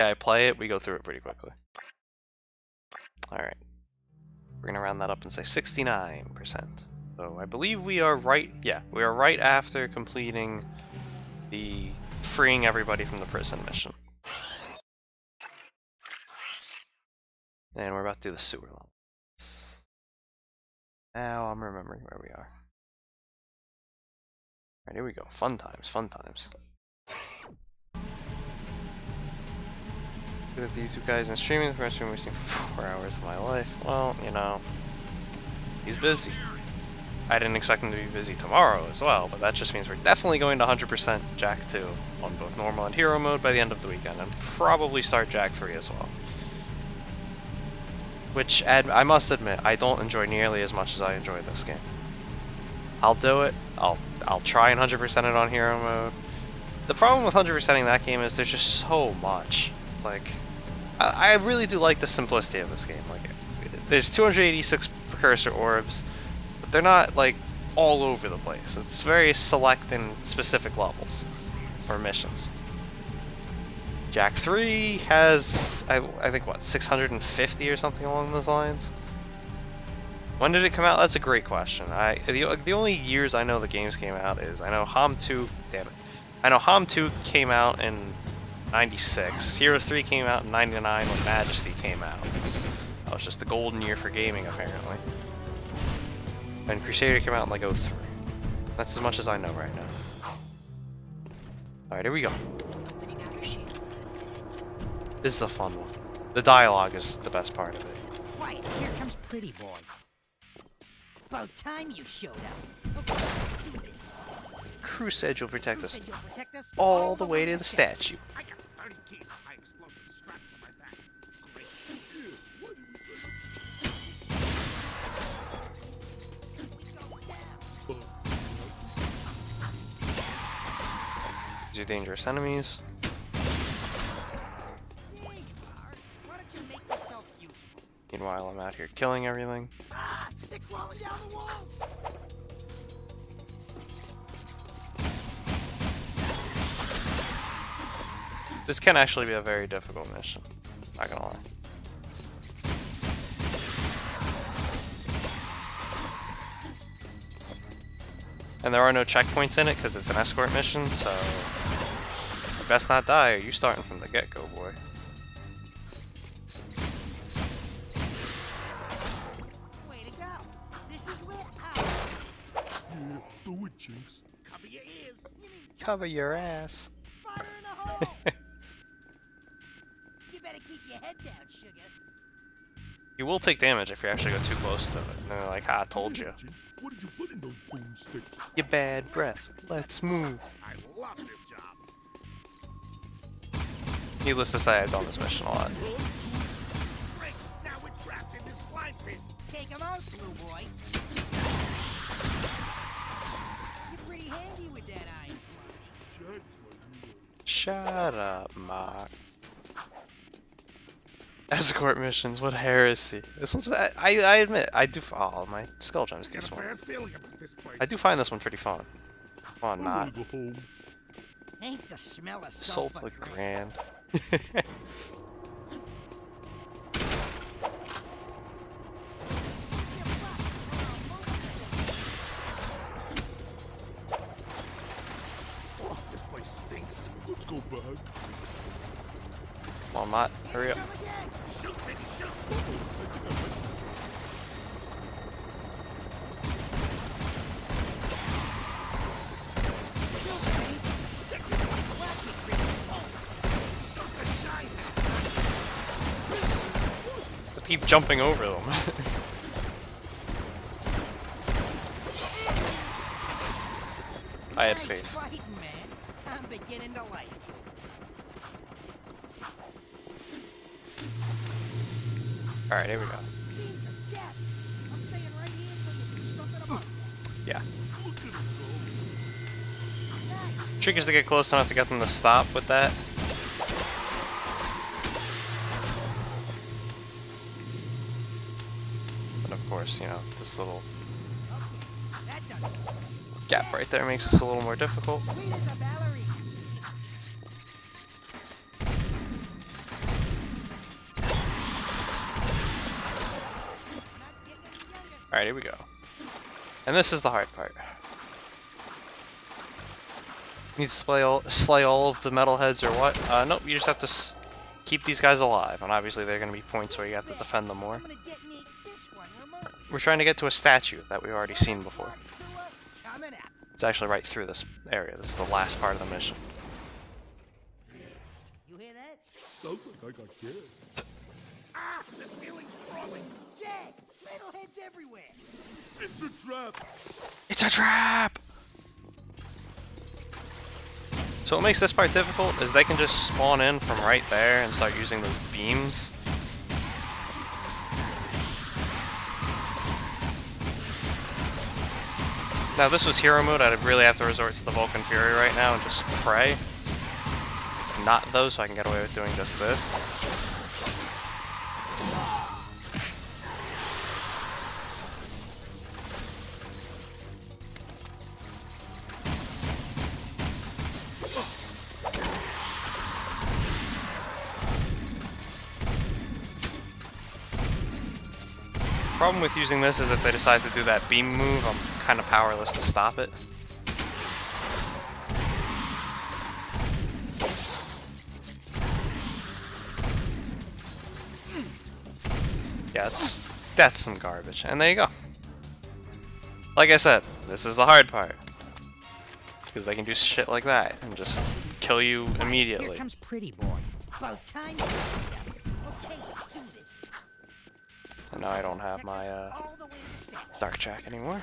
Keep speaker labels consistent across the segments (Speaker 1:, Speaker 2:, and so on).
Speaker 1: I play it, we go through it pretty quickly. Alright. We're gonna round that up and say 69%. So I believe we are right, yeah, we are right after completing the freeing everybody from the prison mission. And we're about to do the sewer level. Now I'm remembering where we are. Alright, here we go. Fun times, fun times. Look at these two guys in streaming, the rest of them wasting 4 hours of my life. Well, you know, he's busy. I didn't expect him to be busy tomorrow as well, but that just means we're definitely going to 100% Jack 2 on both normal and hero mode by the end of the weekend, and probably start Jack 3 as well. Which, I must admit, I don't enjoy nearly as much as I enjoy this game. I'll do it, I'll try and 100% it on hero mode. The problem with 100%ing that game is there's just so much. Like, I really do like the simplicity of this game. Like, there's 286 precursor orbs, but they're not like all over the place. It's very select in specific levels or missions. Jack 3 has, I think, what, 650 or something along those lines? When did it come out? That's a great question. The only years I know the games came out is, I know HOM 2, damn it. I know HOM 2 came out in 96. Heroes 3 came out in 99 when Majesty came out. That was just the golden year for gaming, apparently. And Crusader came out in like 03. That's as much as I know right now. Alright, here we go. This is a fun one. The dialogue is the best part of it.
Speaker 2: Quiet, here comes Pretty Boy. About time you showed up. Okay, let's do this.
Speaker 1: Crusade will protect us
Speaker 2: Crusade, you'll protect us
Speaker 1: all the way to the statue.
Speaker 3: I got 30 keys of high explosives strapped to my back. Great.
Speaker 1: These are dangerous enemies.
Speaker 2: There you are. Why don't you make yourself useful?
Speaker 1: Meanwhile, I'm out here killing everything.
Speaker 2: Ah, they're crawling down the walls.
Speaker 1: This can actually be a very difficult mission. Not gonna lie. And there are no checkpoints in it because it's an escort mission, so you best not die or you starting from the get-go, boy.
Speaker 2: Way to go. This is where
Speaker 3: Yeah, do it, Jinx. Cover your ears.
Speaker 1: Cover your ass.
Speaker 2: fire in a hole. You better keep your head down, sugar.
Speaker 1: You will take damage if you actually go too close to it. And they're like, ah, I told you.
Speaker 3: Jinx, what did you put in those boomsticks?
Speaker 1: You bad breath. Let's move.
Speaker 3: I love this job.
Speaker 1: Needless to say, I've done this mission a lot.
Speaker 3: Great, now we're trapped in this slime pit.
Speaker 2: Take him out, Blue Boy. You're pretty handy with that iron fly.
Speaker 3: Jack's my hero.
Speaker 1: Shut up, Mark. Escort missions, what heresy. This one's, I admit, I do, oh, my skull gem's
Speaker 3: I got a
Speaker 1: decent one.
Speaker 3: bad feeling about this place.
Speaker 1: I do find this one pretty fun. Come on,
Speaker 3: I
Speaker 1: not.
Speaker 3: wanna go home.
Speaker 2: Ain't the smell of
Speaker 1: Sulfur
Speaker 2: sulfur great?
Speaker 1: Grand.
Speaker 3: Oh, this place stinks. Let's go back.
Speaker 1: Come on, Matt, hurry up.
Speaker 3: Shoot, baby, shoot.
Speaker 1: I keep jumping over them. I had
Speaker 2: Nice
Speaker 1: faith.
Speaker 2: fighting, man. I'm beginning to like it.
Speaker 1: Alright, here we go.
Speaker 2: Beans of death. I'm staying right here until you do something about that.
Speaker 1: Yeah.
Speaker 2: Nice.
Speaker 1: Trick is to get close enough to get them to stop with that. But of course, you know, this little
Speaker 2: That does it.
Speaker 1: gap right there makes this a little more difficult.
Speaker 2: Sweet as a ballerina.
Speaker 1: Alright, here we go. And this is the hard part. Need to slay all of the metalheads or what? Nope, you just have to keep these guys alive. And obviously there are going to be points where you have to defend them more. We're trying to get to a statue that we've already seen before. It's actually right through this area. This is the last part of the mission.
Speaker 2: You hear that?
Speaker 3: Sounds like I got scared.
Speaker 2: Ah, the ceiling's crawling. Jack, metalheads everywhere.
Speaker 3: It's a trap!
Speaker 1: It's a trap! So what makes this part difficult is they can just spawn in from right there and start using those beams. Now if this was hero mode, I'd really have to resort to the Vulcan Fury right now and just pray. It's not though, so I can get away with doing just this. Problem with using this is if they decide to do that beam move, I'm kind of powerless to stop it. Yeah, that's some garbage. And there you go. Like I said, this is the hard part. Because they can do shit like that and just kill you immediately.
Speaker 2: Here comes Pretty Boy. About time you showed up. Okay, let's do this.
Speaker 1: And now I don't have my
Speaker 2: All the way to the steps.
Speaker 1: Dark Jack anymore.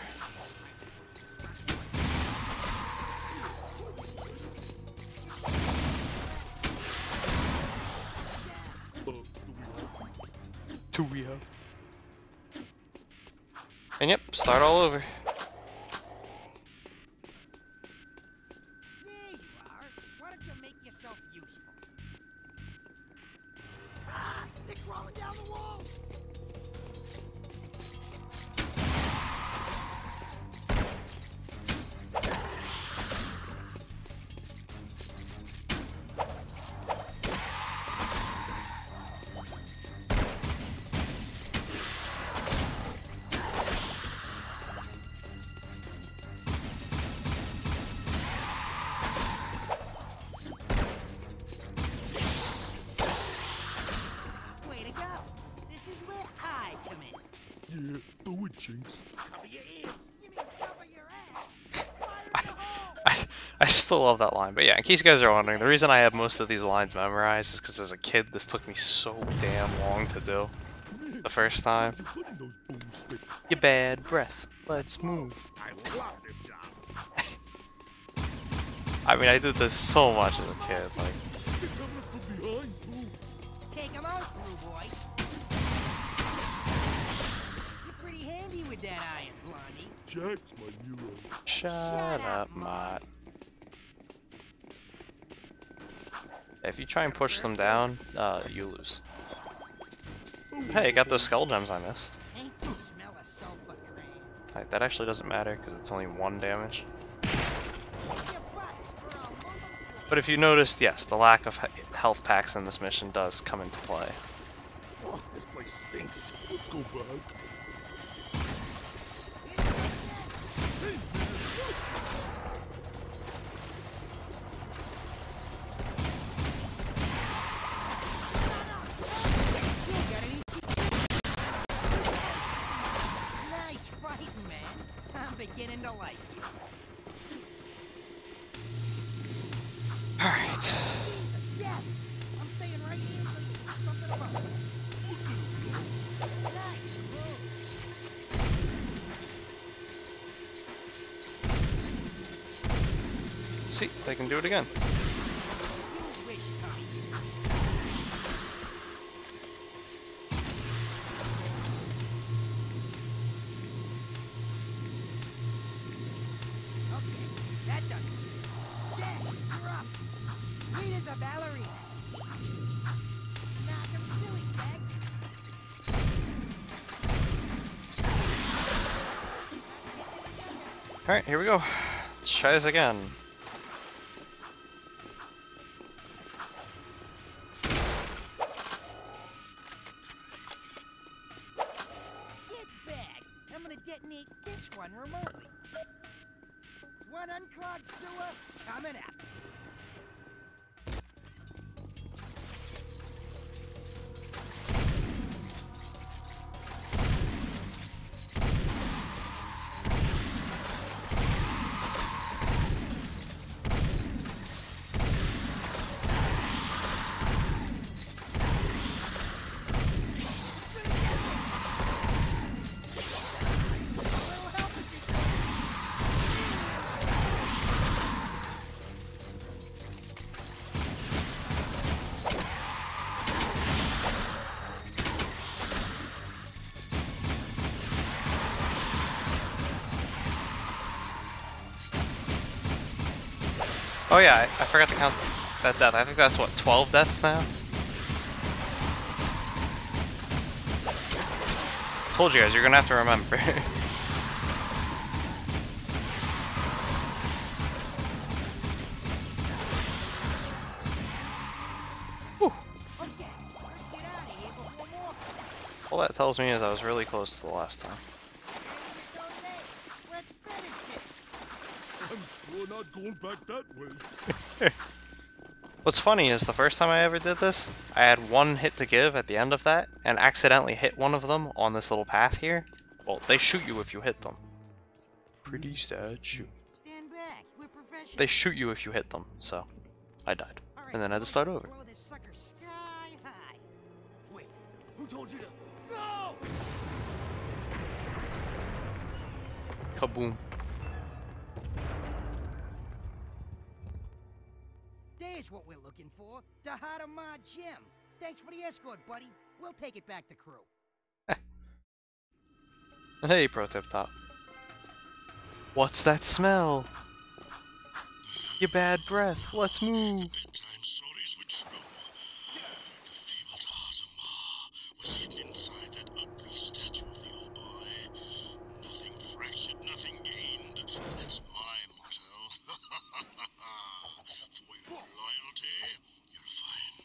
Speaker 1: Do we have? And yep, start all over.
Speaker 2: There you are. Why don't you make yourself useful? Ah, they're crawling down the walls. Way to go. This is where I come in.
Speaker 3: Yeah, do it, Jinx.
Speaker 2: Cover your ears. You mean cover your ass. Fire in the hole.
Speaker 1: I still love that line, but yeah, in case you guys are wondering, the reason I have most of these lines memorized is because as a kid, this took me so damn long to do. The first time.
Speaker 3: You're putting those boomsticks.
Speaker 1: You bad breath. Let's move.
Speaker 3: I love this job.
Speaker 1: I mean, I did this so much as a kid. Like,
Speaker 3: They're coming from behind, too.
Speaker 2: Take him out, Blue Boy. You're pretty handy with that iron, Blondie.
Speaker 3: Jack's my hero.
Speaker 1: shut up, Mott. If you try and push them down, you lose. Hey, I got those skull gems I missed.
Speaker 2: Ain't the smell of sulfur cream.
Speaker 1: Alright, that actually doesn't matter because it's only 1 damage.
Speaker 2: Your butts, or I'll move 'em through.
Speaker 1: But if you noticed, yes, the lack of health packs in this mission does come into play.
Speaker 3: Oh, this place stinks. Let's go back.
Speaker 2: Nice fighting, man. I'm beginning to like you.
Speaker 1: Alright.
Speaker 2: Yeah, I'm staying right here until you do something about it. Nice move.
Speaker 1: See, they can do it again.
Speaker 2: You wish time. Okay, that does it. Jack, you're up. Sweet as a ballerina. Knock him silly, Jack.
Speaker 1: Alright, here we go. Let's try this again.
Speaker 2: Get back. I'm gonna navigate this one remotely. One unclogged sewer coming up.
Speaker 1: Oh yeah, I forgot to count that death. I think that's what, 12 deaths now? Told you guys, you're gonna have to remember. Whew.
Speaker 2: Okay, let's get out of here before more.
Speaker 1: All that tells me is I was really close to the last time.
Speaker 2: Let's finish this.
Speaker 3: I'm sure not going back that way.
Speaker 1: What's funny is the first time I ever did this, I had one hit to give at the end of that, and accidentally hit one of them on this little path here. Well, they shoot you if you hit them. Pretty sad shoot.
Speaker 2: Stand back. We're professionals.
Speaker 1: They shoot you if you hit them, so I died.
Speaker 2: All right,
Speaker 1: And then I had to start over.
Speaker 2: blow this sucker sky high. Wait, who told you to? No!
Speaker 1: Kaboom.
Speaker 2: There's what we're looking for. The Hadamar Gym. Thanks for the escort, buddy. We'll take it back to crew.
Speaker 1: Hey, Pro Tip Top. What's that smell? Your bad breath. Let's move.
Speaker 3: Bedtime stories would show. The fabled Hadamar was hidden inside that ugly statue of the old boy. Nothing fractured, nothing gained. That's my motto. For your loyalty, you'll find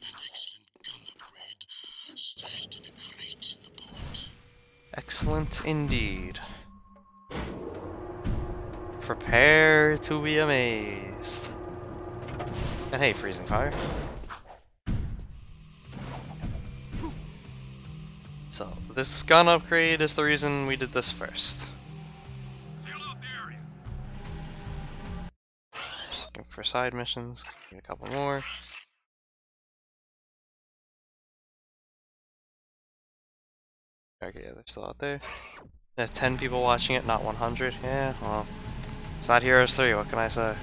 Speaker 3: an excellent gun upgrade stashed in a crate in the port.
Speaker 1: Excellent indeed. Prepare to be amazed. And hey, Freezing Fire. So, this gun upgrade is the reason we did this first.
Speaker 3: Seal off the area.
Speaker 1: Just looking for side missions. Get a couple more. Okay, yeah, they're still out there. I have 10 people watching it, not 100. Yeah, well, it's not Heroes 3, what can I say?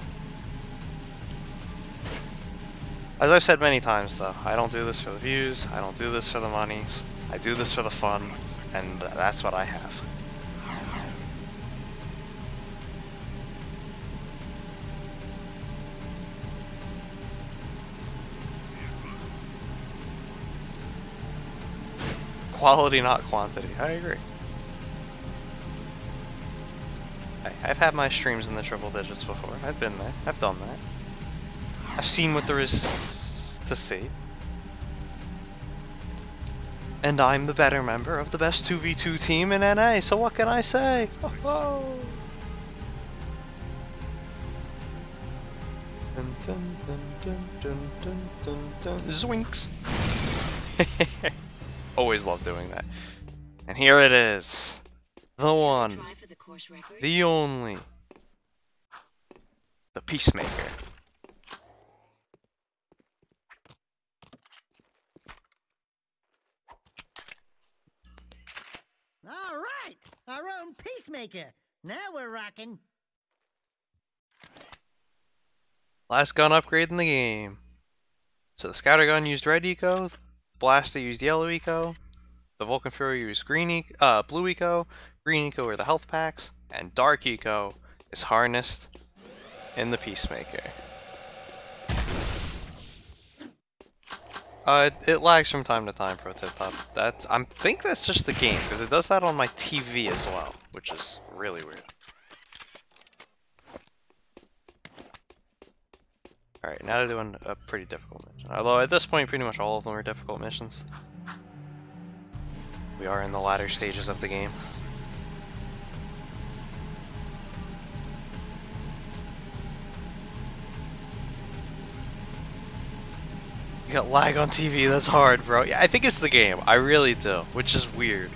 Speaker 1: As I've said many times though, I don't do this for the views, I don't do this for the monies, I do this for the fun, and that's what I have. Quality, not quantity. I agree. I've had my streams in the triple digits before. I've been there. I've done that. I've seen what there is to see. And I'm the better member of the best 2v2 team in NA, so what can I say? Oh, dun, dun, dun, dun, dun, dun, dun, dun. Zoinks! Always love doing that. And here it is. The one. The only. The Peacemaker.
Speaker 2: All right, our own Peacemaker. Now we're rocking.
Speaker 1: Last gun upgrade in the game. So the Scouter gun used red eco, Blaster used yellow eco, the Vulcan Fury used blue eco, green eco are the health packs, and dark eco is harnessed in the Peacemaker. It lags from time to time, Pro Tip Top. I think that's just the game, because it does that on my TV as well, which is really weird. Alright, now they're doing a pretty difficult mission. Although at this point, pretty much all of them are difficult missions. We are in the latter stages of the game. You got lag on TV, that's hard, bro. Yeah, I think it's the game. I really do, which is weird.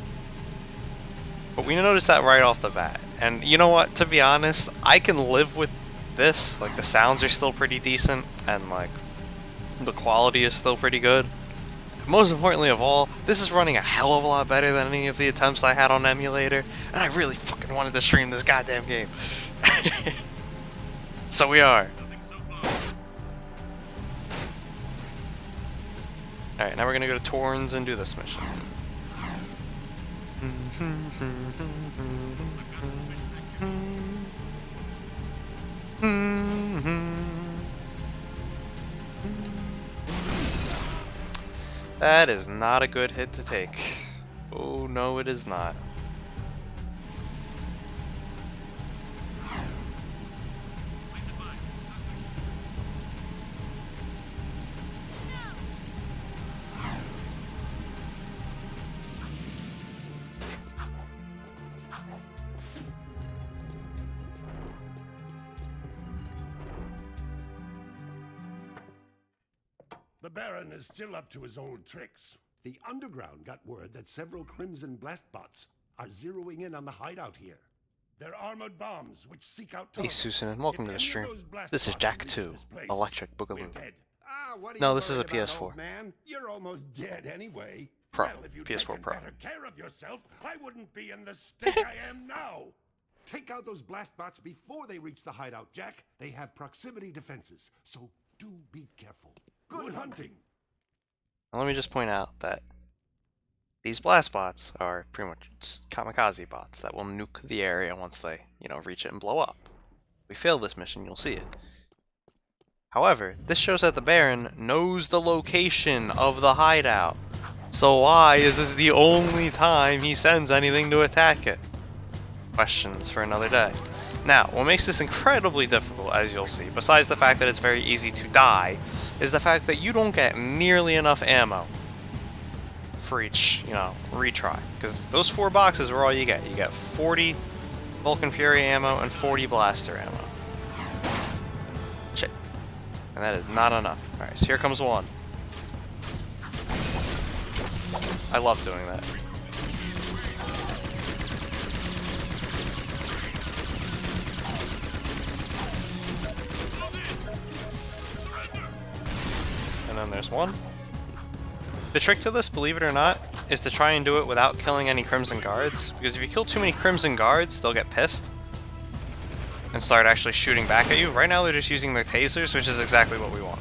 Speaker 1: But we noticed that right off the bat. And you know what, to be honest, I can live with this. Like, the sounds are still pretty decent, and like, the quality is still pretty good. Most importantly of all, this is running a hell of a lot better than any of the attempts I had on emulator, and I really fucking wanted to stream this goddamn game. So we are. Alright, now we're gonna go to Torrens and do this mission. That is not a good hit to take. Oh no, it is not.
Speaker 4: The Baron is still up to his old tricks. The Underground got word that several Crimson Blast bots are zeroing in on the hideout here. They're armored bombs which seek out
Speaker 1: Hey
Speaker 4: targets.
Speaker 1: Susan, and welcome to the stream. This is Jack 2, Electric Boogaloo.
Speaker 4: No,
Speaker 1: this is a PS4.
Speaker 4: About, man? You're almost dead anyway.
Speaker 1: Pro.
Speaker 4: Well, if you'd
Speaker 1: PS4
Speaker 4: taken
Speaker 1: Pro.
Speaker 4: better care of yourself, I wouldn't be in the state I am now. Take out those blast bots before they reach the hideout, Jack. They have proximity defenses, so do be careful. Good hunting.
Speaker 1: Now let me just point out that these blast bots are pretty much just kamikaze bots that will nuke the area once they, reach it and blow up. If we fail this mission, you'll see it. However, this shows that the Baron knows the location of the hideout. So why is this the only time he sends anything to attack it? Questions for another day. Now, what makes this incredibly difficult, as you'll see, besides the fact that it's very easy to die, is the fact that you don't get nearly enough ammo for each, retry. Because those 4 boxes are all you get. You get 40 Vulcan Fury ammo and 40 blaster ammo. Shit. And that is not enough. Alright, so here comes one. I love doing that. And then there's one. The trick to this, believe it or not, is to try and do it without killing any Crimson Guards. Because if you kill too many Crimson Guards, they'll get pissed and start actually shooting back at you. Right now they're just using their tasers, which is exactly what we want.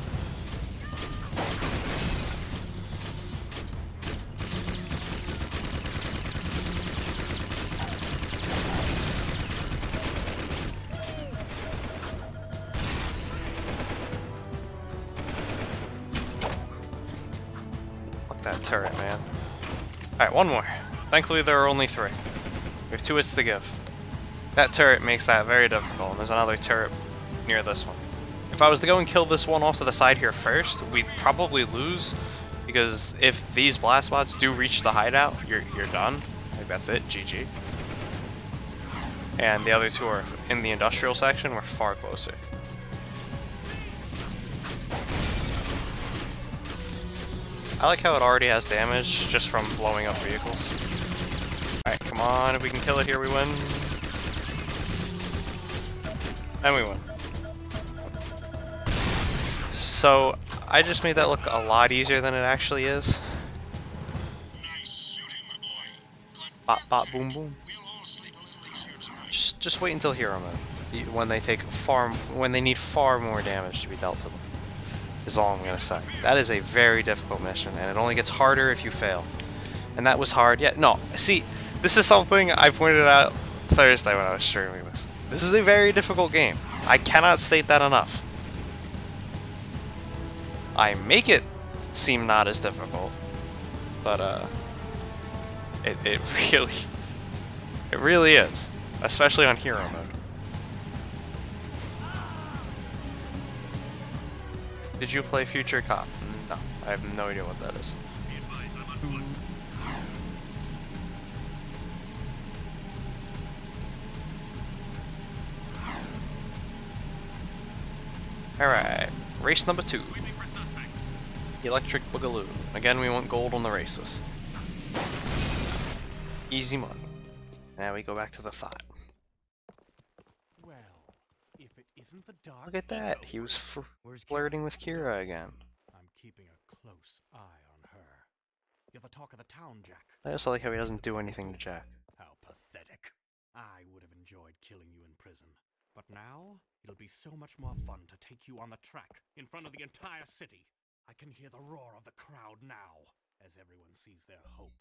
Speaker 1: That turret, man. Alright, one more. Thankfully there are only 3. We have 2 hits to give. That turret makes that very difficult, and there's another turret near this one. If I was to go and kill this one off to the side here first, we'd probably lose, because if these blast bots do reach the hideout, you're done. Like, that's it, GG. And the other 2 are in the industrial section, we're far closer. I like how it already has damage just from blowing up vehicles. Alright, come on, if we can kill it here, we win. And we win. So, I just made that look a lot easier than it actually is. Bop, bop, boom, boom. Just wait until hero mode, when they need far more damage to be dealt to them. Is all I'm gonna say. That is a very difficult mission, and it only gets harder if you fail. And that was hard. Yeah, no. See, this is something I pointed out Thursday when I was streaming this. This is a very difficult game. I cannot state that enough. I make it seem not as difficult, but it really is, especially on hero mode. Did you play Future Cop? No, I have no idea what that is. Alright, race number 2. Electric Boogaloo. Again, we want gold on the races. Easy money. Now we go back to the thought.
Speaker 5: Well, if it isn't the dark.
Speaker 1: Look at that. He was flirting with Kira again.
Speaker 5: I'm keeping a close eye on her. You're the talk of the town, Jack.
Speaker 1: I also like how he doesn't do anything to Jack.
Speaker 5: How pathetic. I would have enjoyed killing you in prison. But now, it'll be so much more fun to take you on the track, in front of the entire city. I can hear the roar of the crowd now, as everyone sees their hope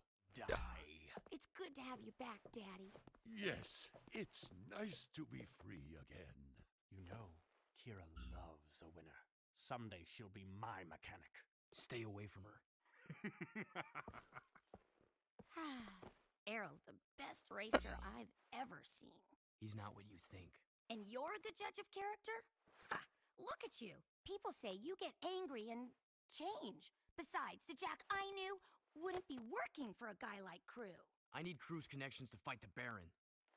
Speaker 5: die.
Speaker 6: It's good to have you back, Daddy.
Speaker 4: Yes, it's nice to be free again.
Speaker 5: You know, Kira loves a winner. Someday she'll be my mechanic. Stay away from her.
Speaker 6: Errol's the best racer I've ever seen.
Speaker 2: He's not what you think.
Speaker 6: And you're a good judge of character? Ha! Look at you. People say you get angry and change. Besides, the Jack I knew wouldn't be working for a guy like Crew.
Speaker 2: I need Crew's connections to fight the Baron.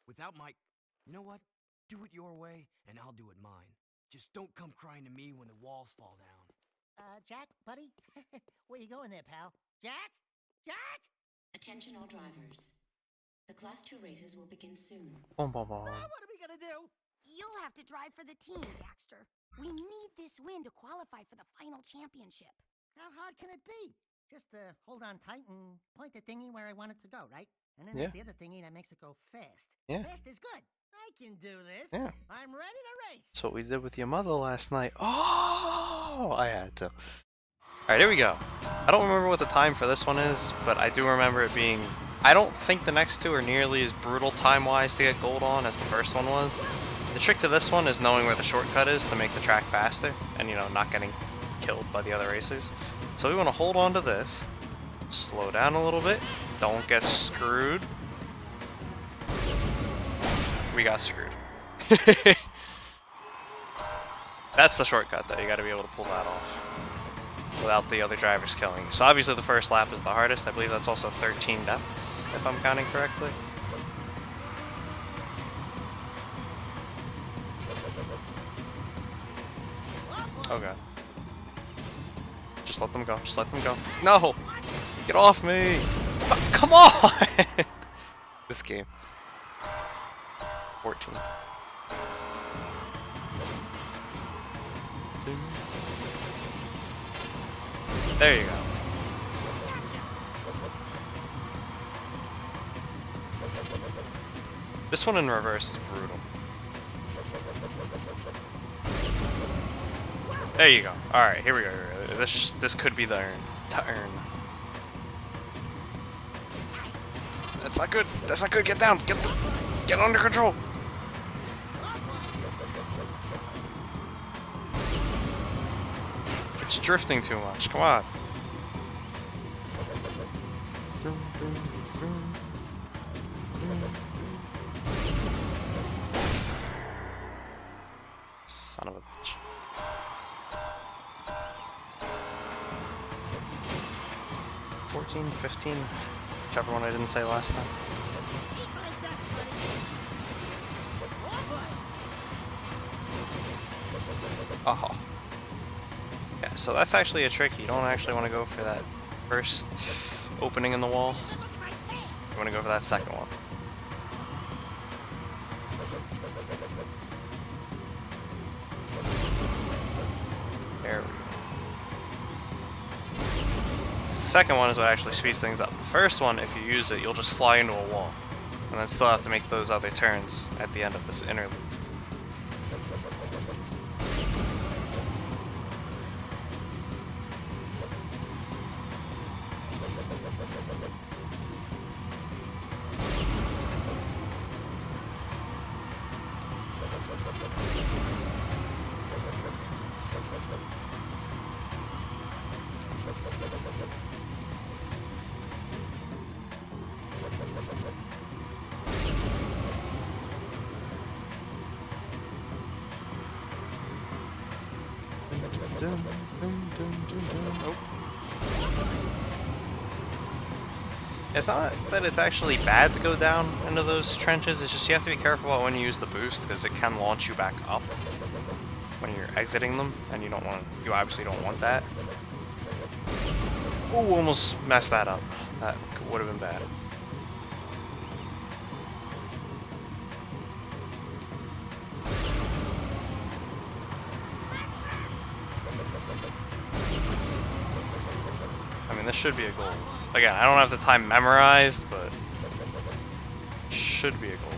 Speaker 2: Without my... You know what? Do it your way, and I'll do it mine. Just don't come crying to me when the walls fall down.
Speaker 7: Jack, buddy? Where you going there, pal? Jack? Jack?
Speaker 8: Attention all drivers. The Class 2 races will begin soon.
Speaker 1: Boom, boom, boom.
Speaker 7: What are we gonna do?
Speaker 6: You'll have to drive for the team, Daxter. We need this win to qualify for the final championship.
Speaker 7: How hard can it be? Just hold on tight and point the thingy where I want it to go, right? And then
Speaker 1: Yeah.
Speaker 7: there's the other thingy that makes it go fast.
Speaker 1: Yeah.
Speaker 7: Fast is good. I can do this.
Speaker 1: Yeah.
Speaker 7: I'm ready to race.
Speaker 1: That's what we did with your mother last night. Oh, I had to. Alright, here we go. I don't remember what the time for this one is, but I do remember it being... I don't think the next two are nearly as brutal time-wise to get gold on as the first one was. The trick to this one is knowing where the shortcut is to make the track faster, and, you know, not getting killed by the other racers. So we want to hold on to this, slow down a little bit, don't get screwed. We got screwed. That's the shortcut, though. You got to be able to pull that off without the other drivers killing you. So obviously the first lap is the hardest. I believe that's also 13 deaths, if I'm counting correctly. Oh god. Just let them go. Just let them go. No! Get off me! Oh, come on! This game. 14. 2. There you go. This one in reverse is brutal. There you go. Alright, here we go. This could be the turn. That's not good. That's not good. Get down. Get under control. It's drifting too much. Come on. Son of a bitch. $14, $15, whichever one I didn't say last time. Oh. Yeah, so that's actually a trick. You don't actually want to go for that first opening in the wall. You want to go for that second one. There we go. The second one is what actually speeds things up. The first one, if you use it, you'll just fly into a wall. And then still have to make those other turns at the end of this interlude. Nope. It's not that it's actually bad to go down into those trenches, it's just you have to be careful about when you use the boost, because it can launch you back up when you're exiting them, and you obviously don't want that. Ooh, almost messed that up. That would have been bad. I mean, this should be a goal. Again, I don't have the time memorized, but should be a goal.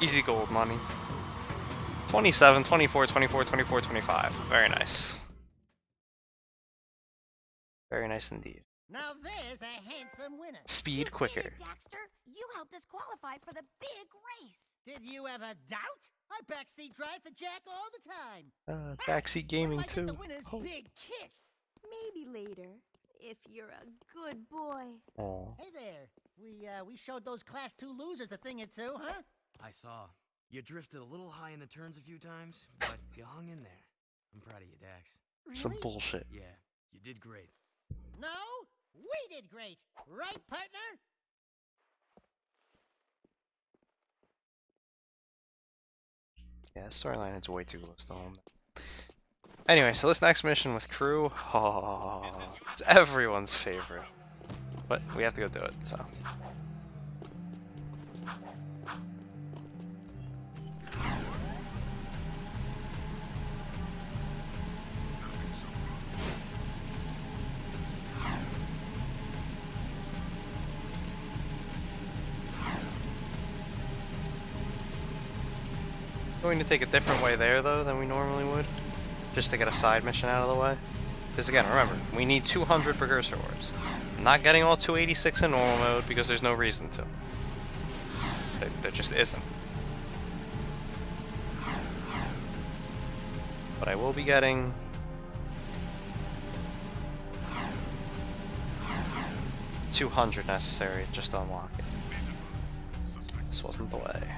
Speaker 1: Easy gold money. 27, 24, 24, 24, 25. Very nice. Very nice indeed.
Speaker 7: Now there's a handsome winner.
Speaker 1: Speed
Speaker 6: You
Speaker 1: quicker.
Speaker 6: did it, Daxter. You helped us qualify for the big race.
Speaker 7: Did you ever doubt? I backseat drive for Jack all the time.
Speaker 1: Backseat gaming
Speaker 7: When do I
Speaker 1: too.
Speaker 7: get the winner's
Speaker 1: Oh.
Speaker 7: big kiss?
Speaker 6: Maybe later, if you're a good boy.
Speaker 1: Oh.
Speaker 7: Hey there. We showed those Class 2 losers a thing or two, huh?
Speaker 2: I saw. You drifted a little high in the turns a few times, but you hung in there. I'm proud of you, Dax.
Speaker 1: Some
Speaker 7: Really?
Speaker 1: bullshit.
Speaker 2: Yeah, you did great.
Speaker 7: No, we did great. Right, partner?
Speaker 1: Yeah, the storyline is way too close to home. Anyway, so this next mission with crew, oh, it's everyone's favorite. But we have to go do it, so. Going to take a different way there though than we normally would, just to get a side mission out of the way. Because again, remember, we need 200 precursor orbs. I'm not getting all 286 in normal mode because there's no reason to. There just isn't. But I will be getting 200 necessary just to unlock it. This wasn't the way.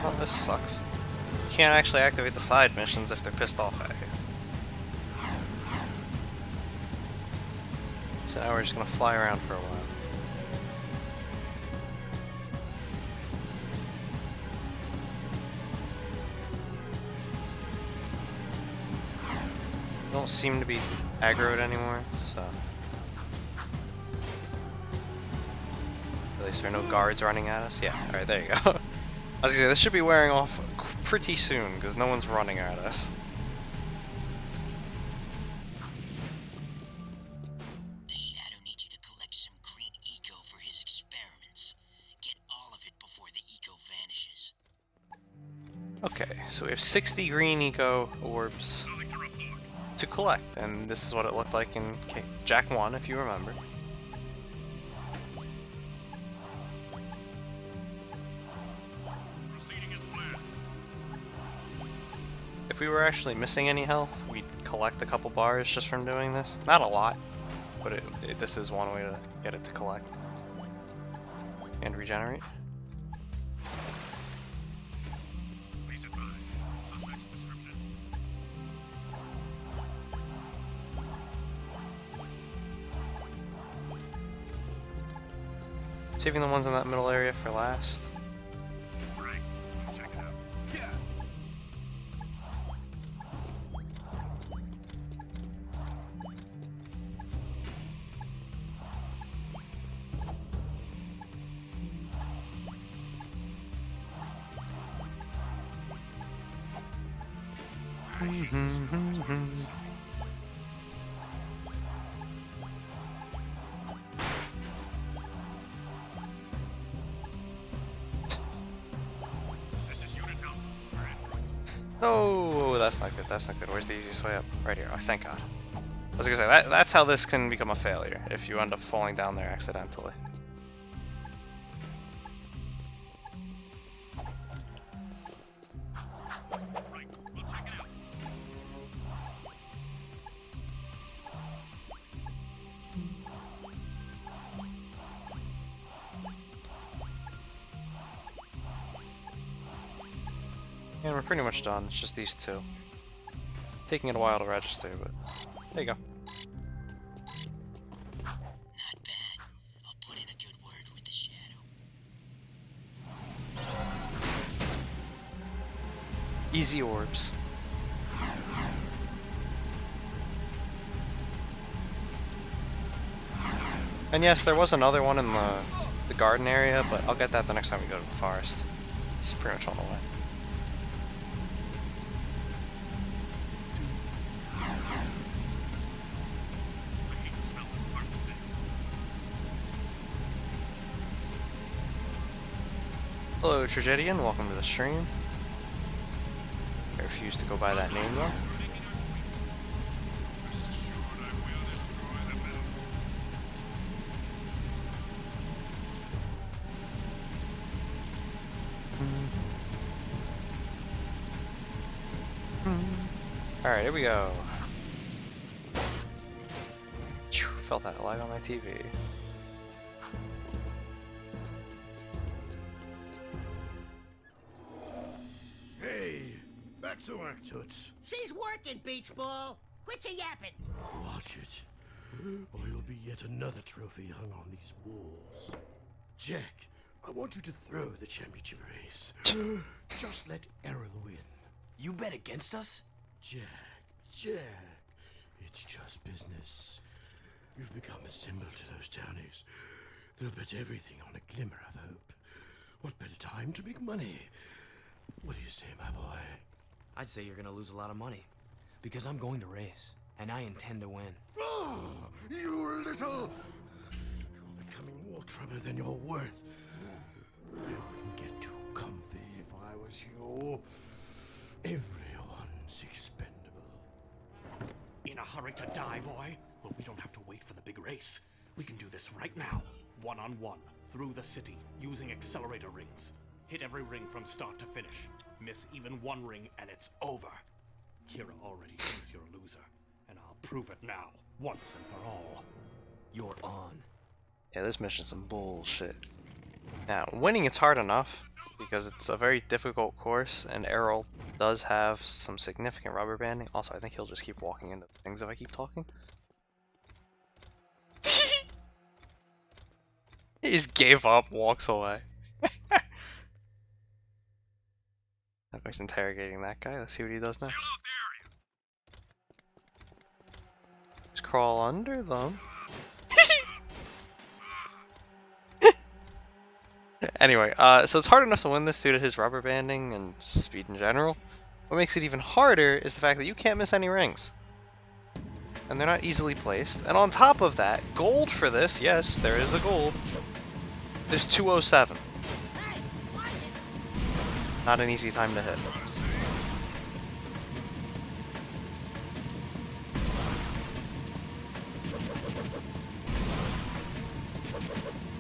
Speaker 1: Oh, this sucks. You can't actually activate the side missions if they're pissed off at you. So now we're just gonna fly around for a while. Don't seem to be aggroed anymore, so. At least there are no guards running at us. Yeah, alright, there you go. I was gonna say, this should be wearing off pretty soon, because no one's running at us.
Speaker 3: The Shadow needs you to collect some green eco for his experiments. Get all of it before the eco vanishes.
Speaker 1: Okay, so we have 60 green eco orbs to collect, and this is what it looked like in Jack 1, if you remember. If we were actually missing any health, we'd collect a couple bars just from doing this. Not a lot, but this is one way to get it to collect and regenerate.
Speaker 3: Please advise. Suspect's description.
Speaker 1: Saving the ones in that middle area for last.
Speaker 3: Right. Check it out. Yeah.
Speaker 1: Oh, that's not good. That's not good. Where's the easiest way up? Right here. Oh, thank God. I was gonna say that's how this can become a failure if you end up falling down there accidentally.
Speaker 5: Right, we'll check it out.
Speaker 1: And we're pretty much done. It's just these two. Taking it a while to register, but there you go.
Speaker 3: Not bad. I'll put in a good word with the Shadow.
Speaker 1: Easy orbs. And yes, there was another one in the garden area, but I'll get that the next time we go to the forest. It's pretty much on the way.
Speaker 5: I hate to smell this part of the city.
Speaker 1: Hello, Tragedian. Welcome to the stream. I refuse to go by that name, though. Alright, here we go. Phew, felt that light on my TV.
Speaker 3: Hey, back to work, Toots.
Speaker 7: She's working, Beach Ball. Quit your yapping.
Speaker 3: Watch it, or you'll be yet another trophy hung on these walls. Jack, I want you to throw the championship race. Just let Errol win.
Speaker 2: You bet against us?
Speaker 3: Jack, it's just business. You've become a symbol to those townies. They'll bet everything on a glimmer of hope. What better time to make money? What do you say, my boy?
Speaker 2: I'd say you're gonna lose a lot of money. Because I'm going to race, and I intend to win.
Speaker 3: Oh, you little... You're becoming more trouble than you're worth. I wouldn't get too comfy if I was you. Everyone's expendable.
Speaker 5: In a hurry to die, boy? Well, we don't have to wait for the big race. We can do this right now. One-on-one, through the city, using accelerator rings. Hit every ring from start to finish. Miss even one ring and it's over. Kira already thinks you're a loser, and I'll prove it now, once and for all.
Speaker 2: You're on.
Speaker 1: Yeah, this mission's some bullshit. Now, winning it's hard enough, because it's a very difficult course, and Errol does have some significant rubber banding. Also, I think he'll just keep walking into things if I keep talking. He just gave up, walks away. Everybody's interrogating that guy. Let's see what he does next. Just crawl under them. Anyway, so it's hard enough to win this due to his rubber banding and speed in general. What makes it even harder is the fact that you can't miss any rings. And they're not easily placed. And on top of that, gold for this, yes, there is a gold, is 207. Not an easy time to hit.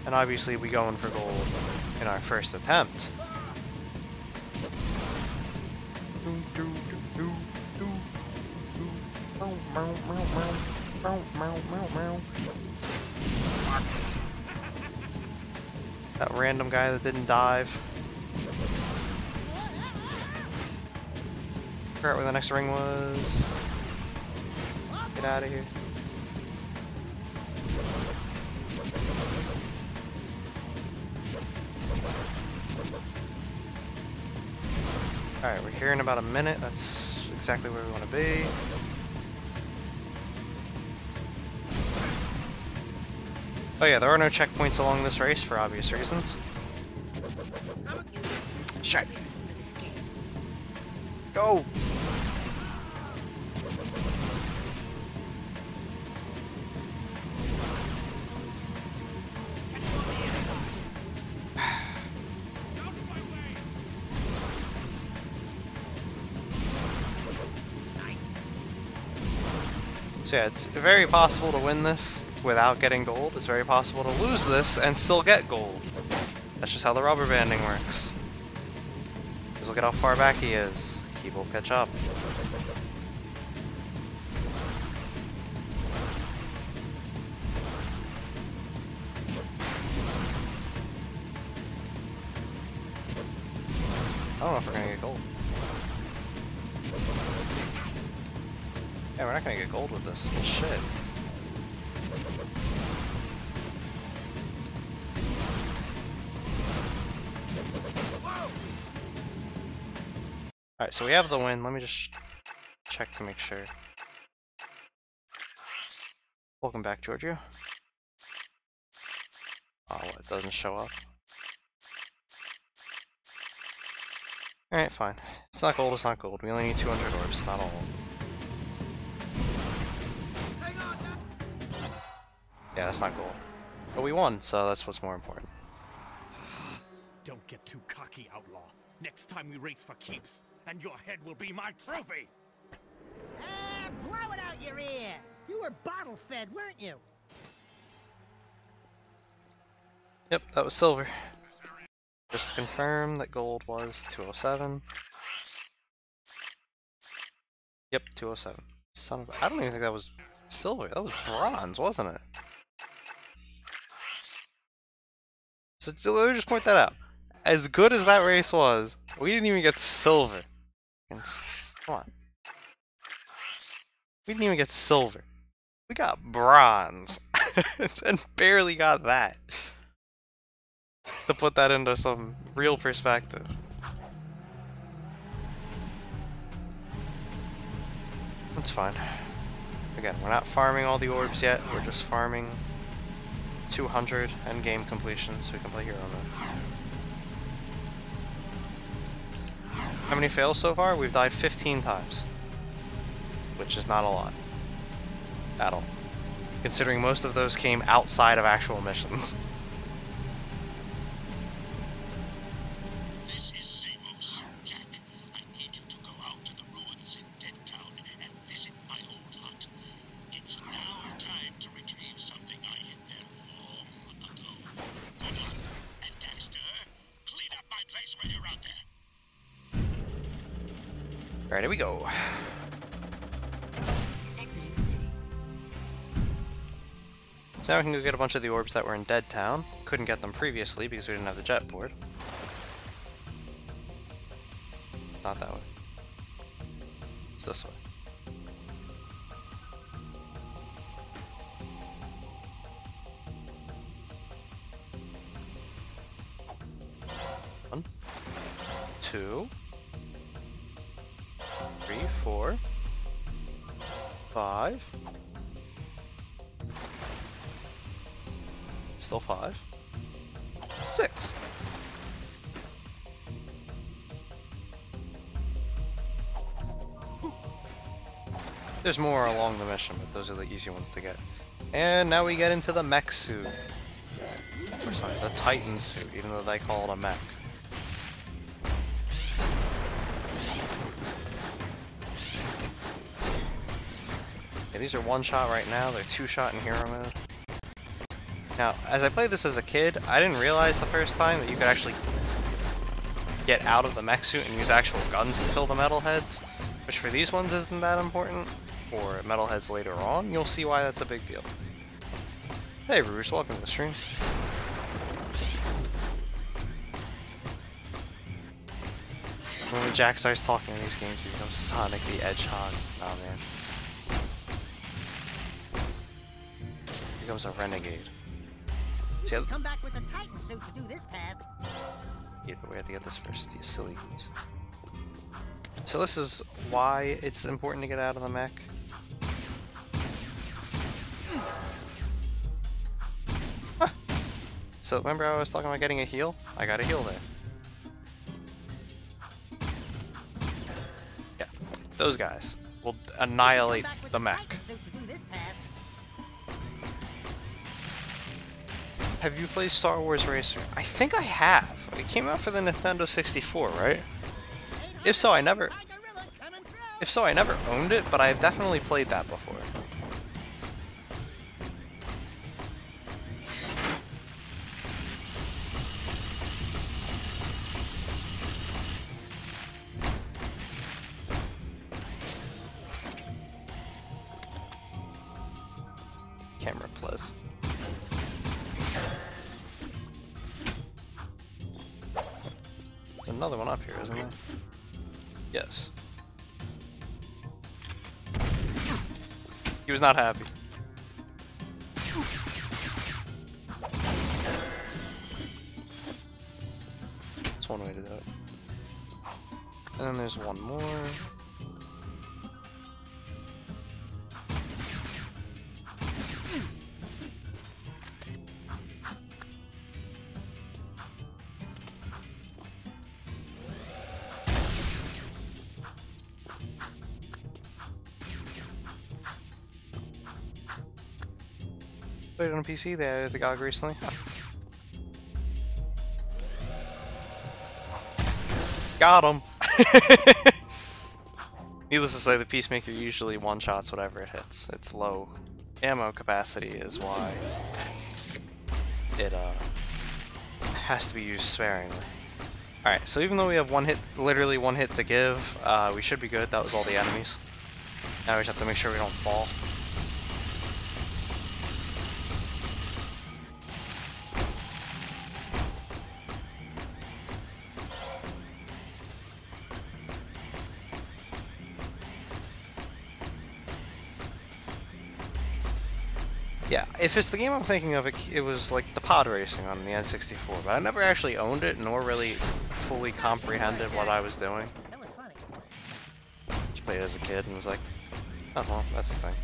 Speaker 1: And obviously we go in for gold in our first attempt. That random guy that didn't dive. Figure out where the next ring was. Get out of here. Alright, we're here in about a minute. That's exactly where we want to be. Oh yeah, there are no checkpoints along this race for obvious reasons. Shit! Go! So yeah, it's very possible to win this without getting gold. It's very possible to lose this and still get gold. That's just how the rubber banding works. Just look at how far back he is. He will catch up. I don't know if we're gonna get gold. Yeah, we're not gonna get gold with this. Shit. Alright, so we have the win. Let me just check to make sure. Welcome back, Giorgio. Oh, what, it doesn't show up? Alright, fine. It's not gold, it's not gold. We only need 200 orbs, not all. Yeah, that's not gold. But we won, so that's what's more important.
Speaker 5: Don't get too cocky, outlaw. Next time we race for keeps, and your head will be my trophy!
Speaker 7: Blow it out your ear! You were bottle-fed, weren't you?
Speaker 1: Yep, that was silver. Just to confirm that gold was 207. Yep, 207. Son of a... I don't even think that was silver. That was bronze, wasn't it? So let me just point that out. As good as that race was, we didn't even get silver. Come on. We didn't even get silver. We got bronze. And barely got that. To put that into some real perspective. That's fine. Again, we're not farming all the orbs yet, we're just farming 200 endgame completion so we can play hero mode. How many fails so far? We've died 15 times. Which is not a lot. At all. Considering most of those came outside of actual missions.
Speaker 3: This is Samos. Jack, I need you to go out to the ruins in Dead Town and visit my old hut. It's now time to retrieve something I hid there long ago. Good luck, and Dexter, clean up my place when you're out there.
Speaker 1: Alright, here we go.
Speaker 8: Exiting city.
Speaker 1: So now we can go get a bunch of the orbs that were in Dead Town. Couldn't get them previously because we didn't have the jet board. It's not that way. It's this way. One, 2, 3, 4, 5. Still 5. 6. There's more along the mission, but those are the easy ones to get. And now we get into the mech suit. Or sorry, the Titan suit, even though they call it a mech. Yeah, these are one-shot right now, they're two-shot in hero mode. Now, as I played this as a kid, I didn't realize the first time that you could actually get out of the mech suit and use actual guns to kill the metalheads, which for these ones isn't that important, or metalheads later on. You'll see why that's a big deal. Hey Rouge, welcome to the stream. When Jack starts talking in these games, he becomes Sonic the Hedgehog. Oh man. He becomes a renegade. See,
Speaker 7: Come back with the Titan suit to do this path.
Speaker 1: yeah, but we have to get this first, you silly goose. So this is why it's important to get out of the mech. Huh. So remember I was talking about getting a heal? I got a heal there. Yeah, those guys will annihilate the mech. Have you played Star Wars Racer? I think I have. It came out for the Nintendo 64, right? If so, I never owned it, but I've definitely played that before. another one up here, isn't there? Yes. He was not happy. That's one way to do it. And then there's one more. Played on PC, they added the GOG recently. Huh. Got him! Needless to say, the Peacemaker usually one-shots whatever it hits. Its low ammo capacity is why it has to be used sparingly. Alright, so even though we have one hit, literally one hit to give, we should be good. That was all the enemies. Now we just have to make sure we don't fall. Yeah, if it's the game I'm thinking of, it was like the pod racing on the N64, but I never actually owned it, nor really fully comprehended what I was doing.
Speaker 7: That was funny.
Speaker 1: Just played it as a kid and was like, oh well, that's the thing.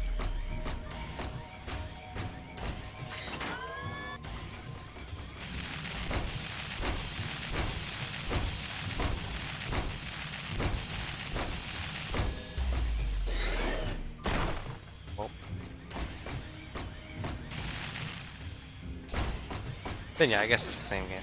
Speaker 1: Then yeah, I guess it's the same game.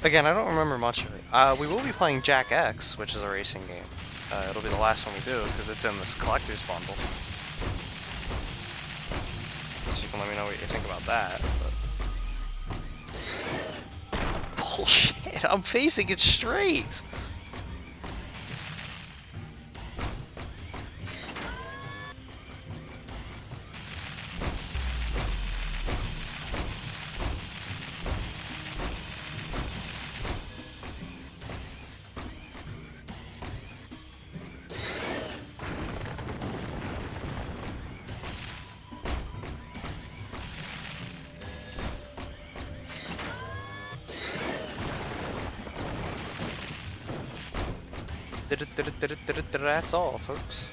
Speaker 1: Again, I don't remember much of it. We will be playing Jak X, which is a racing game. It'll be the last one we do, because it's in this collector's bundle. So you can let me know what you think about that. But... Bullshit, I'm facing it straight! That's all, folks.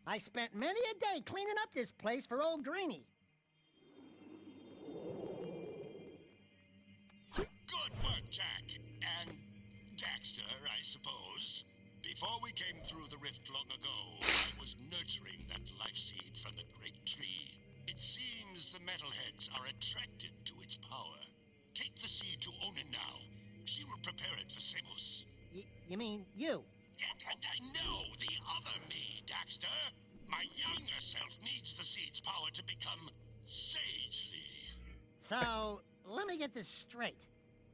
Speaker 7: I spent many a day cleaning up this place for old Greenie.
Speaker 3: Good work, Jak. And Daxter, I suppose. Before we came through the rift long ago, I was nurturing that life seed from the great tree. It seems the metalheads are attracted to its power. Take the seed to Onin now. She will prepare it for Samus.
Speaker 7: You mean you?
Speaker 3: No, the other me, Daxter. My younger self needs the seed's power to become sagely.
Speaker 7: So, let me get this straight.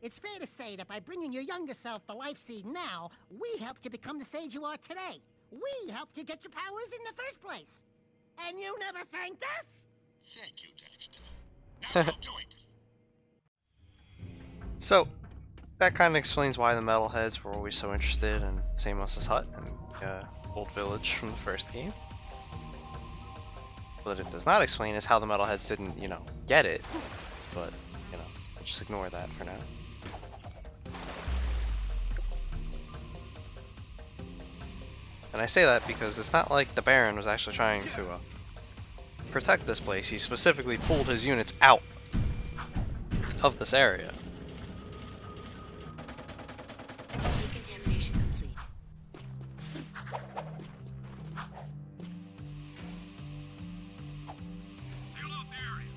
Speaker 7: It's fair to say that by bringing your younger self the life seed now, we helped you become the sage you are today. We helped you get your powers in the first place. And you never thanked us?
Speaker 3: Thank you, Daxter. Now go do it.
Speaker 1: So, that kind of explains why the metalheads were always so interested in Samus's hut and Old Village from the first game. What it does not explain is how the metalheads didn't, you know, get it. But, you know, just ignore that for now. And I say that because it's not like the Baron was actually trying to protect this place. He specifically pulled his units out of this area.
Speaker 8: Decontamination complete.
Speaker 5: Seal off the area.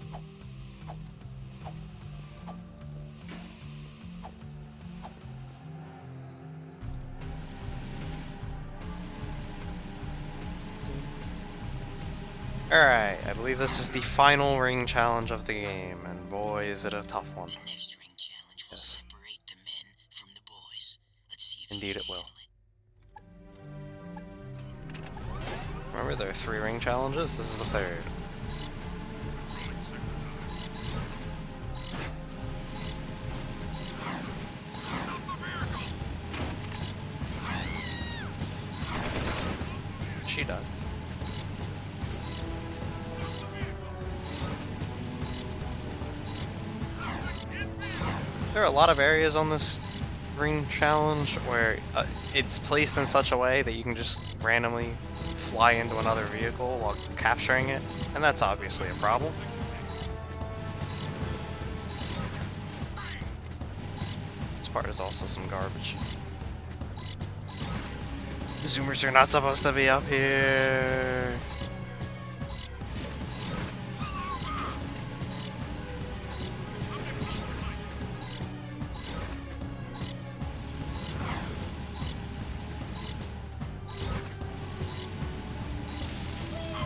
Speaker 1: Alright, I believe this is the final ring challenge of the game, and boy is it a tough one.
Speaker 3: The next ring challenge will
Speaker 1: Yes.
Speaker 3: separate the men from the boys. Let's see if
Speaker 1: Indeed
Speaker 3: you
Speaker 1: it
Speaker 3: can
Speaker 1: will.
Speaker 3: handle it.
Speaker 1: Remember, there are 3 ring challenges? This is the 3rd. She done. There are a lot of areas on this ring challenge where it's placed in such a way that you can just randomly fly into another vehicle while capturing it, and that's obviously a problem. This part is also some garbage. The zoomers are not supposed to be up here.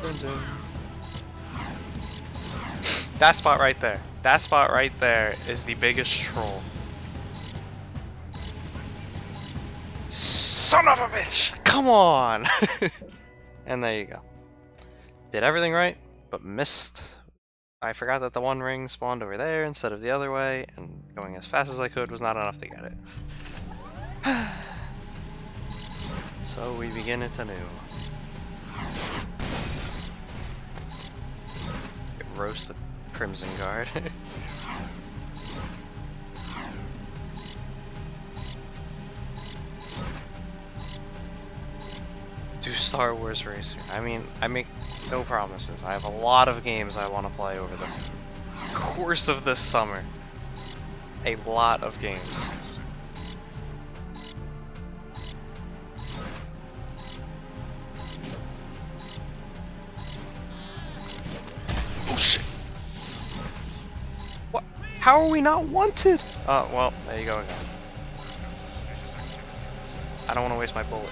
Speaker 1: Dun dun. That spot right there. That spot right there is the biggest troll. Son of a bitch! Come on! And there you go. Did everything right, but missed. I forgot that the one ring spawned over there instead of the other way, and going as fast as I could was not enough to get it. So we begin it anew. Get roasted, Crimson Guard. Do Star Wars Racer. I mean, I make no promises. I have a lot of games I want to play over the course of this summer. A lot of games. Oh shit! What? How are we not wanted? Well, there you go again. I don't want to waste my bullet.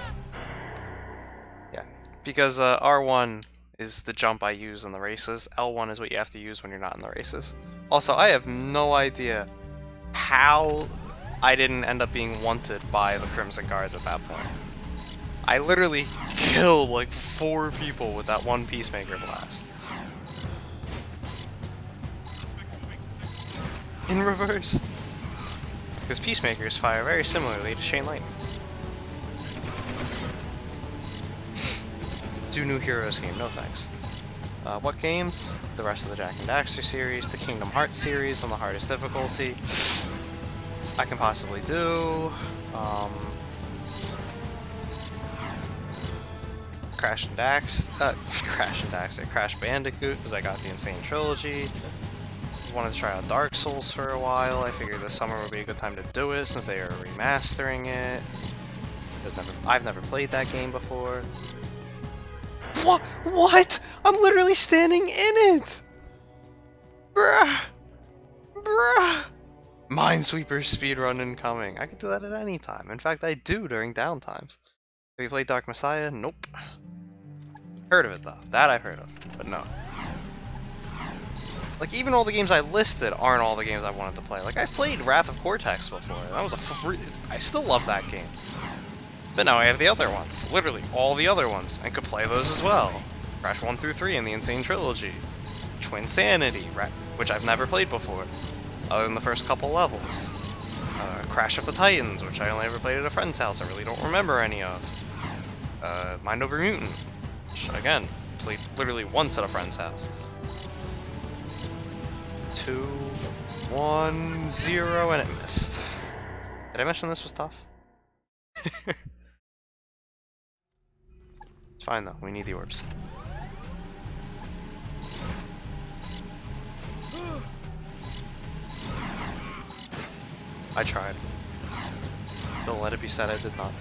Speaker 1: Yeah, because R1 is the jump I use in the races. L1 is what you have to use when you're not in the races. Also, I have no idea how I didn't end up being wanted by the Crimson Guards at that point. I literally killed like 4 people with that one Peacemaker blast. In reverse. Because Peacemakers fire very similarly to Chain Lightning. Do New Heroes game, no thanks. What games? The rest of the Jak and Daxter series, the Kingdom Hearts series on the hardest difficulty. I can possibly do. Crash Bandicoot, because I got the Insane Trilogy. Wanted to try out Dark Souls for a while. I figured this summer would be a good time to do it since they are remastering it. I've never played that game before. What? What? I'm literally standing in it! Bruh! Bruh! Minesweeper speedrun incoming. I could do that at any time. In fact, I do during downtimes. Have you played Dark Messiah? Nope. Heard of it though. That I've heard of. But no. Like, even all the games I listed aren't all the games I wanted to play. Like, I've played Wrath of Cortex before. That was I still love that game. But now I have the other ones. Literally, all the other ones. And could play those as well. Crash 1 through 3 in the Insane Trilogy. Twinsanity, which I've never played before. Other than the first couple levels. Crash of the Titans, which I only ever played at a friend's house. I really don't remember any of. Mind Over Mutant, which, again, played literally once at a friend's house. 2, 1, 0, and it missed. Did I mention this was tough? It's fine though, we need the orbs. I tried. Don't let it be said I did not.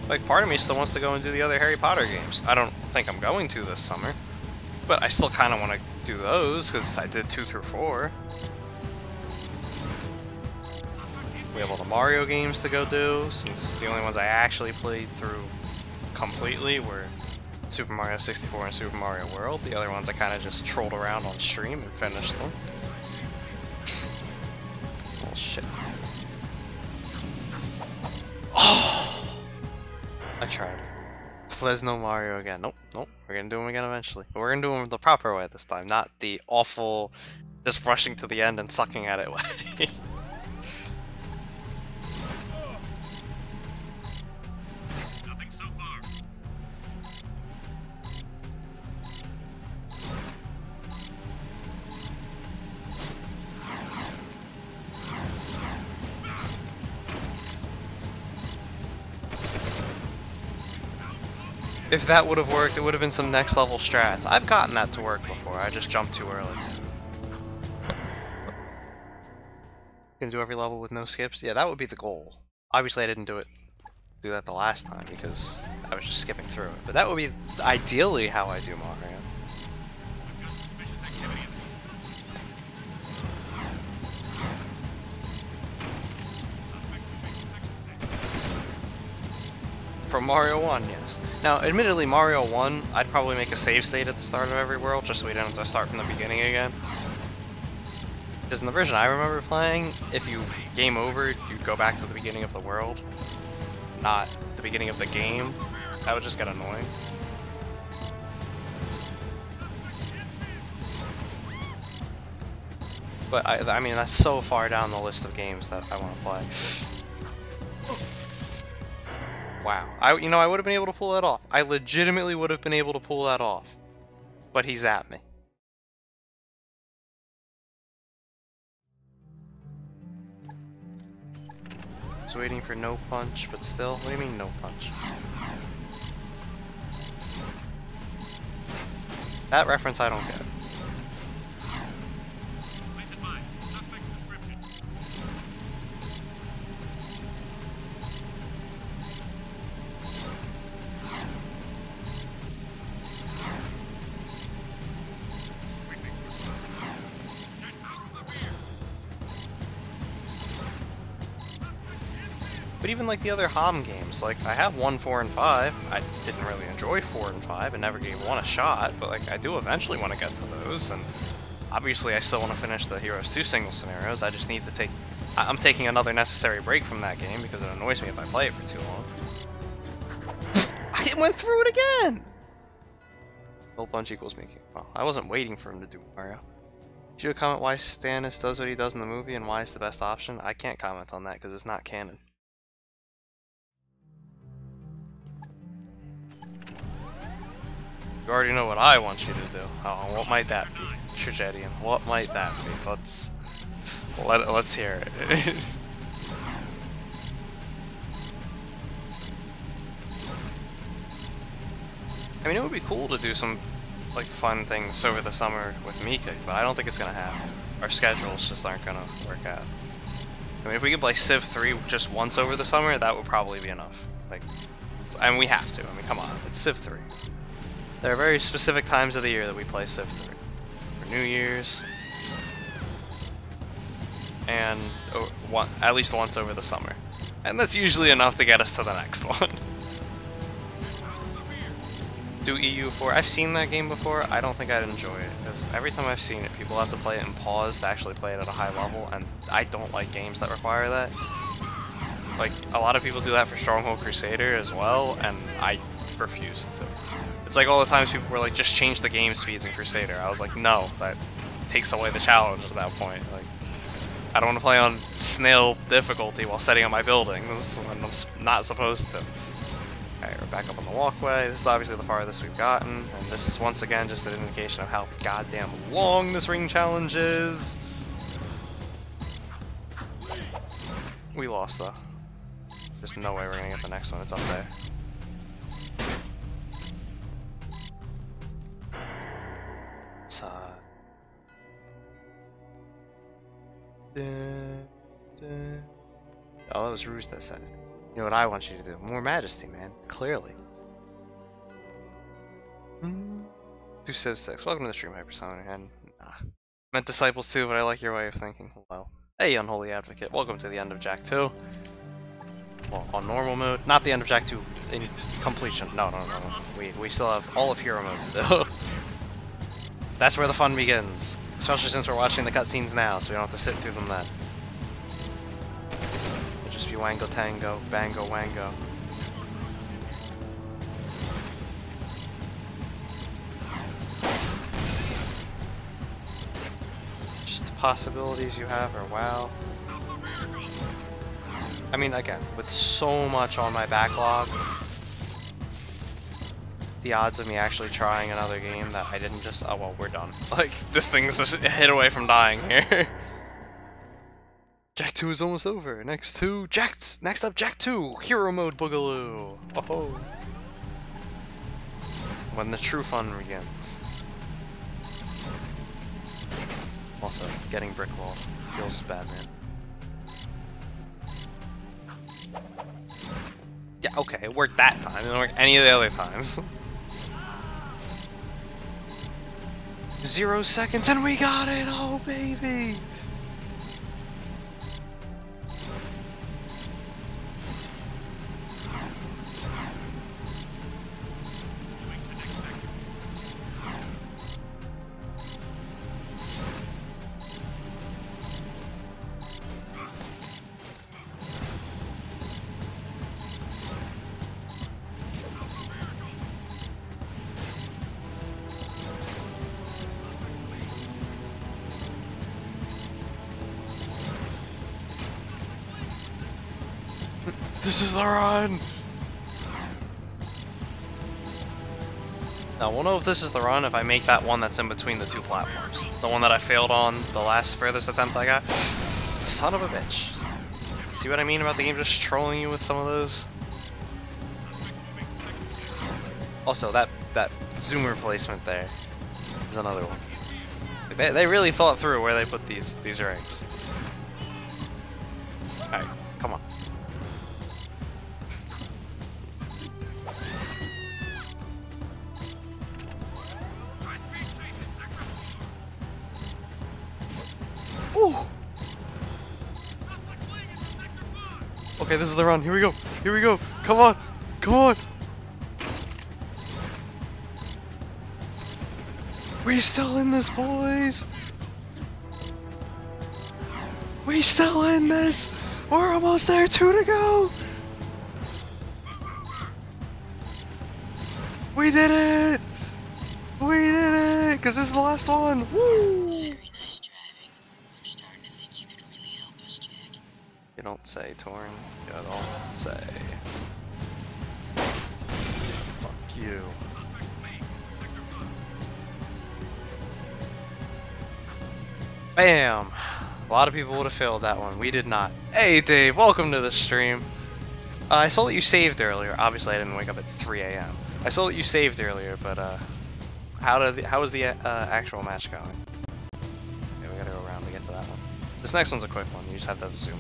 Speaker 1: Like, part of me still wants to go and do the other Harry Potter games. I don't think I'm going to this summer. But I still kind of want to do those, because I did 2 through 4. We have all the Mario games to go do, since the only ones I actually played through completely were Super Mario 64 and Super Mario World. The other ones I kind of just trolled around on stream and finished them. Oh shit. Oh! I tried. Please no Mario again. Nope, nope. We're gonna do them again eventually. But we're gonna do them the proper way this time, not the awful, just rushing to the end and sucking at it way.
Speaker 3: Nothing so far.
Speaker 1: If that would have worked, it would have been some next level strats. I've gotten that to work before, I just jumped too early. Gonna do every level with no skips? Yeah, that would be the goal. Obviously I didn't do that the last time because I was just skipping through it. But that would be ideally how I do Mario.
Speaker 3: I've got suspicious activity. Suspect is making section 6.
Speaker 1: From Mario 1, yes. Now, admittedly, Mario 1, I'd probably make a save state at the start of every world, just so we don't have to start from the beginning again. Because in the version I remember playing, if you game over, you'd go back to the beginning of the world, not the beginning of the game. That would just get annoying. But, I mean, that's so far down the list of games that I want to play. Wow. I would have been able to pull that off. I legitimately would have been able to pull that off. But he's at me. I was waiting for no punch, but still. What do you mean no punch? That reference I don't get.
Speaker 3: Please advise. Suspect's description.
Speaker 1: But even like the other HOM games, like I have 1, 4, and 5. I didn't really enjoy 4 and 5 and never gave 1 a shot, but like I do eventually want to get to those, and obviously I still want to finish the Heroes 2 single scenarios. I just need to I'm taking another necessary break from that game because it annoys me if I play it for too long. I went through it again! Hole punch equals me. Well, I wasn't waiting for him to do Mario. Did you comment why Stannis does what he does in the movie and why it's the best option? I can't comment on that because it's not canon. You already know what I want you to do. Oh, what might that be? Tragedian. What might that be? Let's hear it. I mean, it would be cool to do some like fun things over the summer with Mika, but I don't think it's gonna happen. Our schedules just aren't gonna work out. I mean, if we could play Civ 3 just once over the summer, that would probably be enough. Like, and we have to. I mean, come on, it's Civ 3. There are very specific times of the year that we play Civ 3. For New Year's, and at least once over the summer. And that's usually enough to get us to the next one. Do EU4? I've seen that game before. I don't think I'd enjoy it, because every time I've seen it, people have to play it in pause to actually play it at a high level, and I don't like games that require that. Like, a lot of people do that for Stronghold Crusader as well, and I refused to. It's like all the times people were like, just change the game speeds in Crusader. I was like, no, that takes away the challenge at that point. Like, I don't want to play on snail difficulty while setting up my buildings when I'm not supposed to. Alright, we're back up on the walkway. This is obviously the farthest we've gotten, and this is once again just an indication of how goddamn long this ring challenge is. We lost though. There's no way we're gonna get the next one, it's up there. Oh, that was Ruse that said it. You know what I want you to do? More Majesty, man. Clearly. Do Civ 6. Welcome to the stream, Hypersonic. And meant Disciples too, but I like your way of thinking. Well, Hey, Unholy Advocate, welcome to the end of Jak 2. Well, on normal mode. Not the end of Jak 2 in completion. No. We still have all of Hero mode to do. That's where the fun begins. Especially since we're watching the cutscenes now, so we don't have to sit through them then. It'll just be Wango Tango, Bango Wango. Just the possibilities you have are wow. I mean, again, with so much on my backlog, the odds of me actually trying another game that I didn't just... Oh, well, we're done. Like, this thing's just a hit away from dying here. Jak 2 is almost over. Next up, Jak 2, Hero Mode Boogaloo. Oh, when the true fun begins. Also, getting brick wall feels bad, man. Yeah, okay, it worked that time. It didn't work any of the other times. 0 seconds and we got it! Oh, baby! This is the run! Now, we'll know if this is the run if I make that one that's in between the two platforms. The one that I failed on, the last furthest attempt I got. Son of a bitch. See what I mean about the game just trolling you with some of those? Also, that zoomer placement there is another one. They really thought through where they put these rings. Alright, come on. Ooh. Okay, this is the run. Here we go. Here we go. Come on. Come on. We still in this, boys. We still in this. We're almost there. 2 to go. We did it. We did it. Because this is the last one. Woo. You don't say, Torn. You don't say. Fuck you. Bam! A lot of people would have failed that one. We did not. Hey, Dave, welcome to the stream. I saw that you saved earlier. Obviously, I didn't wake up at 3 a.m. I saw that you saved earlier, but how was the actual match going? Okay, we gotta go around to get to that one. This next one's a quick one. You just have to zoom in.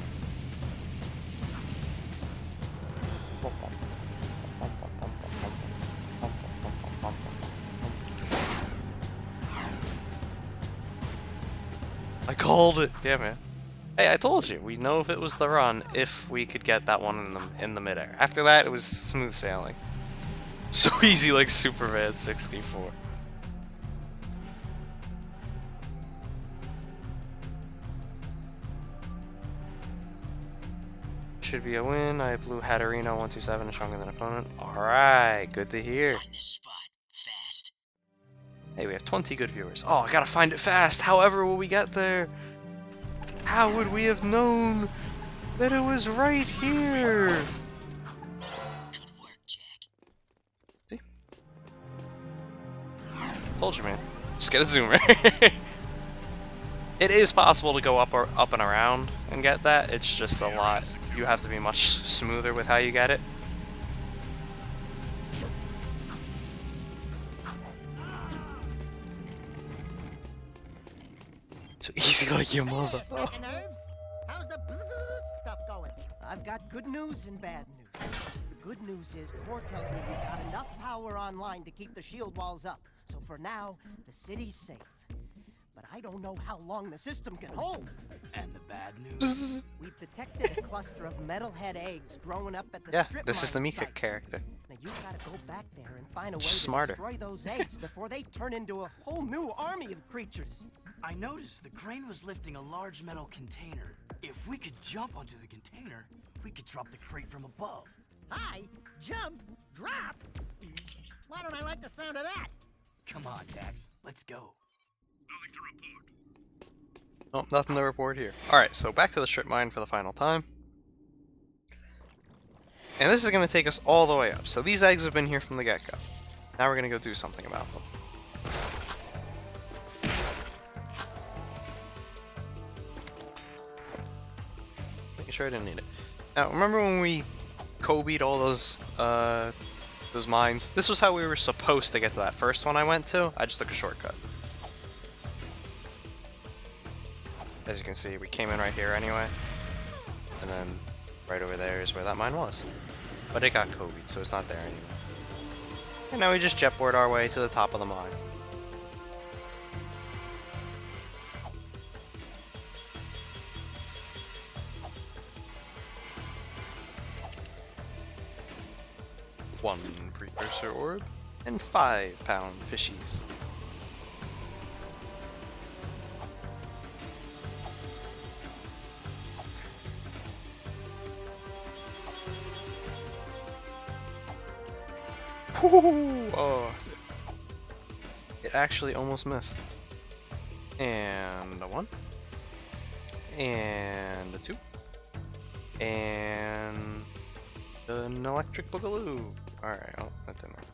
Speaker 1: I called it. Yeah, man. Hey, I told you. We know if it was the run if we could get that one in the midair. After that, it was smooth sailing. So easy, like Superman 64. Should be a win. I blew Hatterino 127 and stronger than opponent. Alright, good to hear. Hey, we have 20 good viewers. Oh, I gotta find it fast. However will we get there? How would we have known that it was right here?
Speaker 3: Good work, Jak.
Speaker 1: See? Told you, man. Just get a zoomer. It is possible to go up and around and get that. It's just a lot. You have to be much smoother with how you get it. So easy like your mother.
Speaker 7: How's the stuff going? I've got good news and bad news. The good news is Core tells me we've got enough power online to keep the shield walls up. So for now, the city's safe. But I don't know how long the system can hold.
Speaker 2: And the bad news?
Speaker 7: We've detected a cluster of metalhead eggs growing up at the
Speaker 1: Yeah,
Speaker 7: strip
Speaker 1: this is the
Speaker 7: mine
Speaker 1: Mika
Speaker 7: site.
Speaker 1: character.
Speaker 7: Now you gotta go back there and find a way
Speaker 1: Just
Speaker 7: to
Speaker 1: smarter.
Speaker 7: destroy those eggs before they turn into a whole new army of creatures.
Speaker 2: I noticed the crane was lifting a large metal container. If we could jump onto the container, we could drop the crate from above.
Speaker 7: Hi, jump, drop. Why don't I like the sound of that?
Speaker 2: Come on, Dax. Let's go.
Speaker 3: Nothing to report.
Speaker 1: Oh, nothing to report here. Alright, so back to the strip mine for the final time. And this is going to take us all the way up. So these eggs have been here from the get-go. Now we're going to go do something about them. Making sure I didn't need it. Now, remember when we Kobe'd all those mines? This was how we were supposed to get to that first one I went to. I just took a shortcut. As you can see, we came in right here anyway. And then right over there is where that mine was. But it got Kobe'd, so it's not there anymore. And now we just jetboard our way to the top of the mine. One precursor orb and 5-pound fishies. Woo! Oh, it actually almost missed. And a 1. And a 2. And an electric boogaloo. Alright, oh, that didn't work.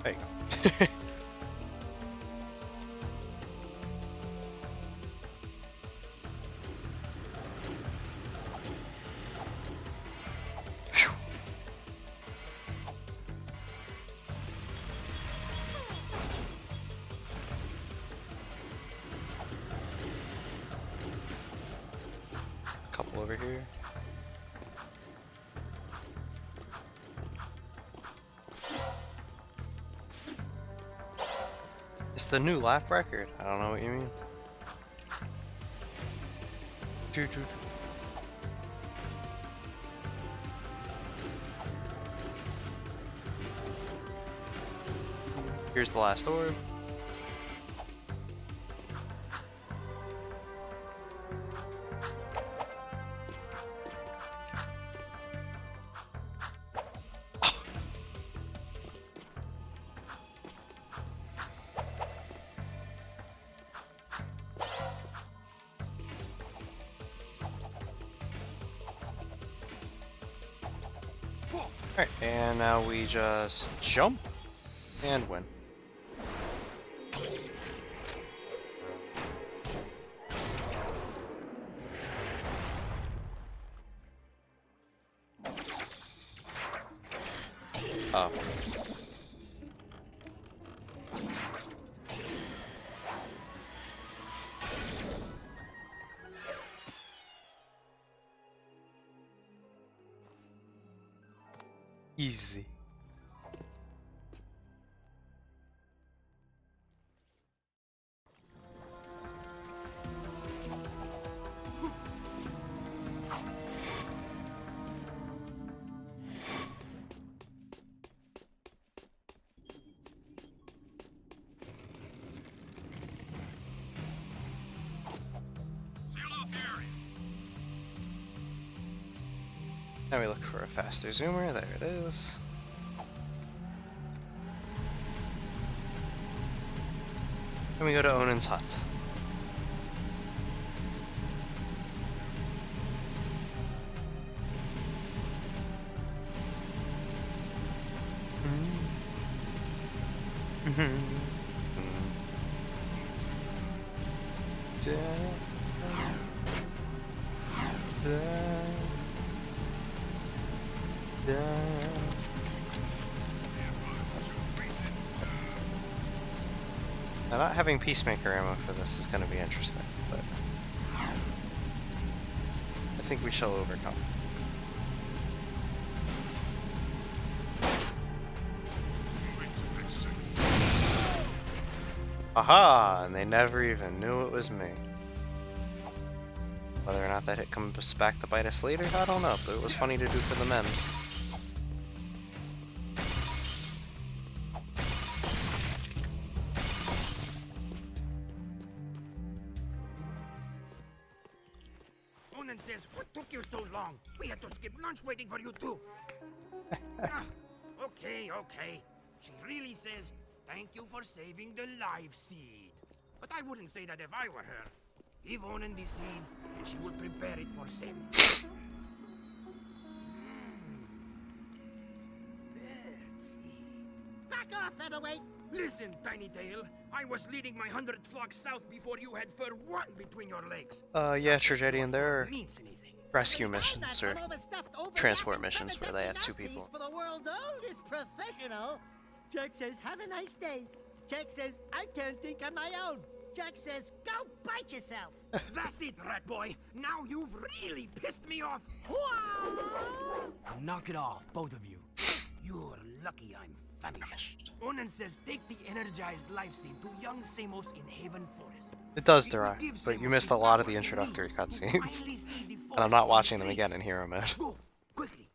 Speaker 1: There you go. Couple over here. It's the new lap record. I don't know what you mean. Here's the last orb. Alright, and now we just jump and win. Oh. Easy.
Speaker 3: Seal off the area.
Speaker 1: Now we look for a faster zoomer. There it is. Then we go to Onan's hut. Now, not having Peacemaker ammo for this is going to be interesting, but I think we shall overcome. Aha! And they never even knew it was me. Whether or not that hit comes back to bite us later, I don't know, but it was funny to do for the memes.
Speaker 2: Onan says, what took you so long? We had to skip lunch waiting for you too. Okay. She really says, thank you for saving the life seed. But I wouldn't say that if I were her. Give Onan the seed, and she will prepare it for Sem.
Speaker 7: Back off, featherweight!
Speaker 2: Listen, Tiny Tail. I was leading my 100th flock south before you had fur one between your legs.
Speaker 1: Yeah, Tragedian, there are
Speaker 2: Means anything.
Speaker 1: rescue missions or transport missions where they have two people.
Speaker 7: For the world's oldest professional. Jack says, have a nice day. Jack says, I can't think on my own. Jack says, go bite yourself.
Speaker 2: That's it, rat boy. Now you've really pissed me off. Knock it off, both of you. You're lucky I'm famished. Onan says take the energized life seed to young Samos in Haven Forest.
Speaker 1: It does, Durai, but you missed a lot of the introductory cutscenes. And I'm not watching them again in hero mode.
Speaker 2: Go, quickly.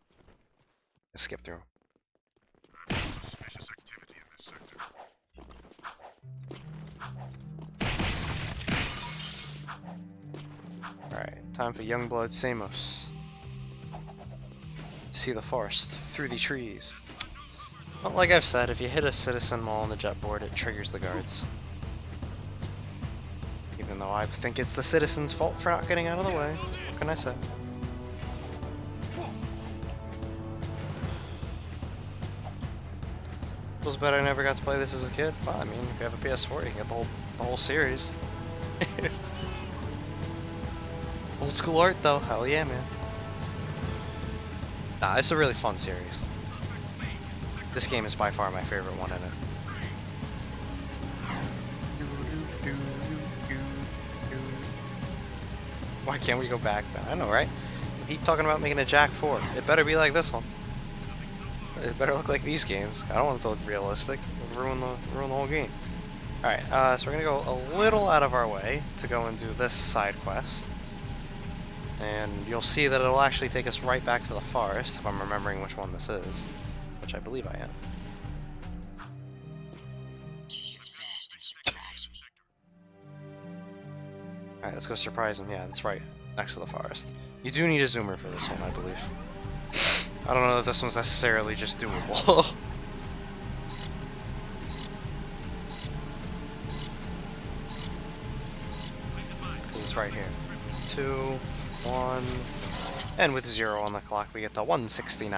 Speaker 1: I skip through.
Speaker 3: Suspicious activity in this sector.
Speaker 1: Alright, time for Youngblood Samos. See the forest, through the trees. Well, like I've said, if you hit a citizen while on the jet board, it triggers the guards. Even though I think it's the citizen's fault for not getting out of the way. What can I say? Feels bad I never got to play this as a kid. Well, I mean, if you have a PS4, you can get the whole series. Old school art, though. Hell yeah, man. Nah, it's a really fun series. This game is by far my favorite one in it. Why can't we go back then? I know, right? We keep talking about making a Jak 4. It better be like this one. It better look like these games. I don't want it to look realistic. It'll ruin the whole game. Alright, so we're gonna go a little out of our way to go and do this side quest. And you'll see that it'll actually take us right back to the forest, if I'm remembering which one this is. Which I believe I am. Alright, let's go surprise him. Yeah, that's right. Next to the forest. You do need a zoomer for this one, I believe. I don't know if this one's necessarily just doable. Because it's right here. 2, 1, and with 0 on the clock we get to 169.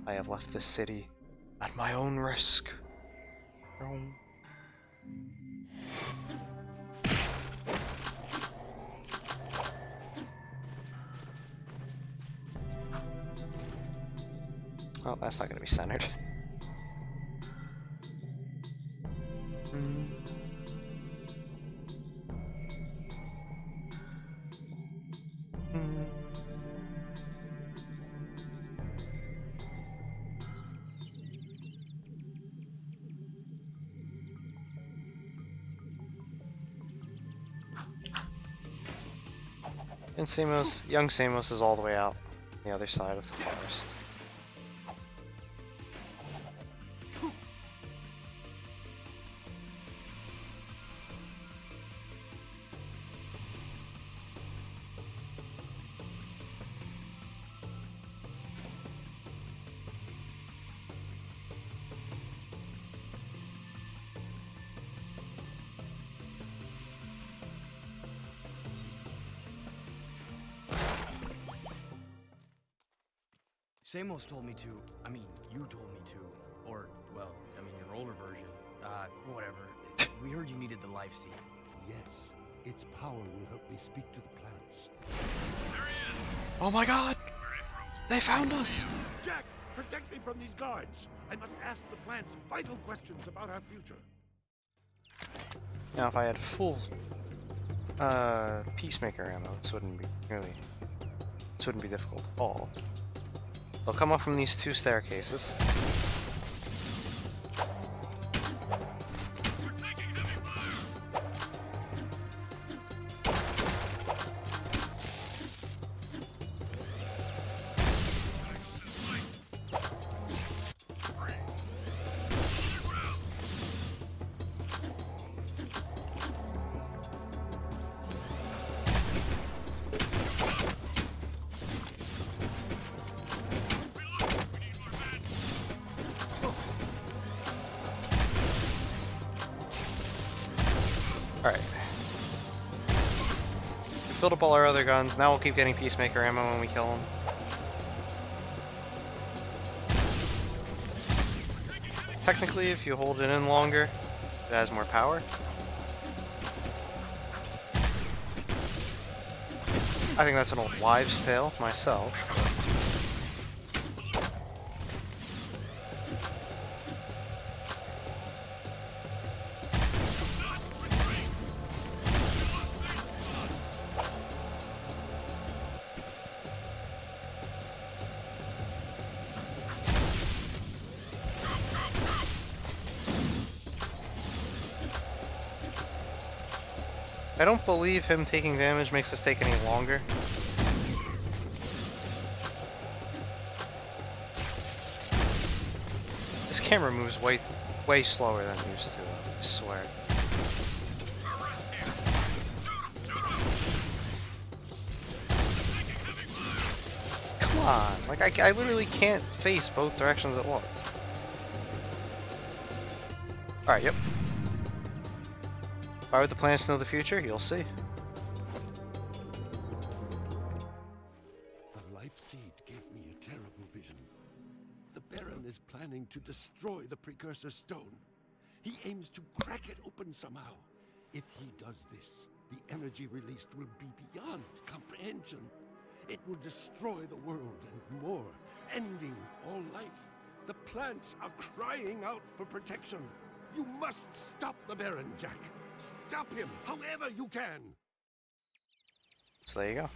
Speaker 1: I have left this city at my own risk. Oh, that's not going to be centered. And Samos, young Samos is all the way out on the other side of the forest.
Speaker 2: Samos told me to, you told me to, or, well, your older version, whatever. We heard you needed the life seed.
Speaker 4: Yes, its power will help me speak to the plants.
Speaker 1: Oh my god! They found us!
Speaker 2: Jack, protect me
Speaker 4: from these guards. I must ask the plants vital questions about our future.
Speaker 1: Now, if I had full Peacemaker ammo, this wouldn't be difficult at all. They'll come up from these two staircases. Alright. We filled up all our other guns. Now we'll keep getting Peacemaker ammo when we kill them. Technically, if you hold it in longer, it has more power. I think that's an old wives' tale myself. I don't believe him taking damage makes us take any longer. This camera moves way slower than it used to, I swear. Come on, like I literally can't face both directions at once. Alright, yep. Why would the plants know the future? You'll see.
Speaker 4: The life seed gave me a terrible vision. The Baron is planning to destroy the Precursor Stone. He aims to crack it open somehow. If he does this, the energy released will be beyond comprehension. It will destroy the world and more, ending all life. The plants are crying out for protection. You must stop the Baron, Jack. Stop him, however you can!
Speaker 1: So there you go.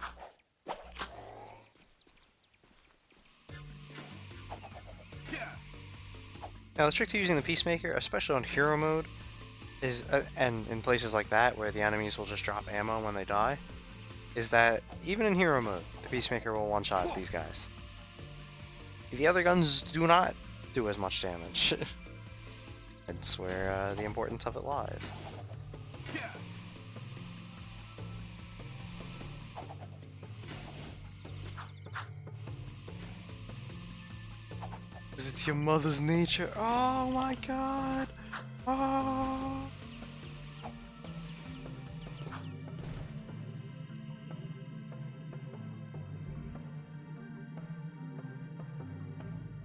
Speaker 1: Now the trick to using the Peacemaker, especially on hero mode, is and in places like that where the enemies will just drop ammo when they die, is that even in hero mode, the Peacemaker will one-shot these guys. The other guns do not do as much damage. That's where the importance of it lies. It's your mother's nature. Oh my god. Oh.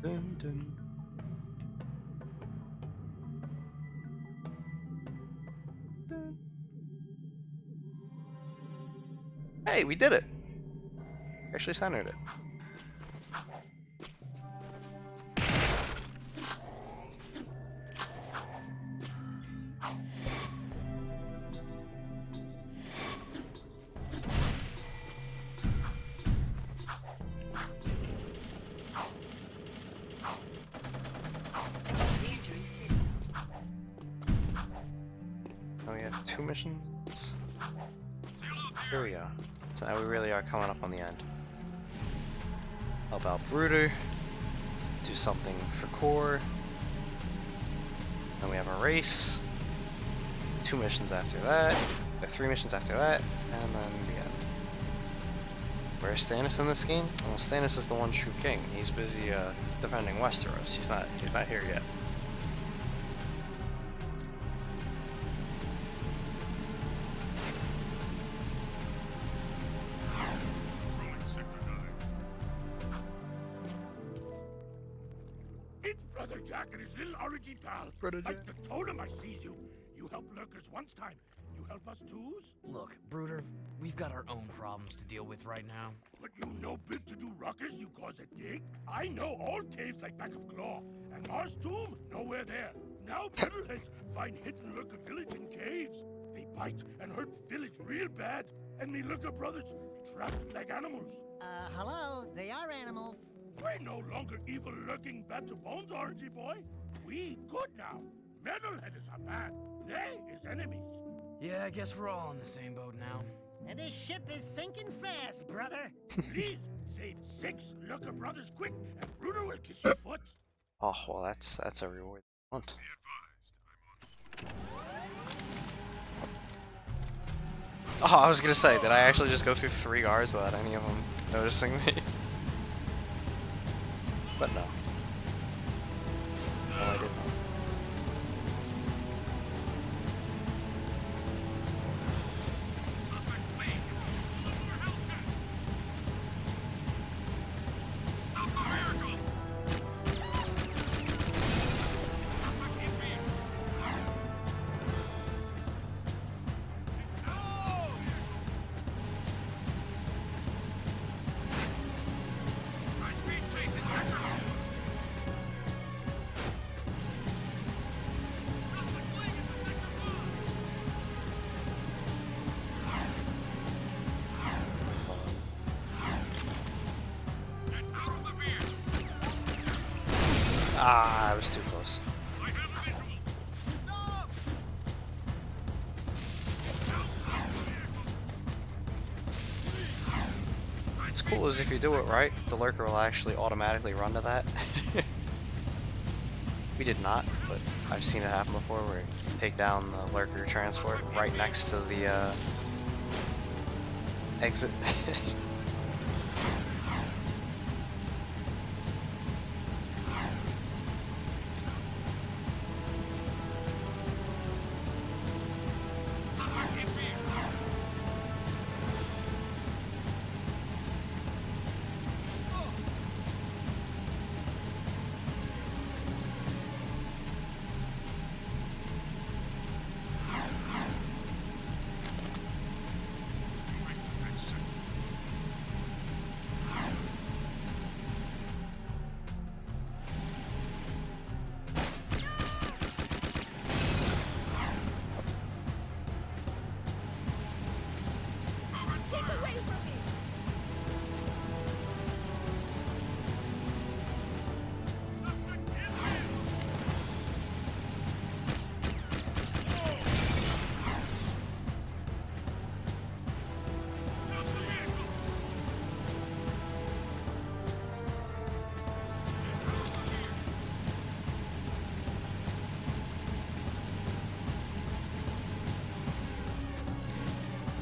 Speaker 1: Dun, dun. Dun. Hey, we did it. Actually centered it. Two missions. Here we go. So now we really are coming up on the end. Help out Bruder. Do something for Core. Then we have a race. 2 missions after that. 3 missions after that. And then the end. Where's Stannis in this game? Well, Stannis is the one true king. He's busy defending Westeros. He's not here yet.
Speaker 2: Jack and his little orangey pal.
Speaker 1: Brother Jack.
Speaker 2: Like the totem I sees you. You helped lurkers once time. You help us choose?
Speaker 9: Look, Brooder, we've got our own problems to deal with right now.
Speaker 2: But you no bit to do ruckus you cause a dig? I know all caves like Back of Claw, and Mars Tomb, nowhere there. Now Metalheads find hidden lurker village in caves. They bite and hurt village real bad, and me lurker brothers trapped like animals.
Speaker 7: Hello, they are animals.
Speaker 2: We're no longer evil lurking bad to bones, orangey boy. We good now. Metalheads are bad. They is enemies.
Speaker 9: Yeah, I guess we're all on the same boat now.
Speaker 7: And this ship is sinking fast, brother.
Speaker 2: Please, save 6 lurker brothers quick, and Bruder will kiss your foot.
Speaker 1: Oh, well, that's a reward. I want. Oh, I was gonna say, did I actually just go through 3 guards without any of them noticing me? But no. No, I did not. Ah, I was too close. What's cool is if you do it right, the lurker will actually automatically run to that. We did not, but I've seen it happen before where you take down the lurker transport right next to the exit.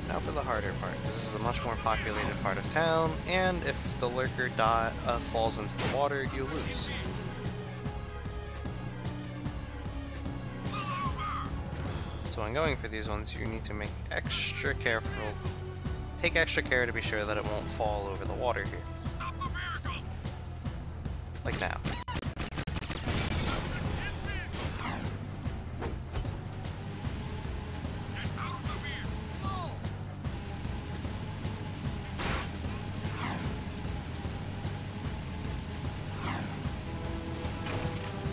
Speaker 1: Now for the harder part. This is a much more populated part of town, and if the lurker falls into the water, you lose. So when going for these ones, you need to make extra careful. Take extra care to be sure that it won't fall over the water here. Like now.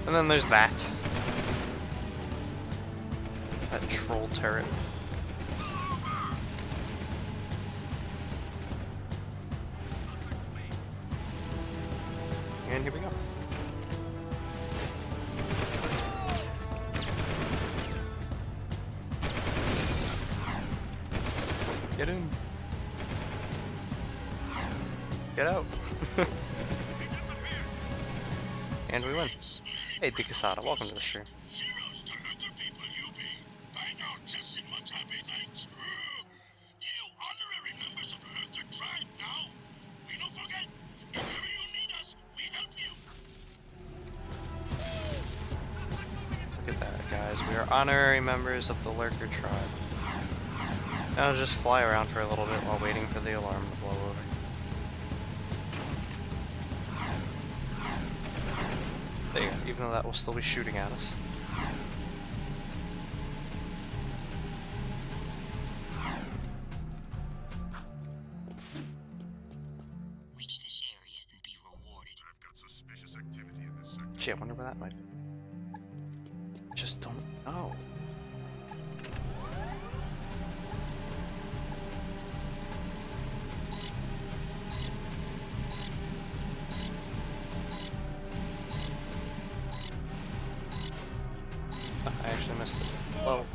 Speaker 1: And then there's that. That troll turret. And here we go. Get in. Get out. And we win. Hey, Dikasada, welcome to the stream.
Speaker 3: Heroes to lurker people you be. I know just in much happy thanks. You honorary members of the lurker tribe now. We don't forget. If ever you need us, we help you.
Speaker 1: Look at that, guys. We are honorary members of the lurker tribe. Now I'll just fly around for a little bit while waiting for the alarm to blow over. There you go, even though that will still be shooting at us. Gee, I wonder where that might be. Just don't know. Oh, I actually missed it. Well,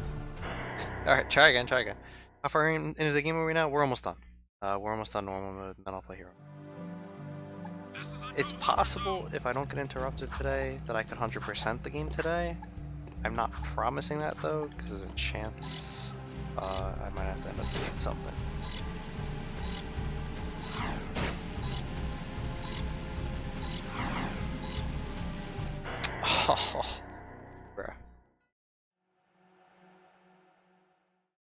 Speaker 1: alright, try again, try again. How far into the game are we now? We're almost done. We're almost done normal mode, then I'll play hero. It's possible, if I don't get interrupted today, that I could 100% the game today. I'm not promising that though, because there's a chance I might have to end up doing something. Oh, bruh.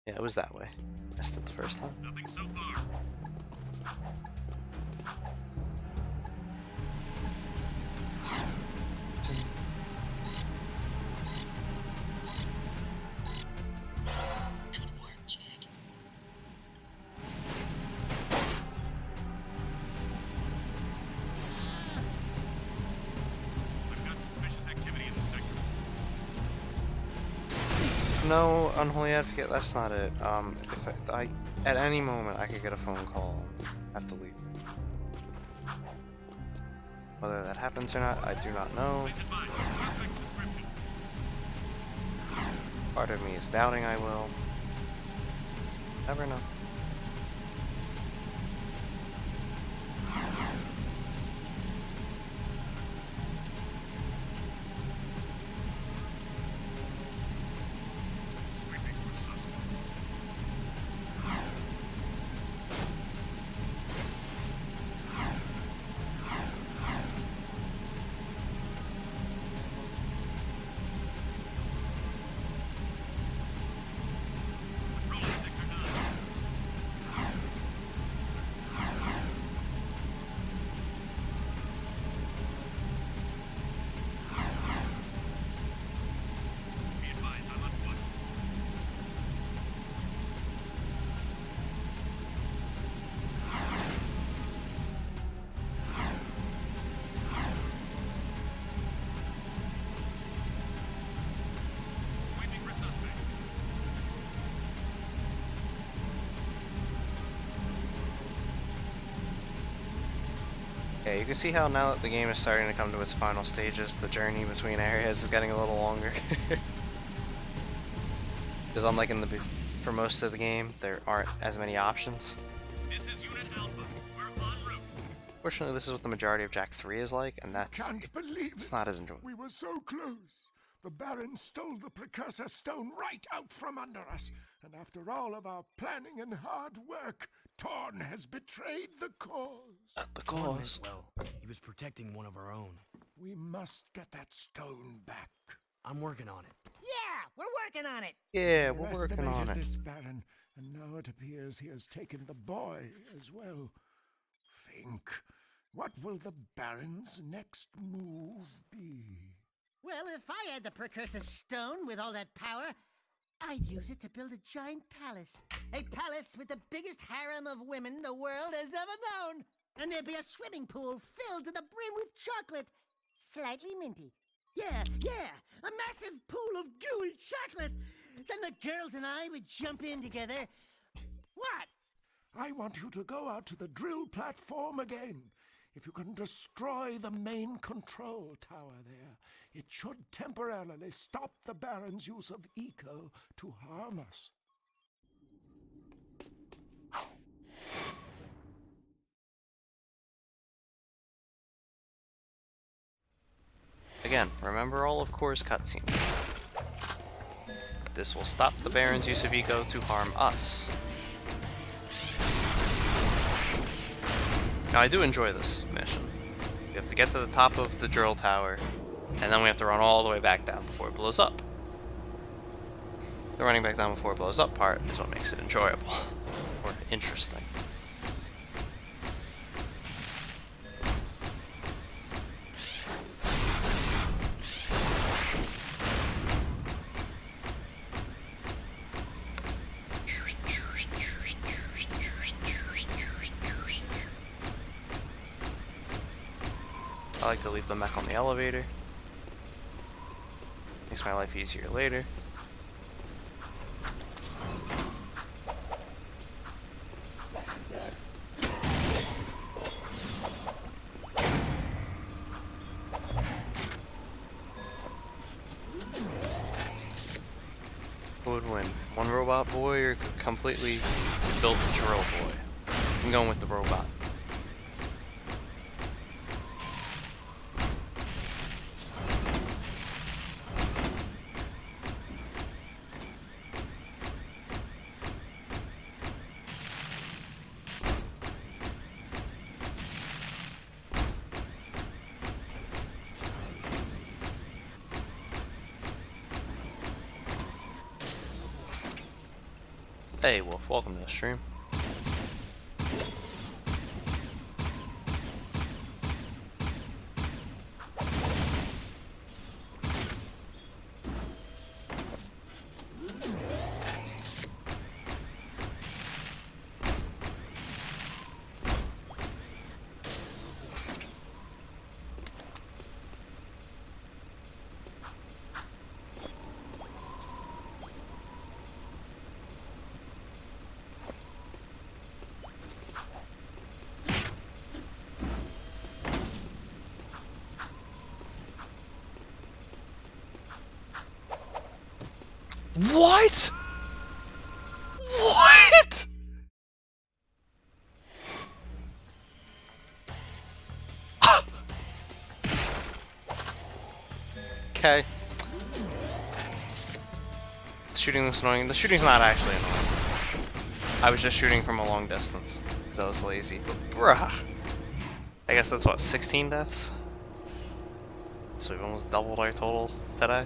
Speaker 1: Yeah, it was that way. Missed it the first time.
Speaker 5: Nothing so far.
Speaker 3: Good work, Jed.
Speaker 5: I've got suspicious activity in the sector.
Speaker 1: No, Unholy Advocate, that's not it. If I at any moment I could get a phone call, I have to leave. Whether that happens or not, I do not know.
Speaker 5: Please advise. Suspect's description.
Speaker 1: Part of me is doubting I will. Never know.
Speaker 5: Patrolling sector 9. Be advised, I'm on foot. Sweeping for suspects.
Speaker 1: Yeah, you can see how now that the game is starting to come to its final stages, the journey between areas is getting a little longer. Because unlike in for most of the game, there aren't as many options.
Speaker 5: This is Unit Alpha. We're en route.
Speaker 1: Fortunately, this is what the majority of Jak 3 is like, and that's
Speaker 2: Can't believe
Speaker 1: it's
Speaker 2: it.
Speaker 1: not as enjoyable.
Speaker 2: We were so close. The Baron stole the Precursor Stone right out from under us. And after all of our planning and hard work, Torn has betrayed the cause.
Speaker 1: The
Speaker 9: Torn
Speaker 1: cause.
Speaker 9: meant well. He was protecting one of our own.
Speaker 2: We must get that stone back.
Speaker 9: I'm working on it.
Speaker 7: Yeah, we're working on it.
Speaker 1: Yeah, we're working on
Speaker 2: Underestimated
Speaker 1: it.
Speaker 2: this Baron, and now it appears he has taken the boy as well. Think, what will the Baron's next move be?
Speaker 7: Well, if I had the Precursor Stone with all that power, I'd use it to build a giant palace. A palace with the biggest harem of women the world has ever known. And there'd be a swimming pool filled to the brim with chocolate. Slightly minty. Yeah, a massive pool of gooey chocolate. Then the girls and I would jump in together. What?
Speaker 2: I want you to go out to the drill platform again. If you can destroy the main control tower there, it should temporarily stop the Baron's use of Eco to harm us.
Speaker 1: Again, remember all of Core's cutscenes. This will stop the Baron's use of Eco to harm us. Now, I do enjoy this mission. We have to get to the top of the drill tower, and then we have to run all the way back down before it blows up. The running back down before it blows up part is what makes it enjoyable, or interesting. I like to leave the mech on the elevator. Makes my life easier later. Who would win? One robot boy or completely built drill boy? I'm going with the robot. Hey Wolf, welcome to the stream. What? What? Okay. Shooting looks annoying. The shooting's not actually annoying. I was just shooting from a long distance, because I was lazy. But bruh. I guess that's what, 16 deaths? So we've almost doubled our total today.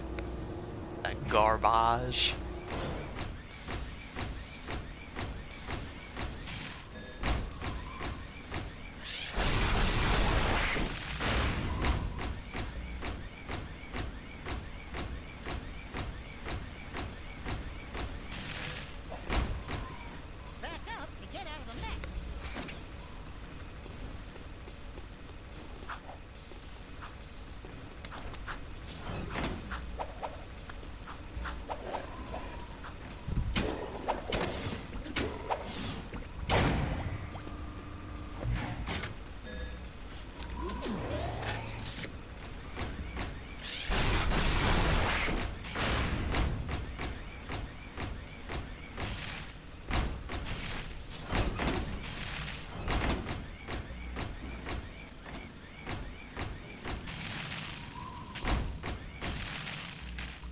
Speaker 1: That garbage.
Speaker 7: Back up to get out of the mess.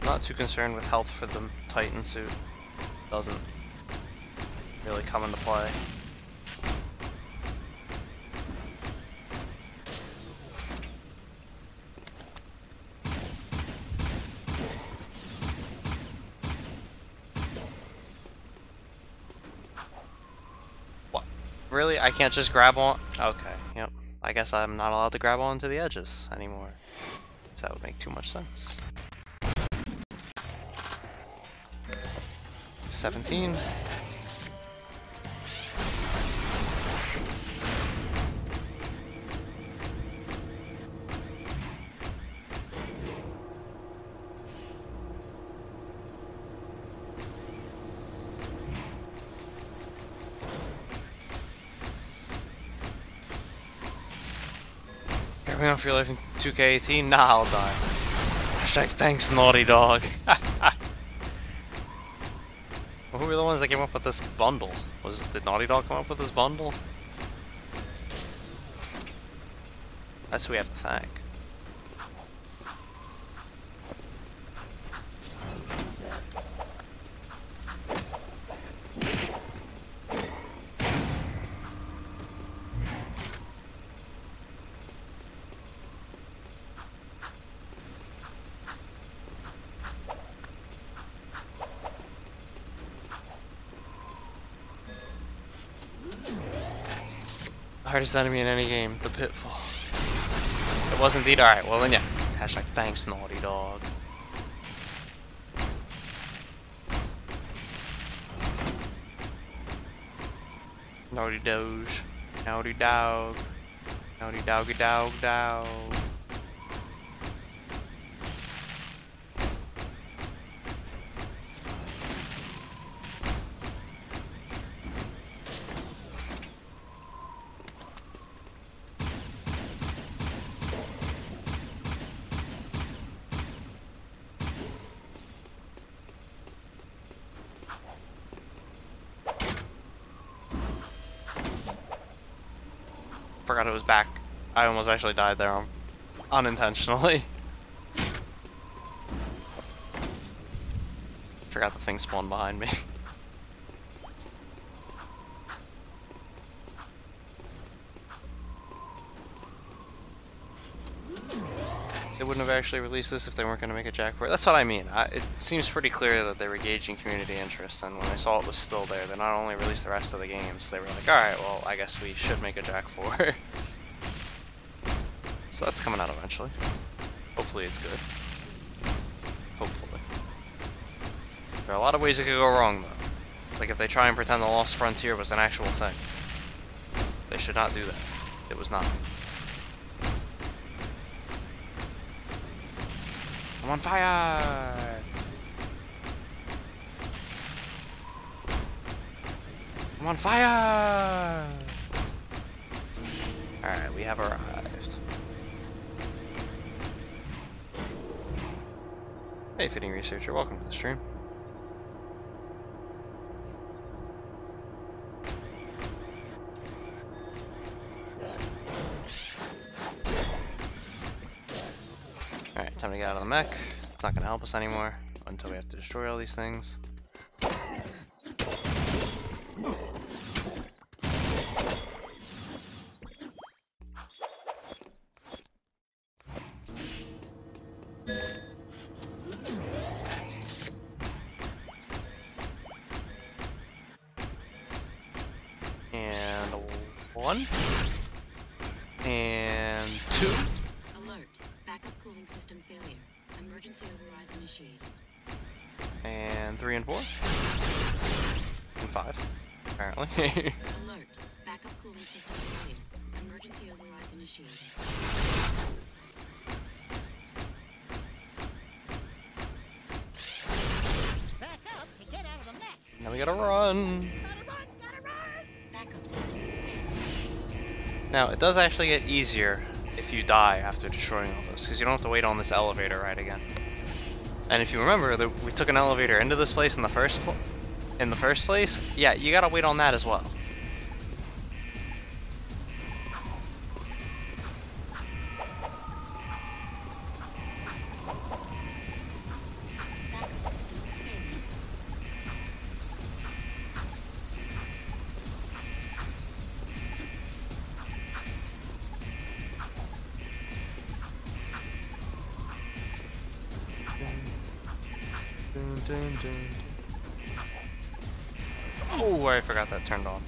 Speaker 1: Not too concerned with health for the Titan suit. Doesn't really come into play. What? Really? I can't just grab on? Okay, yep. I guess I'm not allowed to grab onto the edges anymore. So that would make too much sense. 17. Carry on for your life in 2K18? Nah, I'll die. Hashtag thanks, Naughty Dog. Who were the ones that came up with this bundle? Did Naughty Dog come up with this bundle? That's who we have to thank. Hardest enemy in any game, the Pitfall. It was indeed. Alright, well then yeah. Hashtag thanks, Naughty Dog. Naughty Doge. Naughty Dog. Naughty Doggy Dog Dog. Forgot it was back. I almost actually died there unintentionally. Forgot the thing spawned behind me. They wouldn't have actually released this if they weren't going to make a jack for it. That's what I mean. It seems pretty clear that they were gauging community interest, and when they saw it was still there, they not only released the rest of the games, they were like, alright, well, I guess we should make a jack for. So that's coming out eventually. Hopefully it's good. Hopefully. There are a lot of ways it could go wrong, though. Like if they try and pretend the Lost Frontier was an actual thing. They should not do that. It was not. I'm on fire! I'm on fire! Alright, we have arrived. Hey, Fitting Researcher, welcome to the stream. Alright, time to get out of the mech. It's not gonna help us anymore until we have to destroy all these things. And 1. And 2.
Speaker 8: Alert. Backup cooling system failure. Emergency override initiated.
Speaker 1: And 3 and 4. And 5, apparently.
Speaker 8: Alert. Backup cooling system failure. Emergency override initiated.
Speaker 7: Back up to get out of the mech.
Speaker 1: Now we gotta run.
Speaker 8: Backup systems failure.
Speaker 1: Now, it does actually get easier if you die after destroying all those, because you don't have to wait on this elevator ride again. And if you remember, we took an elevator into this place in the first place. Yeah, you gotta wait on that as well.
Speaker 8: Backup systems failure.
Speaker 1: Oh, I forgot that turned on.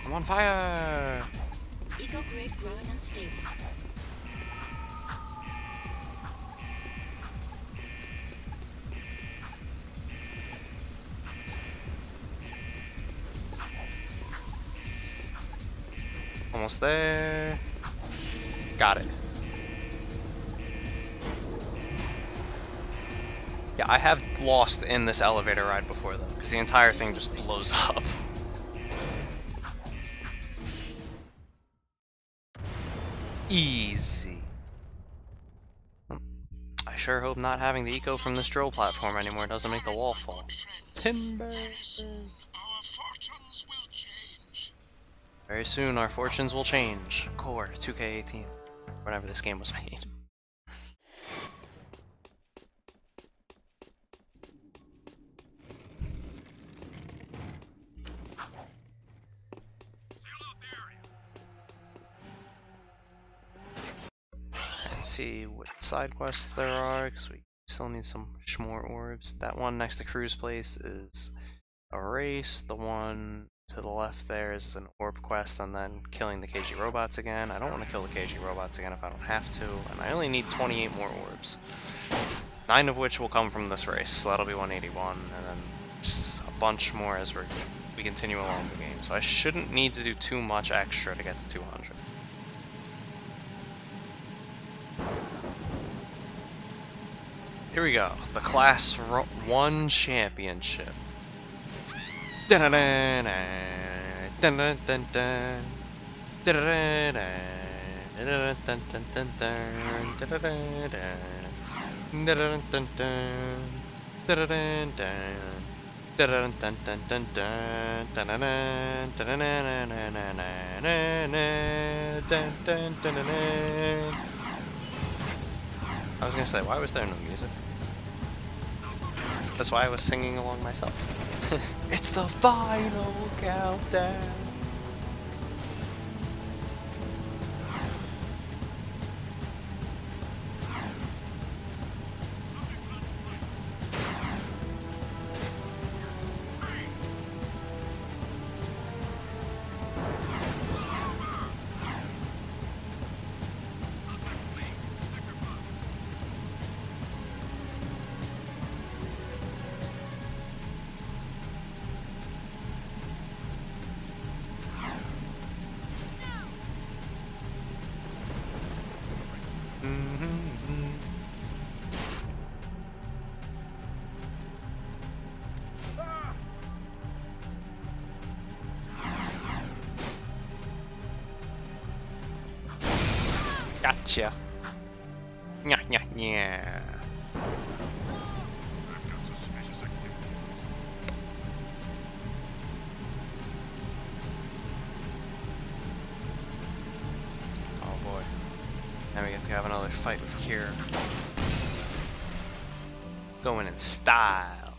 Speaker 1: I'm on fire!
Speaker 8: Eco-grid growing unstable.
Speaker 1: Almost there. Got it. Yeah, I have lost in this elevator ride before, though, because the entire thing just blows up. Easy. I sure hope not having the eco from this drill platform anymore doesn't make the wall fall. Timber!
Speaker 3: Our fortunes will change.
Speaker 1: Very soon, our fortunes will change. Core 2K18. Whenever this game was made. Let's see what side quests there are, because we still need some Schmore orbs. That one next to Crew's place is a race. The one to the left there is an orb quest, and then killing the KG robots again. I don't want to kill the KG robots again if I don't have to, and I only need 28 more orbs. 9 of which will come from this race, so that'll be 181, and then a bunch more as we continue along the game. So I shouldn't need to do too much extra to get to 200. Here we go, the Class 1 Championship. I was gonna say, why was there no music? That's why I was singing along myself. It's the final countdown. Gotcha. Nya nya nya.
Speaker 2: I've got suspicious activity.
Speaker 1: Oh boy. Now we get to have another fight with Kira. Going in style.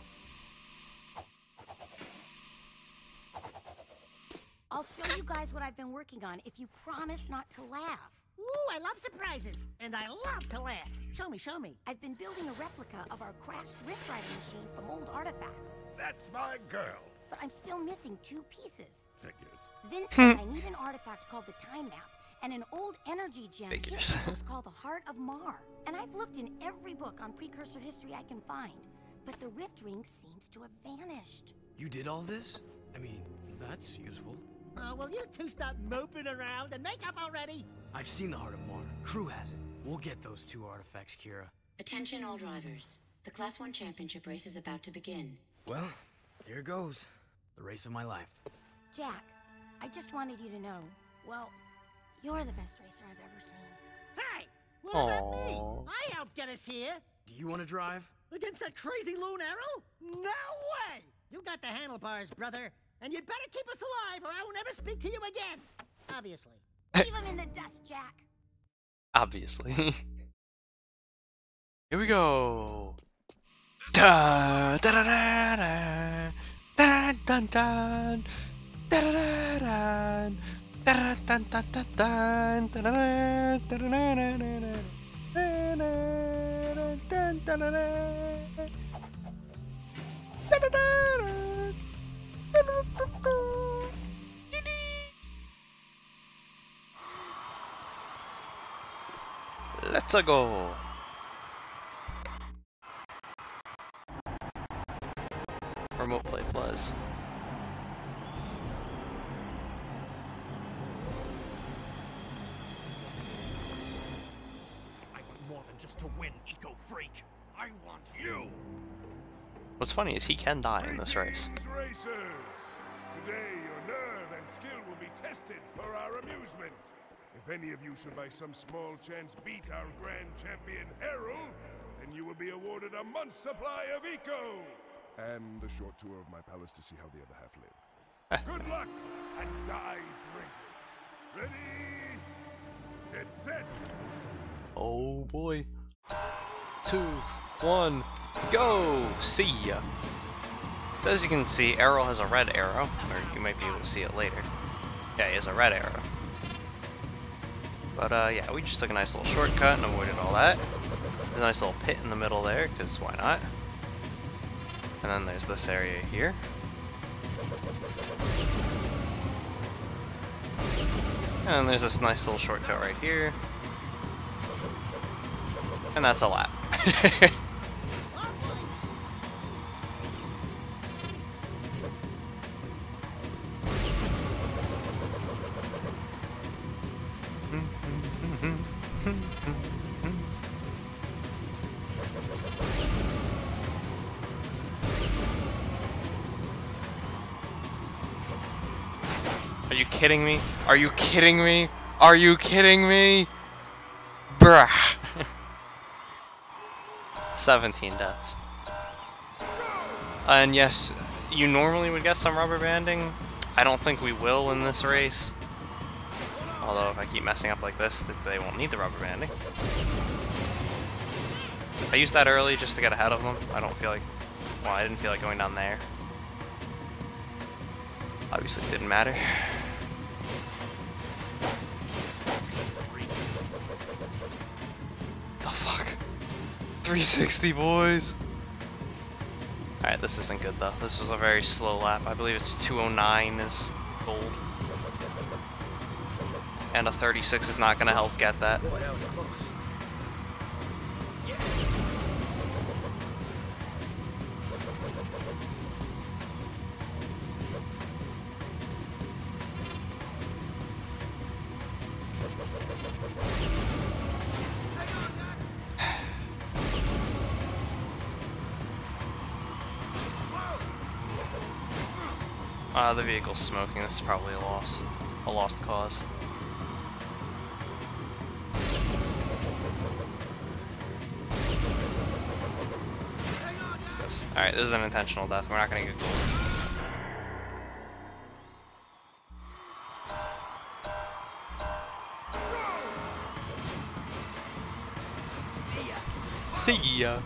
Speaker 6: I'll show you guys what I've been working on if you promise not to laugh.
Speaker 7: Ooh, I love surprises, and I love to laugh. Show me, show me.
Speaker 6: I've been building a replica of our crashed Rift Rider machine from old artifacts.
Speaker 2: That's my girl.
Speaker 6: But I'm still missing 2 pieces.
Speaker 2: Figures.
Speaker 6: Vince says I need an artifact called the Time Map and an old energy gem
Speaker 1: Figures.
Speaker 6: called the Heart of Mar. And I've looked in every book on precursor history I can find, but the Rift Ring seems to have vanished.
Speaker 9: You did all this? I mean, that's useful.
Speaker 7: Will you two stop moping around and make up already?
Speaker 9: I've seen the Heart of Mar. Crew has it. We'll get those 2 artifacts, Kira.
Speaker 8: Attention all drivers. The Class 1 championship race is about to begin.
Speaker 9: Well, here goes. The race of my life.
Speaker 6: Jack, I just wanted you to know, well, you're the best racer I've ever seen.
Speaker 7: Hey, what about me?
Speaker 1: Aww.
Speaker 7: I helped get us here.
Speaker 9: Do you want to drive?
Speaker 7: Against that crazy loon arrow? No way! You got the handlebars, brother. And you'd better keep us alive or I will never speak to you again. Obviously.
Speaker 6: Leave him in the dust, Jack.
Speaker 1: Obviously. Here we go. Da da da da da da dun dun da da da da da dun dun dun dun da da da da da da. Let's go. Remote Play Plus.
Speaker 5: I want more than just to win, Eco Freak. I want you.
Speaker 1: What's funny is he can die in this race.
Speaker 2: Greetings, racers. Today, your nerve and skill will be tested for our amusement. If any of you should by some small chance beat our grand champion Harold, then you will be awarded a month's supply of Eco! And a short tour of my palace to see how the other half live. Good luck, and die bravely. Ready? Get set!
Speaker 1: Oh boy. 2, 1, go! See ya! So as you can see, Errol has a red arrow, or you might be able to see it later. Yeah, he has a red arrow. But yeah, we just took a nice little shortcut and avoided all that. There's a nice little pit in the middle there, because why not? And then there's this area here. And then there's this nice little shortcut right here. And that's a lap. Are you kidding me? Are you kidding me? Are you kidding me? Bruh. 17 deaths. And yes, you normally would get some rubber banding. I don't think we will in this race. Although if I keep messing up like this, they won't need the rubber banding. I used that early just to get ahead of them. I don't feel like, well, I didn't feel like going down there. Obviously it didn't matter. The fuck? 360, boys! Alright, this isn't good though. This was a very slow lap. I believe it's 209 is gold. And a 36 is not going to help get that. The vehicle's smoking. This is probably a lost cause. Alright, this is an intentional death. We're not gonna get gold. See ya.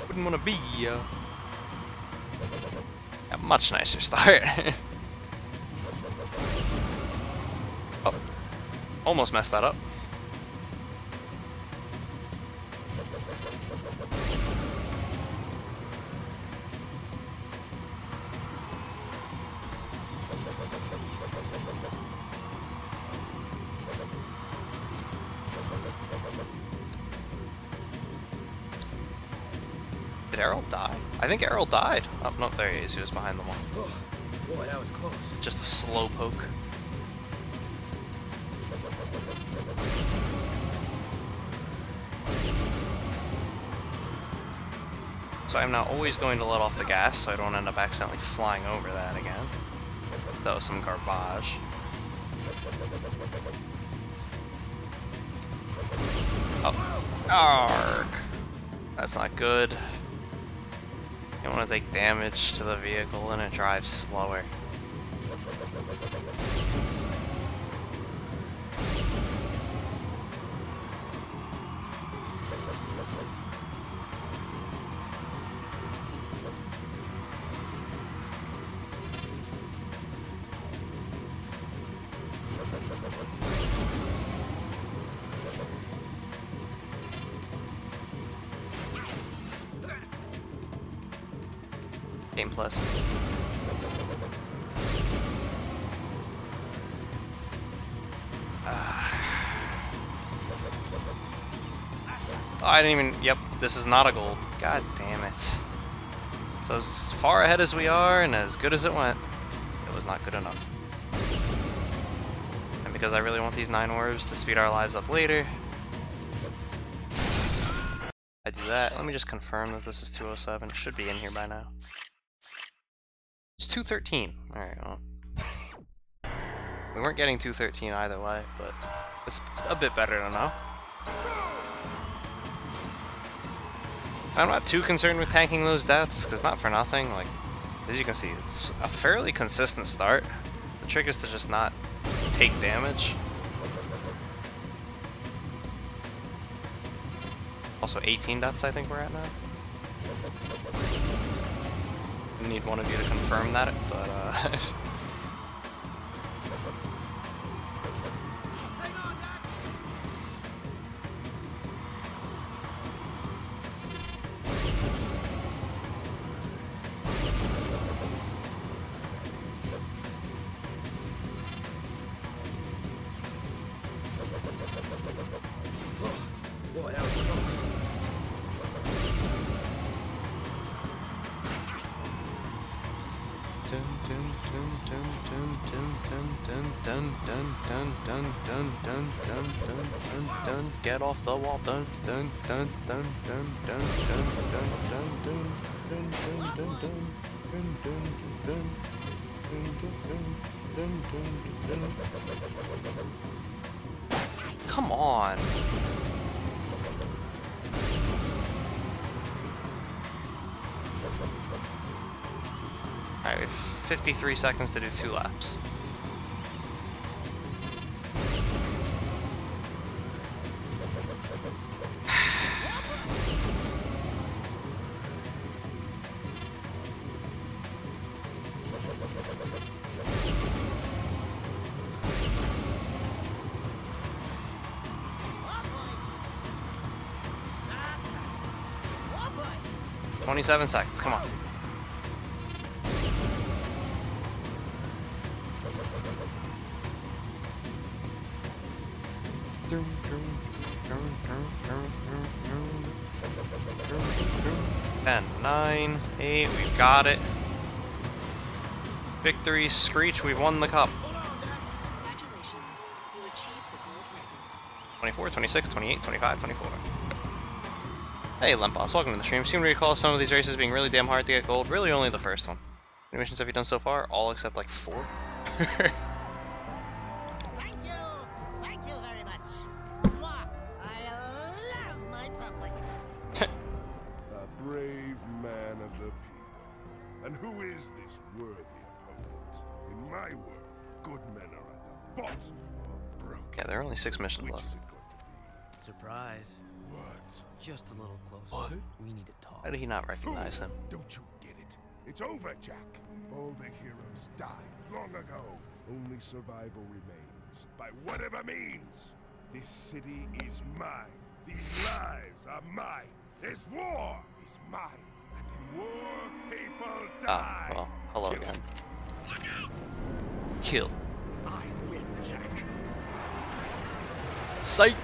Speaker 1: Wouldn't wanna be ya. A much nicer start. Oh. Almost messed that up. Did Errol die? I think Errol died. Oh, no, there he is. He was behind the wall.
Speaker 9: Oh, boy, that was close.
Speaker 1: Just a slow poke. So I'm now always going to let off the gas so I don't end up accidentally flying over that again. That was some garbage. Oh. Arg. That's not good. You don't want to take damage to the vehicle and it drives slower. Game Plus. Oh, I didn't even. Yep, this is not a gold. God damn it. So as far ahead as we are and as good as it went, it was not good enough. And because I really want these 9 orbs to speed our lives up later, I do that. Let me just confirm that this is 207. It should be in here by now. It's 213. Alright, well. We weren't getting 213 either way, but it's a bit better to know. I'm not too concerned with tanking those deaths, because not for nothing, like, as you can see, it's a fairly consistent start. The trick is to just not take damage. Also 18 deaths I think we're at now. I need one of you to confirm that, but get off the wall. Come on. Alright, Alright, 53 seconds to do 2 laps.
Speaker 7: Oh boy.
Speaker 1: 27 seconds, come on. Ten, 9, 8, we've got it. Victory, Screech, we've won the cup.
Speaker 8: Congratulations. You achieved the gold record.
Speaker 1: 24, 26, 28, 25, 24. Hey, Lemboss, welcome to the stream. Seem to recall some of these races being really damn hard to get gold. Really only the first one. How many missions have you done so far? All except like 4.
Speaker 7: Thank you. Thank you very much. Mwah. I love my public.
Speaker 2: A brave man of the people. And who is this worthy opponent? In my world, good men are either bought or broken.
Speaker 1: Yeah, there are only 6 missions
Speaker 2: Which
Speaker 1: left.
Speaker 2: is it going to be?
Speaker 9: Surprise.
Speaker 2: What?
Speaker 9: Just a little closer.
Speaker 1: What?
Speaker 9: We need to talk.
Speaker 1: How did he not recognize him?
Speaker 2: Don't you get it? It's over, Jack. All the heroes died long ago. Only survival remains, by whatever means. This city is mine. These lives are mine. This war is mine. And in war, people die.
Speaker 1: Ah, well, hello
Speaker 2: Kill
Speaker 1: again.
Speaker 2: him.
Speaker 1: Kill.
Speaker 5: I win, Jack.
Speaker 1: Psych!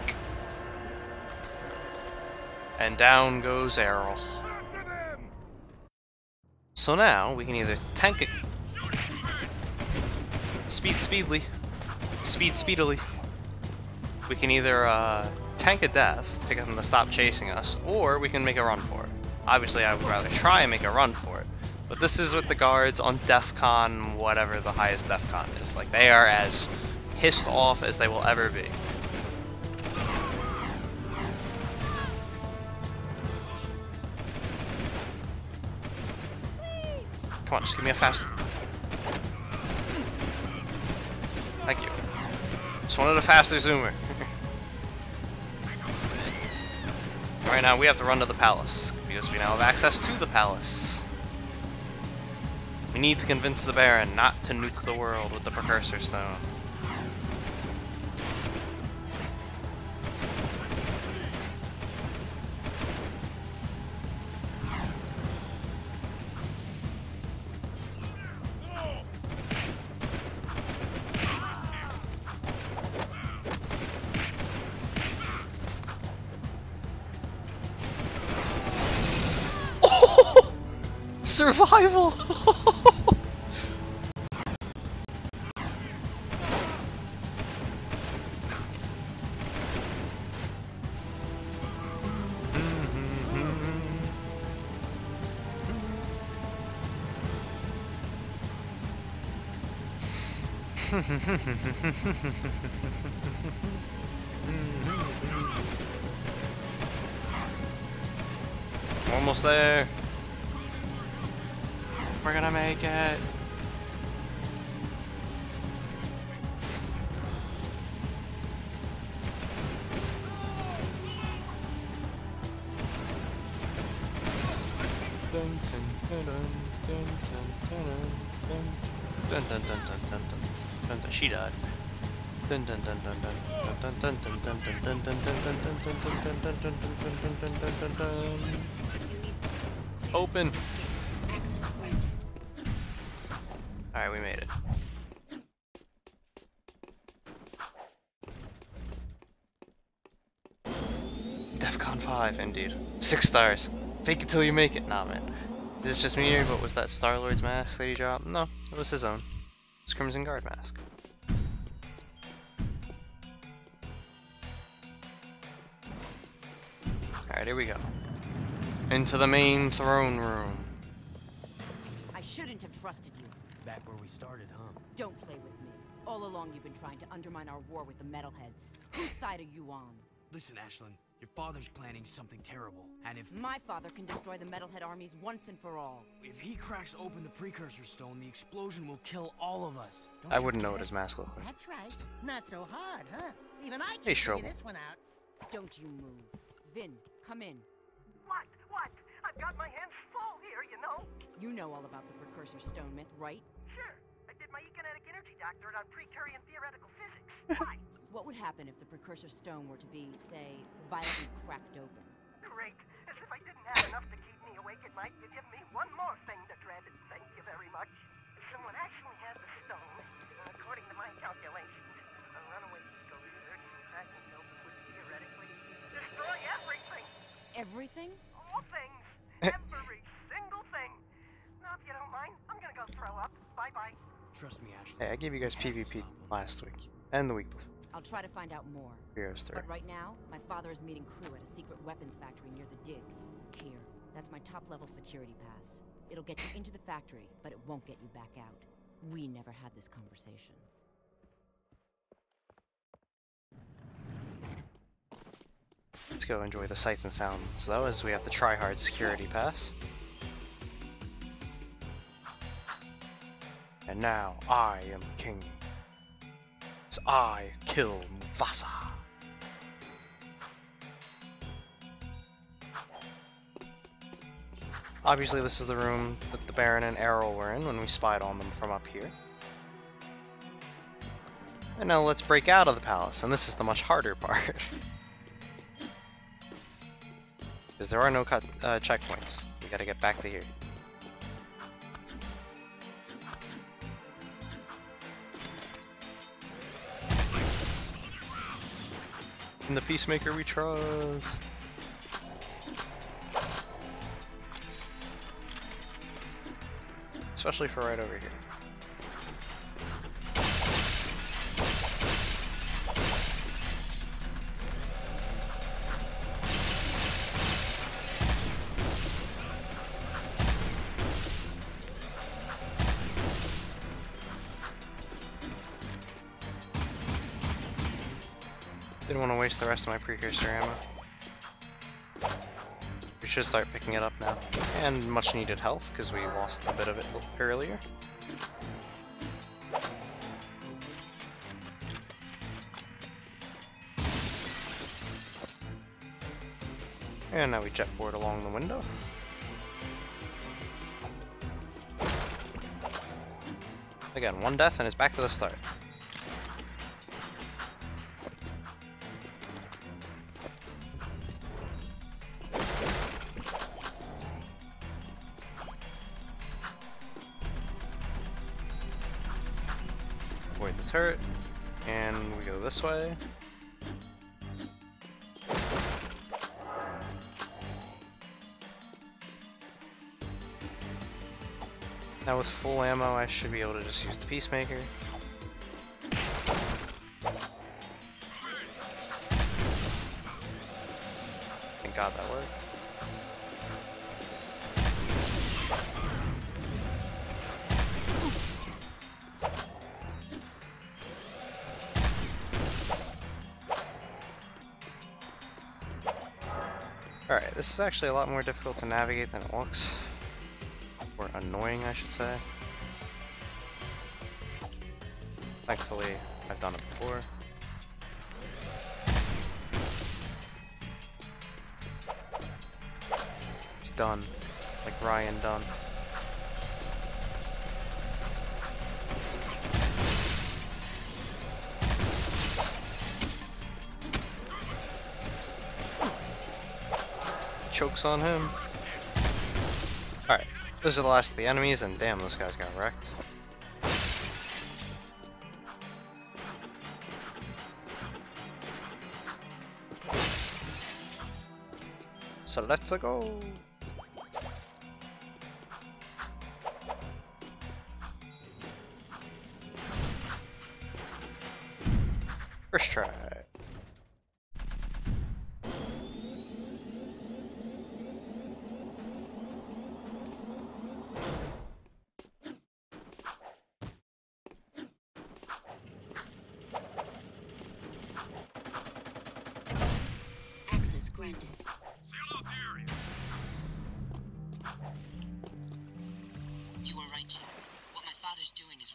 Speaker 1: And down goes Errol.
Speaker 2: After them!
Speaker 1: So now, we can either tank it. Speedily. Speedily. We can either tank a death to get them to stop chasing us, or we can make a run for it. Obviously, I would rather try and make a run for it. But this is with the guards on DEF CON, whatever the highest DEF CON is. Like, they are as pissed off as they will ever be. Come on, just give me a fast... Thank you. Just wanted a faster zoomer. Right now, we have to run to the palace, because we now have access to the palace. We need to convince the Baron not to nuke the world with the Precursor Stone. Survival! Almost there. We're gonna make it. She died. Open.
Speaker 8: Access granted.
Speaker 1: Alright, we made it. DEFCON 5, indeed. 6 stars. Fake it till you make it. Nah, man. Is this just me here? What was that Star-Lord's mask that he dropped? No, it was his own. It's Crimson Guard mask. Alright, here we go. Into the main throne room.
Speaker 10: I shouldn't have trusted you.
Speaker 9: Back where we started, huh?
Speaker 10: Don't play with me. All along you've been trying to undermine our war with the metalheads. Whose side are you on?
Speaker 9: Listen, Ashlyn, Your father's planning something terrible, and if
Speaker 10: My father can destroy the Metalhead armies once and for all.
Speaker 9: he cracks open the precursor stone, the explosion will kill all of us. Don't
Speaker 1: I
Speaker 9: you
Speaker 1: wouldn't know what
Speaker 9: get
Speaker 1: his mask looked like.
Speaker 7: That's right. Not so hard, huh? Even I
Speaker 1: Hey,
Speaker 7: can figure
Speaker 1: Strobel.
Speaker 7: this one out.
Speaker 10: Don't you move. Vin, come in.
Speaker 11: What? I've got my hands full here, you know.
Speaker 10: You know all about the precursor stone myth, right?
Speaker 11: Sure. I did my economic energy doctorate on Precurian theoretical physics. Why?
Speaker 10: What would happen if the precursor stone were to be, say, violently cracked open?
Speaker 11: Great. As if I didn't have enough to keep me awake at night, you give me one more thing to dread. Thank you very much. If someone actually had the stone, according to my calculations, a runaway ego surge from cracking it open would theoretically destroy everything.
Speaker 10: Everything?
Speaker 11: All things. Every single thing. Now, if you don't mind, I'm gonna go throw up. Bye-bye.
Speaker 9: Trust me, Ashley.
Speaker 1: Hey, I gave you guys PvP last week and the week before.
Speaker 10: I'll try to find out more.
Speaker 1: Heroes 3.
Speaker 10: But right now, my father is meeting crew at a secret weapons factory near the dig. Here, that's my top-level security pass. It'll get you into the factory, but it won't get you back out. We never had this conversation.
Speaker 1: Let's go enjoy the sights and sounds, though, as we have the try-hard security pass. And now, I am king. As I kill Mufasa. Obviously, this is the room that the Baron and Errol were in when we spied on them from up here. And now let's break out of the palace, and this is the much harder part. Because there are no checkpoints. We gotta get back to here. In the Peacemaker we trust. Especially for right over here. Didn't want to waste the rest of my precursor ammo. We should start picking it up now. And much needed health, because we lost a bit of it earlier. And now we jetboard along the window. Again, one death and it's back to the start. Avoid the turret, and we go this way. Now with full ammo, I should be able to just use the Peacemaker. Thank God that worked. Alright, this is actually a lot more difficult to navigate than it looks. Or annoying, I should say. Thankfully, I've done it before. He's done. Like Ryan done. Chokes on him. Alright, those are the last of the enemies, and damn, those guys got wrecked. So let's go! First try.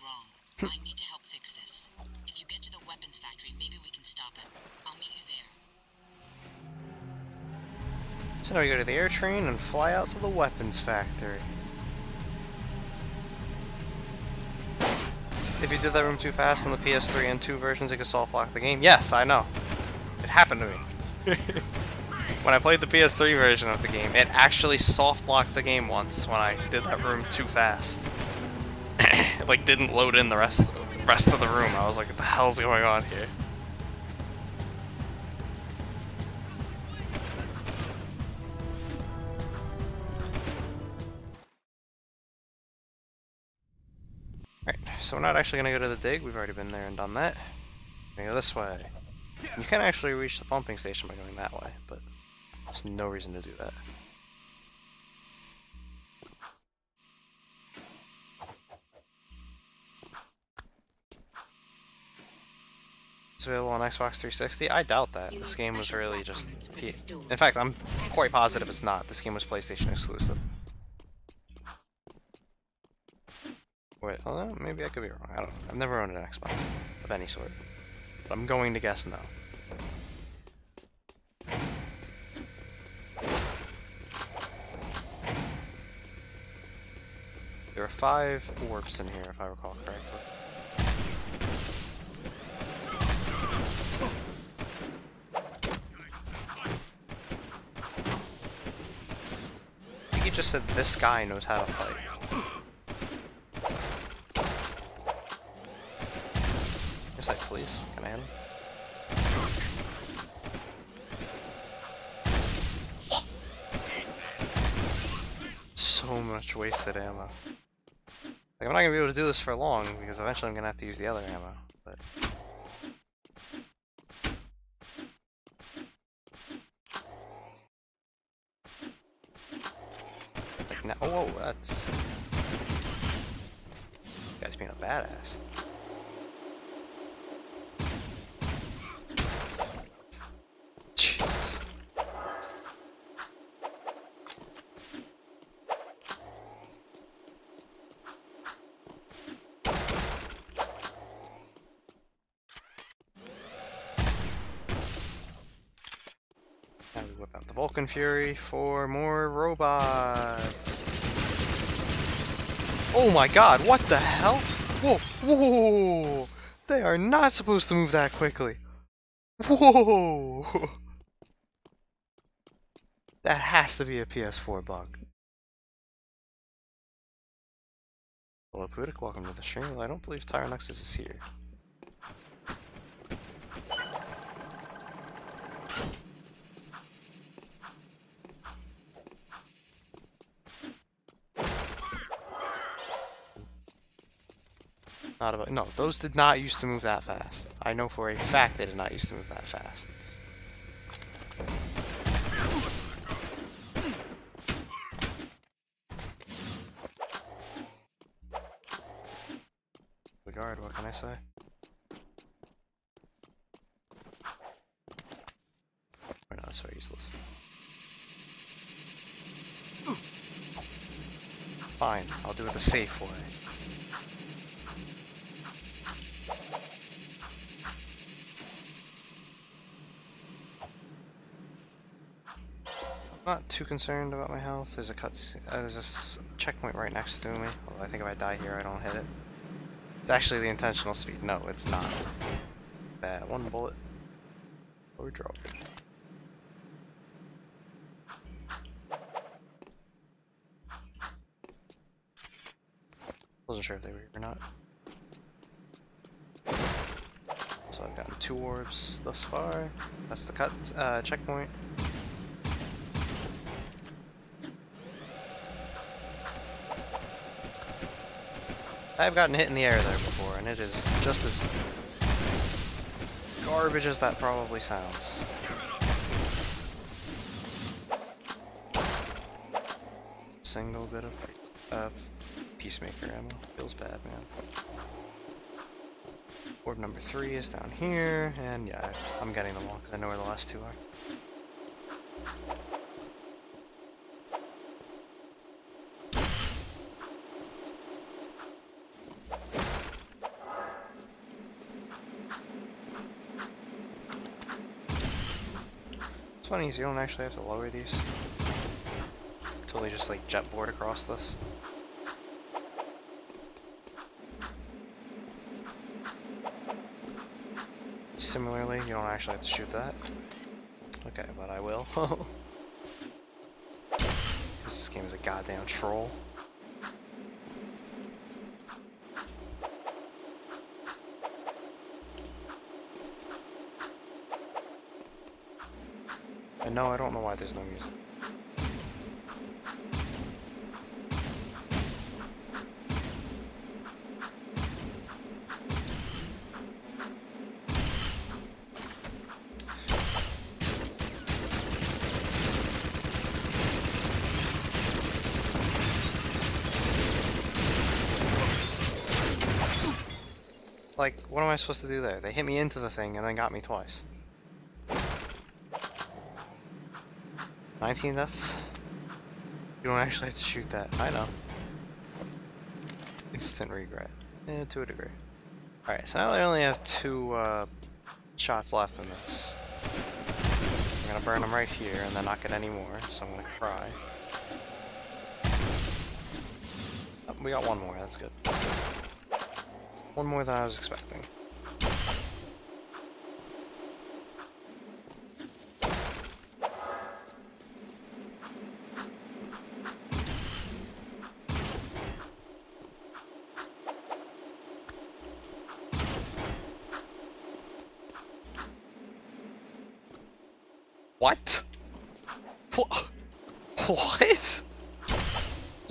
Speaker 8: wrong. I need to help fix this. If you get to the weapons factory, maybe we can stop it. I'll meet you there.
Speaker 1: So now we go to the air train and fly out to the weapons factory. If you did that room too fast on the PS3 and 2 versions, it could soft lock the game. Yes, I know. It happened to me. When I played the PS3 version of the game, it actually soft locked the game once when I did that room too fast. It like didn't load in the rest of the room. I was like, what the hell's going on here? Alright, so we're not actually going to go to the dig. We've already been there and done that. We're going to go this way. You can actually reach the pumping station by going that way, but there's no reason to do that. It's available on Xbox 360? I doubt that. This game was really just... In fact, I'm quite positive it's not. This game was PlayStation exclusive. Wait, oh, maybe I could be wrong. I don't know. I've never owned an Xbox of any sort. But I'm going to guess no. There are 5 orbs in here, if I recall correctly. I think you just said this guy knows how to fight. Just like, please, can I hit him? So much wasted ammo. Like, I'm not gonna be able to do this for long because eventually I'm gonna have to use the other ammo. But like now, whoa, that's this guy's being a badass. Jesus. Now we whip out the Vulcan Fury for more robots. Oh my god, what the hell? Whoa, whoa! They are not supposed to move that quickly. Whoa! That has to be a PS4 bug. Hello Pudik, welcome to the stream. Well, I don't believe Tyrannoxus is here. Not about, no, those did not used to move that fast. I know for a fact they did not used to move that fast. The guard, what can I say? Or no, that's very useless. Fine, I'll do it the safe way. Not too concerned about my health. There's a there's a checkpoint right next to me. Although I think if I die here, I don't hit it. It's actually the intentional speed. No, it's not. That one bullet or drop. Wasn't sure if they were here or not. So I've gotten 2 orbs thus far. That's the checkpoint. I've gotten hit in the air there before, and it is just as garbage as that probably sounds. Single bit of Peacemaker ammo. Feels bad, man. Orb number 3 is down here, and yeah, I'm getting them all because I know where the last 2 are. funny is you don't actually have to lower these. Totally just like jetboard across this. Similarly, you don't actually have to shoot that. Okay, but I will. This game is a goddamn troll. And no, I don't know why there's no music. Like, what am I supposed to do there? They hit me into the thing and then got me twice. 19 deaths? You don't actually have to shoot that. I know. Instant regret. To a degree. Alright, so now I only have 2 shots left in this. I'm gonna burn them right here and then not get any more, so I'm gonna cry. Oh, we got 1 more, that's good. 1 more than I was expecting. What? What? What? Just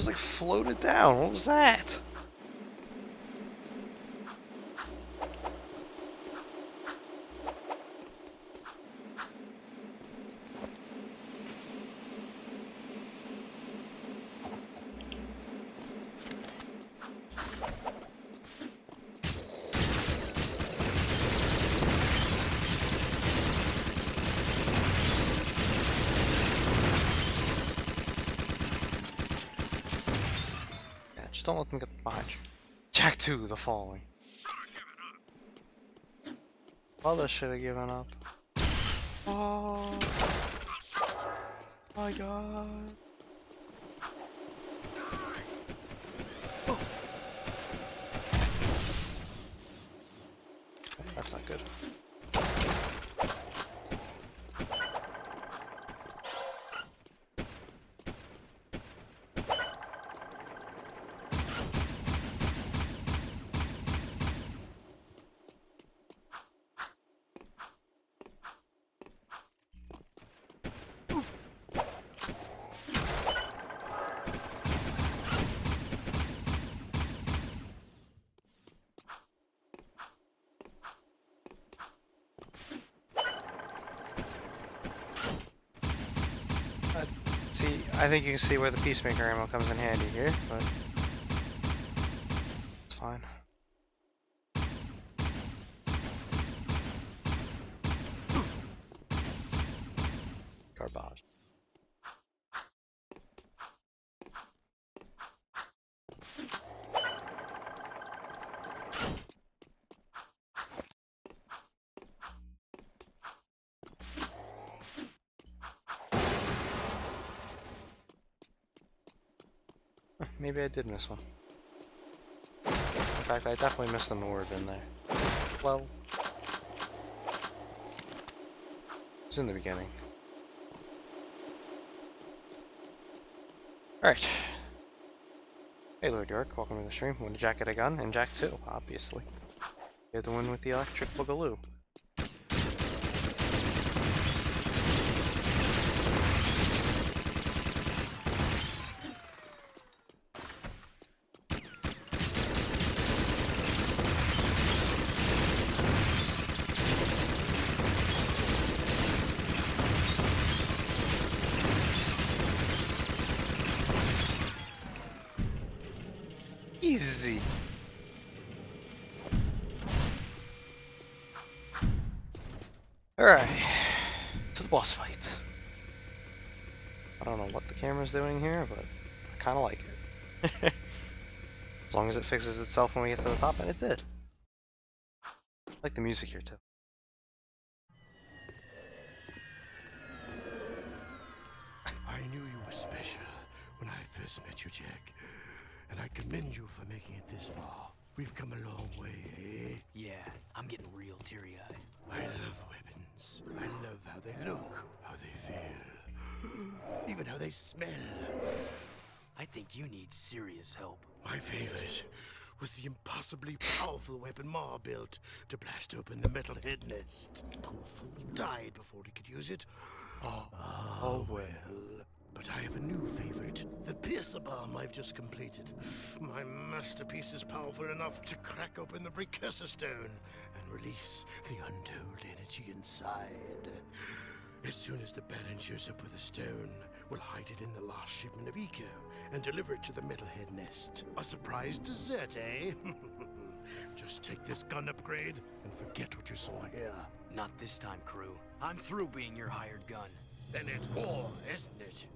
Speaker 1: like floated down. What was that? Just don't let them get behind you. Jack 2, the following. Mother should have given up. Oh my god. Oh. That's not good. See, I think you can see where the Peacemaker ammo comes in handy here, but it's fine. Garbage. Maybe I did miss one. In fact, I definitely missed an orb in there. Well, it's in the beginning. Alright. Hey Lord York, welcome to the stream. Win to Jack get a gun, and Jack 2, obviously. You had to win with the electric boogaloo. Easy. Alright, to the boss fight. I don't know what the camera's doing here, but I kind of like it. As long as it fixes itself when we get to the top, and it did. I like the music here too.
Speaker 3: were special when I first met you, Jack. And I commend you for making it this far. We've come a long way, eh?
Speaker 9: Yeah, I'm getting real teary-eyed.
Speaker 3: I love weapons. I love how they look, how they feel, even how they smell.
Speaker 9: I think you need serious help.
Speaker 3: My favorite was the impossibly powerful weapon Ma built to blast open the metal head nest. Poor fool died before he could use it. Oh well. But I have a new favorite, the piercer bomb I've just completed. My masterpiece is powerful enough to crack open the precursor stone and release the untold energy inside. As soon as the Baron shows up with a stone, we'll hide it in the last shipment of Eco and deliver it to the metalhead nest. A surprise dessert, eh? Just take this gun upgrade and forget what you saw here.
Speaker 9: Not this time, crew. I'm through being your hired gun.
Speaker 3: Then it's war, isn't it?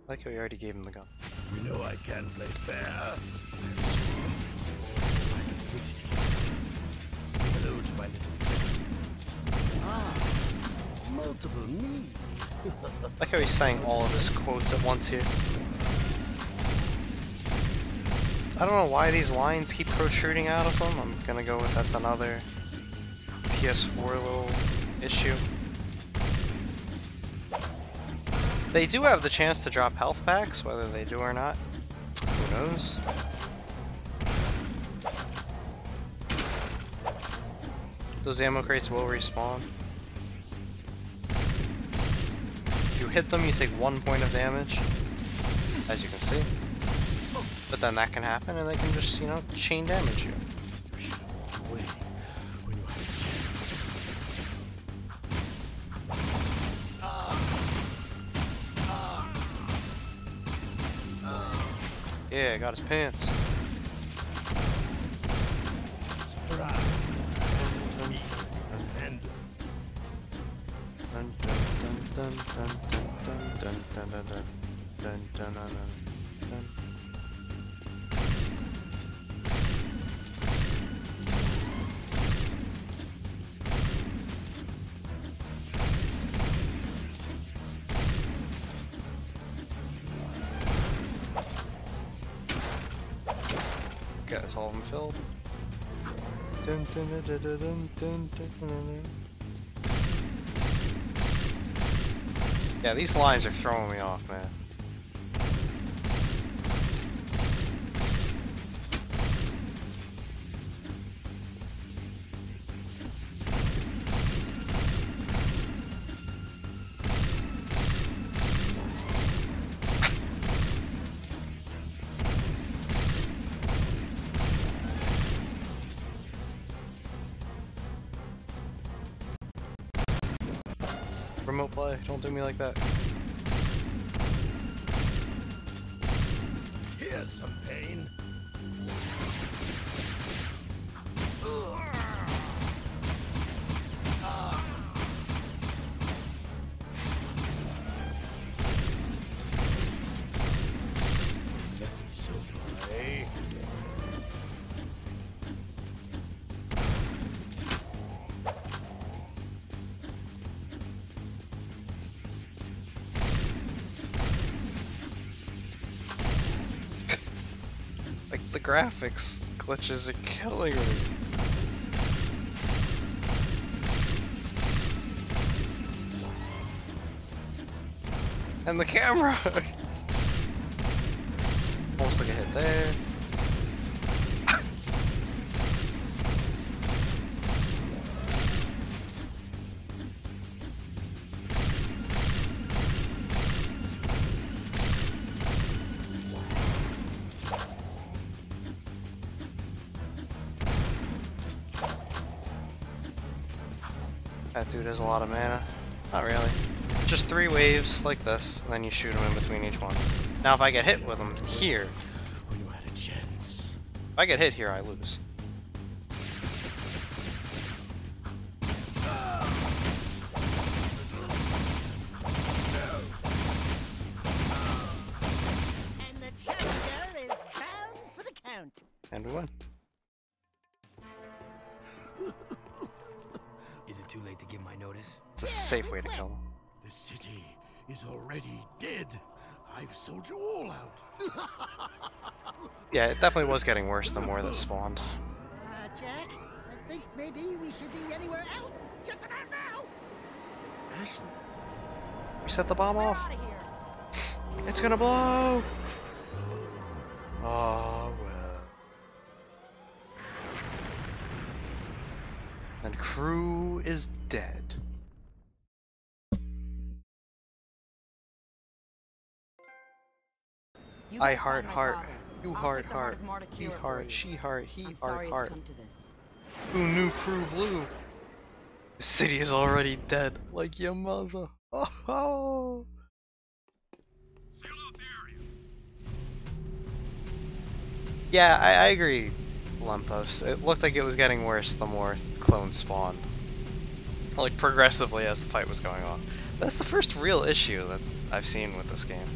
Speaker 1: Like how you already gave him the gun.
Speaker 3: You know I can't play fair. Say hello to my little friend. Multiple me.
Speaker 1: Like how he's saying all of his quotes at once here. I don't know why these lines keep protruding out of them. I'm gonna go with that's another PS4 little issue. They do have the chance to drop health packs, whether they do or not. Who knows? Those ammo crates will respawn. If you hit them, you take 1 point of damage, as you can see. But then that can happen, and they can just, you know, chain damage you. Yeah, got his pants. Okay, that's all of them filled. Dun, dun, dun, dun, dun, dun, dun, dun, dun. Yeah, these lines are throwing me off, man. Remote play, don't do me like that.
Speaker 3: Here's some pain.
Speaker 1: The graphics glitches are killing me. And the camera! Almost like a hit there. That dude has a lot of mana. Not really. Just 3 waves like this, and then you shoot him in between each one. Now if I get hit with him here, if I get hit here, I lose.
Speaker 7: And the challenger is bound for the count.
Speaker 1: And we win.
Speaker 9: Is it too late to give my notice?
Speaker 1: It's a safe way to kill him.
Speaker 3: The city is already dead.
Speaker 2: I've sold you all out.
Speaker 1: Yeah, it definitely was getting worse the more that spawned.
Speaker 7: Jack, I think maybe we should be anywhere else just about now.
Speaker 2: Ashley.
Speaker 1: We set the bomb off.
Speaker 10: Out of here.
Speaker 1: It's gonna blow! Oh, well. And crew is dead.
Speaker 10: You
Speaker 1: I
Speaker 10: go
Speaker 1: heart
Speaker 10: find my
Speaker 1: heart.
Speaker 10: father.
Speaker 1: You
Speaker 10: I'll
Speaker 1: heart
Speaker 10: take the heart
Speaker 1: heart.
Speaker 10: of Marta
Speaker 1: He
Speaker 10: Kira for
Speaker 1: heart.
Speaker 10: you.
Speaker 1: She heart. He
Speaker 10: I'm
Speaker 1: heart
Speaker 10: sorry
Speaker 1: heart.
Speaker 10: it's come to this.
Speaker 1: Who knew crew blue? The city is already dead, like your mother. Oh.
Speaker 2: Seal off the area.
Speaker 1: Yeah, I agree, Lampos. It looked like it was getting worse the more clones spawned. Like, progressively as the fight was going on. That's the first real issue that I've seen with this game.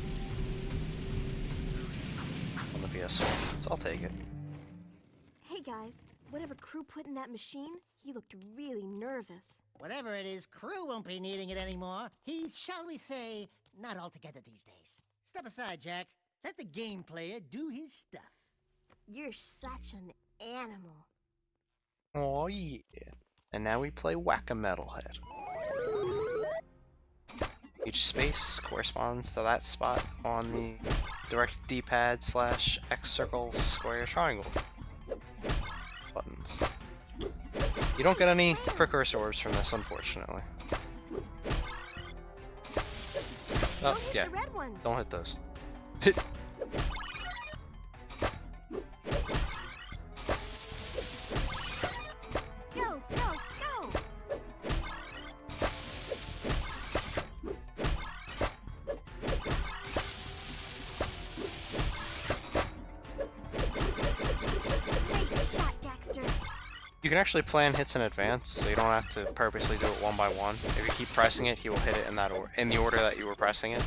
Speaker 1: On the PS4, so I'll take it.
Speaker 12: Hey guys, whatever Crew put in that machine, he looked really nervous.
Speaker 7: Whatever it is, Crew won't be needing it anymore. He's, shall we say, not altogether these days. Step aside, Jack. Let the game player do his stuff.
Speaker 12: You're such an animal.
Speaker 1: Oh yeah. And now we play Whack-A-Metalhead. Each space corresponds to that spot on the direct D-pad / X circle square triangle buttons. You don't get any precursor orbs from this, unfortunately. Oh,
Speaker 12: Don't hit
Speaker 1: yeah.
Speaker 12: the red ones.
Speaker 1: Don't hit those.
Speaker 12: Go, go, go! Make the shot, Daxter.
Speaker 1: You can actually plan hits in advance, so you don't have to purposely do it one by one. If you keep pressing it, he will hit it in that in the order that you were pressing it.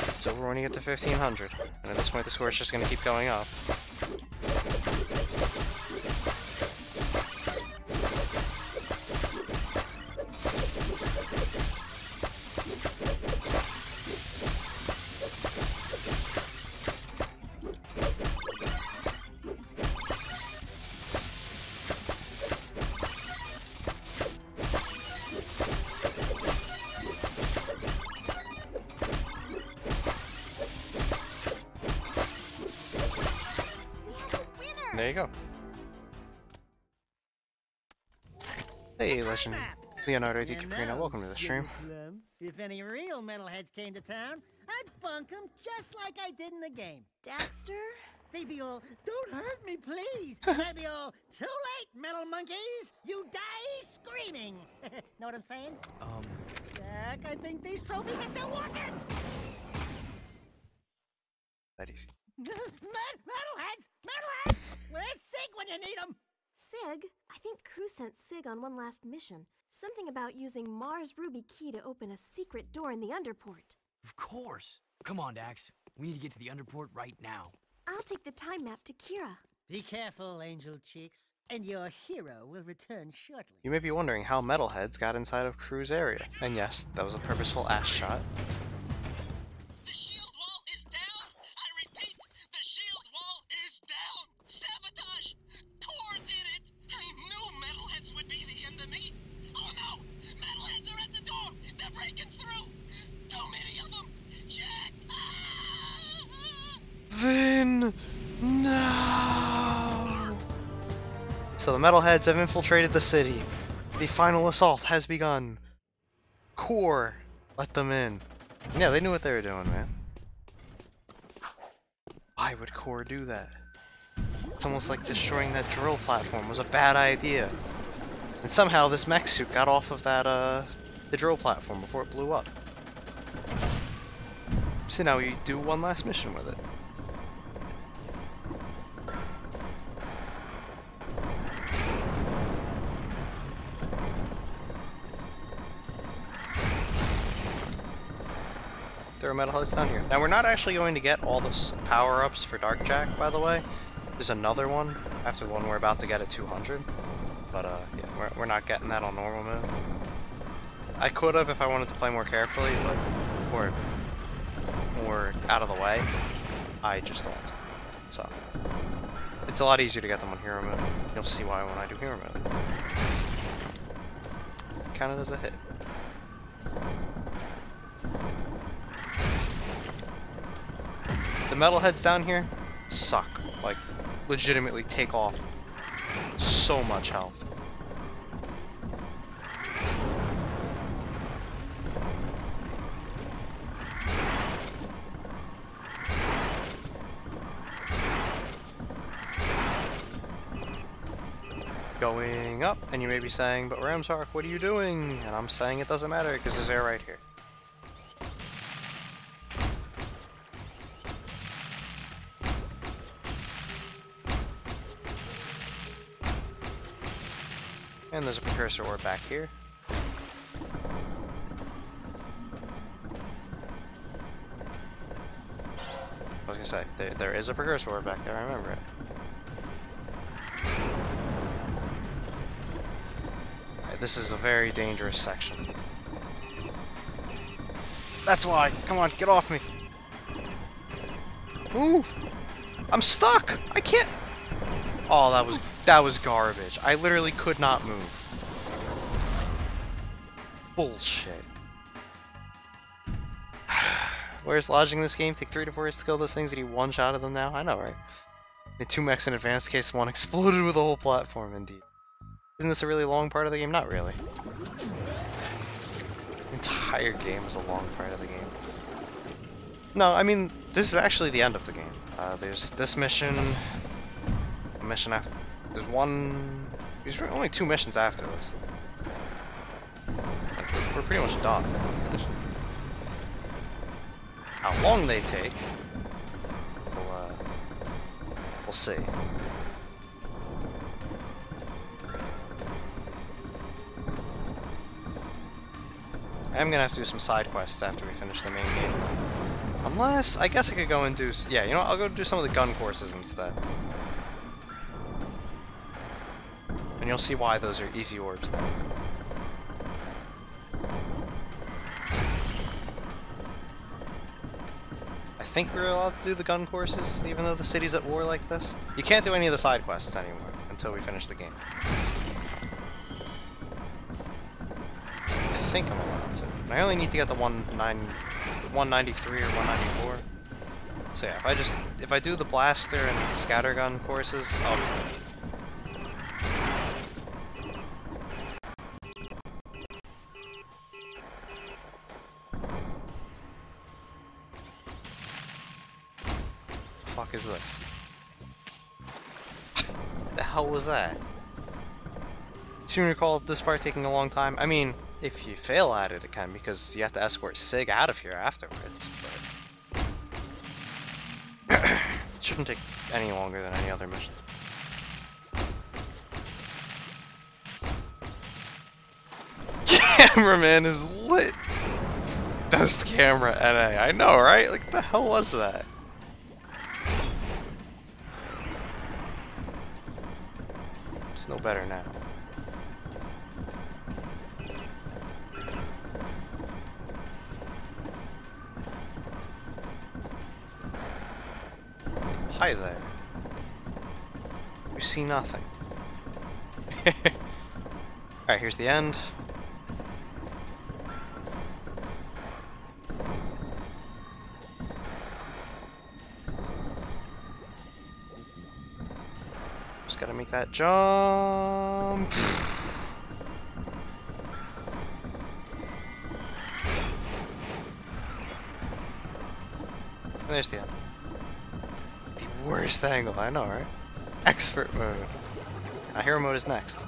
Speaker 1: It's over when you get to 1500, and at this point the score is just going to keep going up. There you go. Hey, Legend. Leonardo DiCaprio, welcome to the stream.
Speaker 7: If any real metalheads came to town, I'd bunk them just like I did in the game.
Speaker 12: Daxter?
Speaker 7: They'd be all, don't hurt me, please. And I'd be all, too late, metal monkeys. You die screaming. Know what I'm saying? Jack, I think these trophies are still working.
Speaker 1: That easy.
Speaker 7: Metalheads! Metalheads! Where's Sig when you need him?
Speaker 12: Sig? I think Crew sent Sig on one last mission. Something about using Mars Ruby Key to open a secret door in the Underport.
Speaker 9: Of course. Come on, Dax. We need to get to the Underport right now.
Speaker 12: I'll take the time map to Kira.
Speaker 7: Be careful, Angel Cheeks, and your hero will return shortly.
Speaker 1: You may be wondering how metalheads got inside of Crew's area. And yes, that was a purposeful ass shot.
Speaker 3: The shield wall is down! I repeat, the shield wall is down! Sabotage! Core did it! I knew metalheads would be the enemy! Oh no! Metalheads are at the door! They're breaking through! Too many of them! Jack!
Speaker 1: Vin! No! So the metalheads have infiltrated the city. The final assault has begun. Core, let them in. Yeah, they knew what they were doing, man. Why would Core do that? It's almost like destroying that drill platform was a bad idea. And somehow this mech suit got off of that, the drill platform before it blew up. So now we do one last mission with it. There are metalheads down here. Now we're not actually going to get all the power-ups for Dark Jack, by the way. There's another one after the one we're about to get at 200. But yeah, we're not getting that on normal mode. I could have if I wanted to play more carefully, but or more out of the way. I just don't. So it's a lot easier to get them on hero mode. You'll see why when I do hero mode. Counted as a hit. The metalheads down here suck. Like, legitimately take off so much health. Going up, and you may be saying, but Ramsark, what are you doing? And I'm saying it doesn't matter, because there's air right here. And there's a precursor orb back here. I was gonna say, there is a precursor orb back there, I remember it. Alright, this is a very dangerous section. That's why! Come on, get off me! Move! I'm stuck! I can't... Oh, that was garbage. I literally could not move. Bullshit. Where's lodging this game? Take 3 to 4 years to kill those things and you one shot of them now? I know, right? The 2 mechs in advanced case 1 exploded with the whole platform, indeed. Isn't this a really long part of the game? Not really. The entire game is a long part of the game. No, I mean, this is actually the end of the game. There's this mission... mission after... There's only 2 missions after this. Like, we're pretty much done. How long they take, we'll see. I am gonna have to do some side quests after we finish the main game. Unless, I guess I could go and do... Yeah, you know what? I'll go do some of the gun courses instead. And you'll see why those are easy orbs then. I think we're allowed to do the gun courses, even though the city's at war like this. You can't do any of the side quests anymore until we finish the game. I think I'm allowed to. And I only need to get the 193 or 194. So yeah, if I do the blaster and scattergun courses, I'll be good. Fuck is this? The hell was that? Seem to recall this part taking a long time. I mean, if you fail at it, it can, because you have to escort Sig out of here afterwards, but... it shouldn't take any longer than any other mission. Cameraman is lit! Best camera NA. I know, right? Like, what the hell was that? It's no better now. Hi there. You see nothing. Alright, here's the end. Just gotta make that jump. And there's the end. The worst angle, I know, right? Expert mode. Now hero mode is next.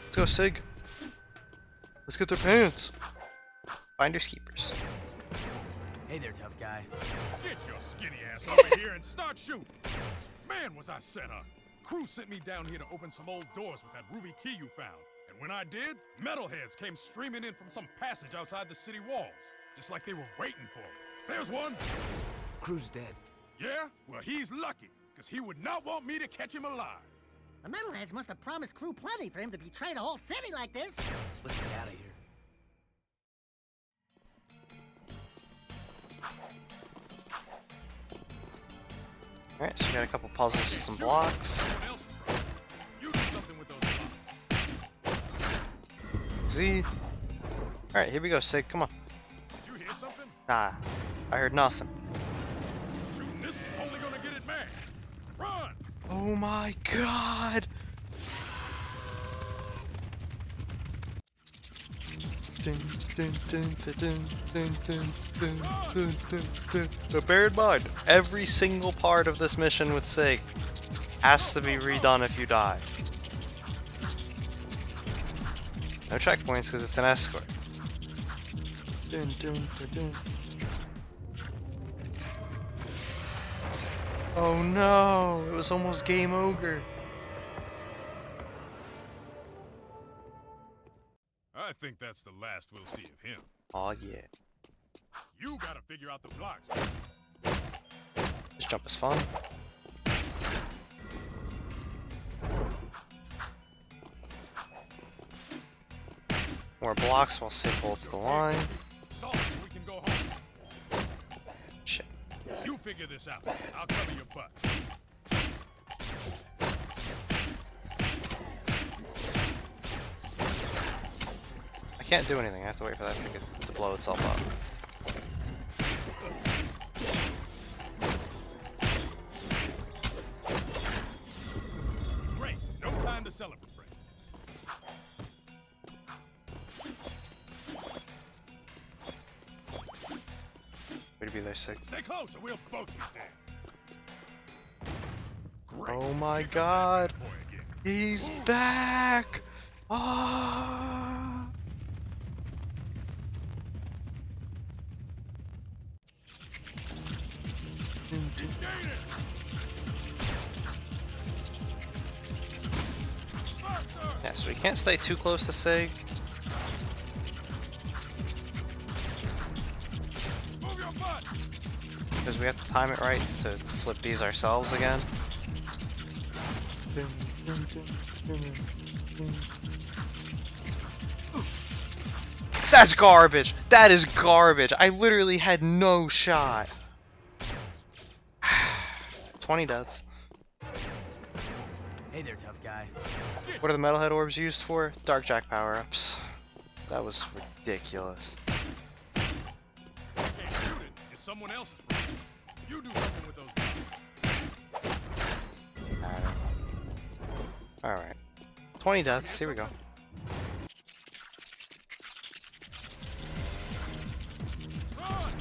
Speaker 1: Let's go, Sig. Let's get their pants. Finders keepers.
Speaker 9: Hey there, tough guy.
Speaker 2: Get your skinny ass over here and start shooting. Man, was I set up. Crew sent me down here to open some old doors with that ruby key you found. And when I did, metalheads came streaming in from some passage outside the city walls. Just like they were waiting for me. There's one.
Speaker 9: Crew's dead.
Speaker 2: Yeah? Well, he's lucky, because he would not want me to catch him alive.
Speaker 7: The metalheads must have promised Crew plenty for him to betray the whole city like this.
Speaker 9: Let's get out of here.
Speaker 1: Alright, so we got a couple puzzles with some blocks.
Speaker 2: You do something with those blocks.
Speaker 1: Z. Alright, here we go, Sig. Come on.
Speaker 2: Did you hear something?
Speaker 1: Nah, I heard nothing.
Speaker 2: Shooting this is only gonna get it mad. Run!
Speaker 1: Oh my god! But bear in mind, every single part of this mission with Sig has to be redone if you die. No checkpoints because it's an escort. Oh no, it was almost game over.
Speaker 2: I think that's the last we'll see of him.
Speaker 1: Aw, yeah.
Speaker 2: You gotta figure out the blocks.
Speaker 1: This jump is fun. More blocks while Sig holds the line.
Speaker 2: Solve it so we can go home.
Speaker 1: Shit.
Speaker 2: You figure this out. I'll cover your butt.
Speaker 1: I can't do anything. I have to wait for that thing to blow itself up.
Speaker 2: Great. No time to celebrate.
Speaker 1: Way to be there, Sig.
Speaker 2: Stay close or we'll both be dead. Great.
Speaker 1: Oh my god. He's back! Ah! Yeah, so we can't stay too close to Sig. Because we have to time it right to flip these ourselves again. That's garbage! That is garbage! I literally had no shot. 20 deaths.
Speaker 9: Hey there, tough guy.
Speaker 1: What are the metalhead orbs used for? Dark Jack power-ups. That was ridiculous.
Speaker 2: I can't shoot it. It's someone else's problem. You do something with those.
Speaker 1: Alright. 20 deaths, here we go.
Speaker 2: Run!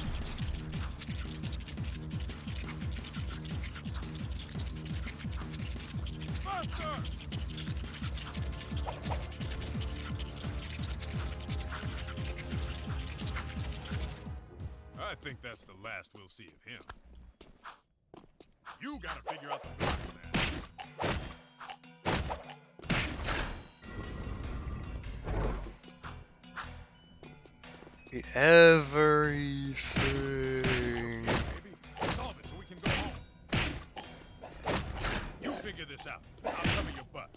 Speaker 2: Faster! I think that's the last we'll see of him. You gotta figure out the blocks, man.
Speaker 1: Beat everything.
Speaker 2: Baby, solve it so we can go home. You figure this out. I'll cover your butt.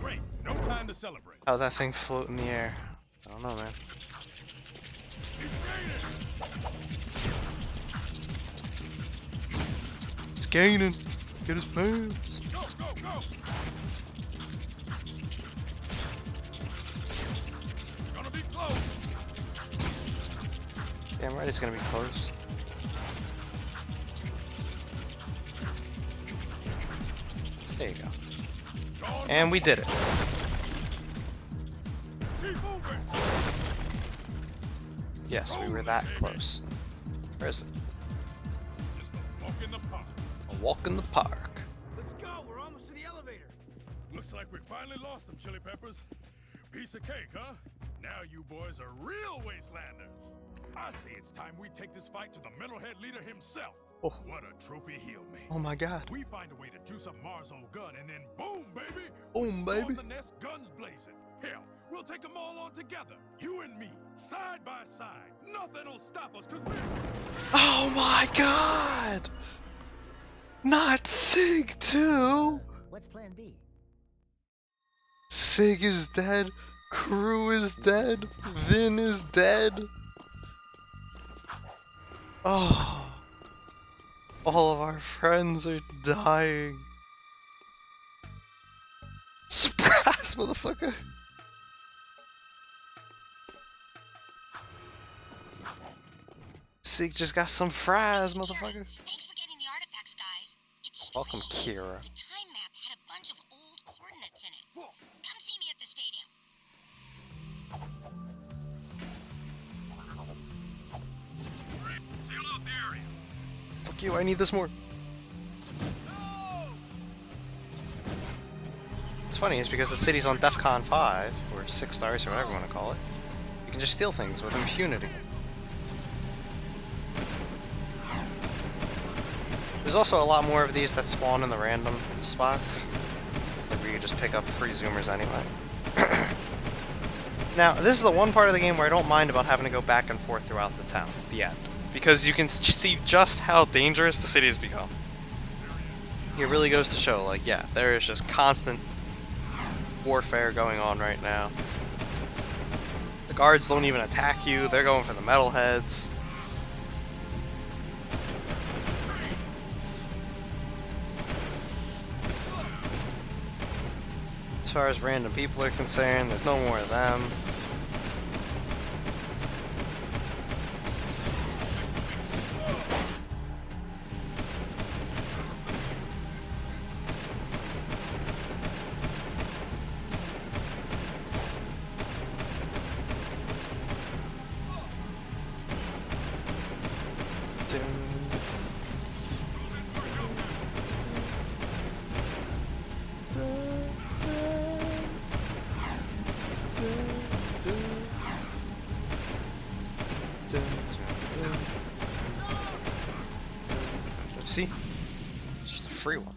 Speaker 2: Great. No time to celebrate.
Speaker 1: How'd that thing float in the air? I don't know, man. He's gaining. Get his pants.
Speaker 2: Go, go, go! Gonna be close.
Speaker 1: Damn right it's gonna be close. There you go. And we did it.
Speaker 2: Keep moving.
Speaker 1: Yes, we were that close. Where is it?
Speaker 2: Just a walk in the park.
Speaker 1: A walk in the park.
Speaker 9: Let's go. We're almost to the elevator.
Speaker 2: Looks like we finally lost them, Chili Peppers. Piece of cake, huh? Now you boys are real wastelanders. I say it's time we take this fight to the metalhead leader himself.
Speaker 1: Oh.
Speaker 2: What a trophy he'll make.
Speaker 1: Oh my god.
Speaker 2: We find a way to juice up Mars' old gun, and then boom, baby!
Speaker 1: Boom,
Speaker 2: we storm
Speaker 1: baby.
Speaker 2: the nest, guns blazing. Hell, we'll take them all on together. You and me, side by side. Nothing'll stop us, cause we're...
Speaker 1: Oh my god! Not Sig too!
Speaker 7: What's plan B?
Speaker 1: Sig is dead. Crew is dead. Vin is dead. Oh. All of our friends are dying. Surprise, motherfucker! Sig just got some fries, motherfucker.
Speaker 8: Thanks for getting the artifacts, guys. It's
Speaker 1: Welcome, Kira.
Speaker 8: the time map had a bunch of old coordinates in it. Come see me at the stadium.
Speaker 2: Seal off the area.
Speaker 1: Fuck you, I need this more. It's funny, it's because the city's on DEFCON 5, or 6 stars, or whatever you want to call it. You can just steal things with impunity. There's also a lot more of these that spawn in the random spots, like where you just pick up free zoomers anyway. Now, this is the one part of the game where I don't mind about having to go back and forth throughout the town, the end. Because you can see just how dangerous the city has become. It really goes to show, like, yeah, there is just constant warfare going on right now. The guards don't even attack you, they're going for the metalheads. As far as random people are concerned, there's no more of them. See? It's just a free one.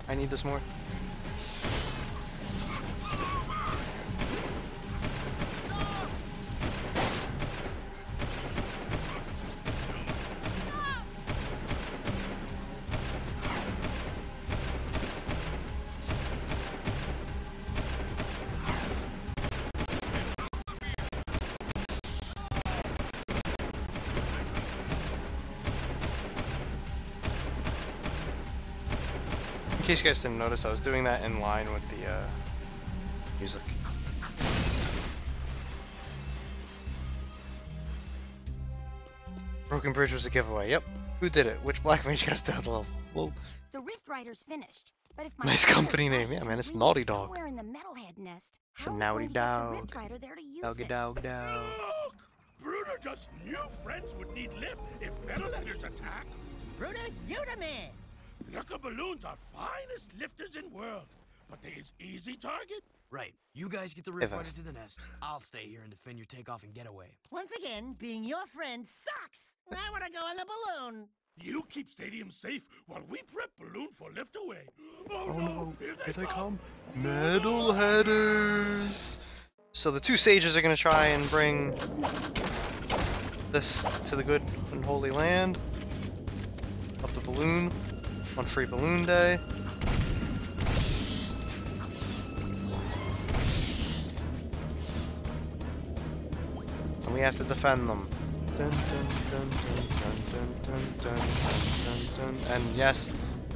Speaker 1: I need this more. In case you guys didn't notice, I was doing that in line with the music. Broken Bridge was a giveaway. Yep. Who did it? Which Black Mage got to that level? Well,
Speaker 6: The Rift Rider's finished. But if my
Speaker 1: nice
Speaker 6: father
Speaker 1: company
Speaker 6: thought
Speaker 1: name. Yeah, man, it's
Speaker 6: he was
Speaker 1: Naughty Dog.
Speaker 6: somewhere in the metalhead nest,
Speaker 1: It's a
Speaker 6: how are we
Speaker 1: Naughty
Speaker 6: going to get the
Speaker 1: Dog.
Speaker 6: Rift Rider there to use
Speaker 1: Doggy
Speaker 6: it?
Speaker 1: dog dog.
Speaker 2: Look! Bruder just knew friends would need lift if metalheaders attack.
Speaker 7: Bruder, you the man!
Speaker 2: Lucker balloons are finest lifters in world, but they is easy target.
Speaker 9: Right. You guys get the Rift Rider
Speaker 1: Vest.
Speaker 9: to the nest. I'll stay here and defend your takeoff and getaway.
Speaker 7: Once again, being your friend sucks! I wanna go on the balloon!
Speaker 2: You keep stadium safe while we prep balloon for lift away.
Speaker 1: Oh no, here they come. Metal headers! So the two sages are going to try and bring this to the good and holy land of the balloon on Free Balloon Day. And we have to defend them. Dun, dun, dun, dun, dun, dun, dun, dun, dun, dun. And yes,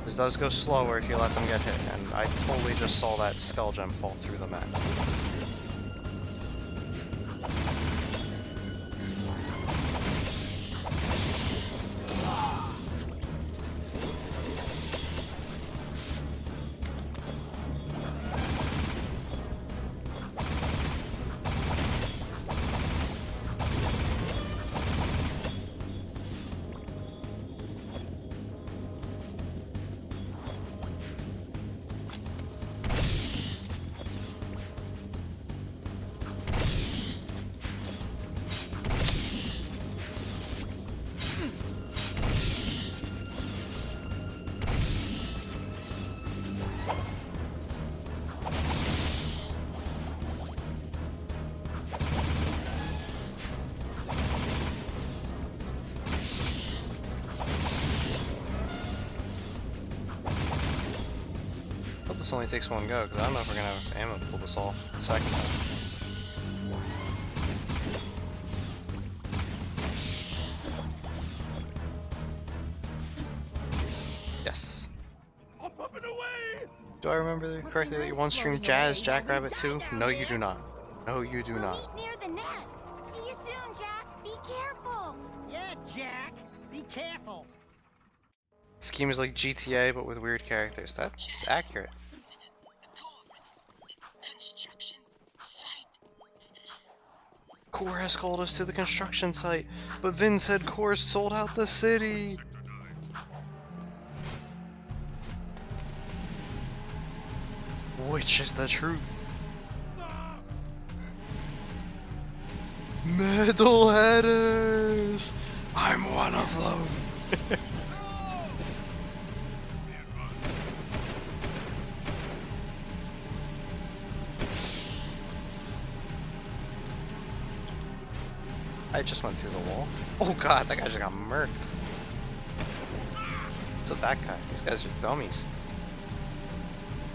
Speaker 1: this does go slower if you let them get hit, and I totally just saw that skull gem fall through the map. this only takes one go, because I don't know if we're gonna have ammo to pull this off the second time. Yes.
Speaker 2: Up and away!
Speaker 1: Do I remember correctly that you once streamed Jazz Jackrabbit 2? No, you do not. No, you do not.
Speaker 6: Meet near the nest. See you soon, Jack. Be careful.
Speaker 7: Yeah, Jack. Be careful.
Speaker 1: Scheme is like GTA, but with weird characters. That's accurate. Core has called us to the construction site, but Vin said Core sold out the city. Which is the truth? Metal headers! I'm one of them! I just went through the wall. Oh god, that guy just got murked. So that guy, these guys are dummies.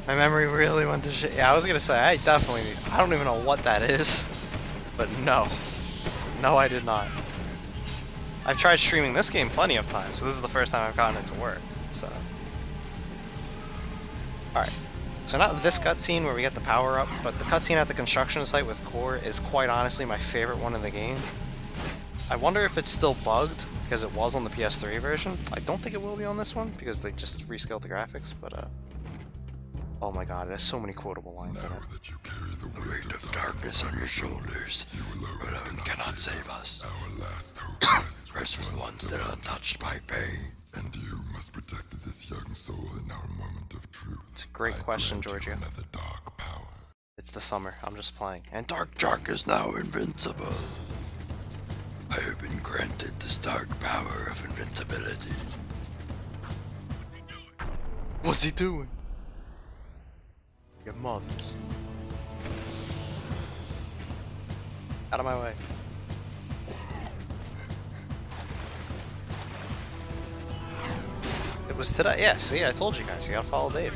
Speaker 1: My memory really went to shit. Yeah, I was gonna say, I don't even know what that is. But no. No, I did not. I've tried streaming this game plenty of times, so this is the first time I've gotten it to work, so. Alright. So not this cutscene where we get the power up, but the cutscene at the construction site with Core is quite honestly my favorite one in the game. I wonder if it's still bugged, because it was on the PS3 version. I don't think it will be on this one, because they just rescaled the graphics, but oh my god, it has so many quotable lines in it.
Speaker 3: That you carry the weight of darkness on your shoulders, you alone cannot save us. Our last hope rests with one still untouched by pain. And you must protect this young soul in our moment of truth.
Speaker 1: It's a great question, Giorgio.
Speaker 3: Dark power.
Speaker 1: It's the summer. I'm just playing. And
Speaker 3: Dark Jack is now invincible. I have been granted this dark power of invincibility.
Speaker 1: What's he doing? Your mothers. Out of my way. It was today. Yeah, see, I told you guys. You gotta follow Dave.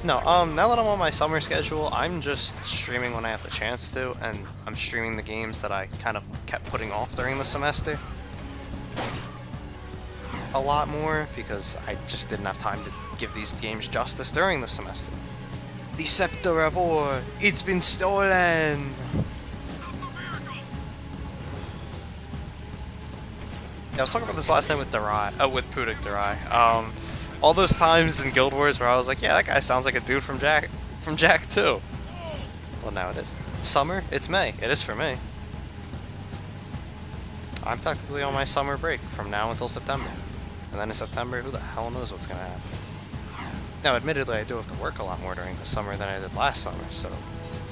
Speaker 1: No, now that I'm on my summer schedule, I'm just streaming when I have the chance to, and I'm streaming the games that I kind of kept putting off during the semester a lot more, because I just didn't have time to give these games justice during the semester. The Scepter of Ore, it's been stolen! Yeah, I was talking about this last night with Pudik Darai. All those times in Guild Wars where I was like, yeah, that guy sounds like a dude from Jak 2. Well, now it is. Summer? It's May. It is for me. I'm technically on my summer break from now until September. And then in September, who the hell knows what's gonna happen. Now, admittedly, I do have to work a lot more during the summer than I did last summer, so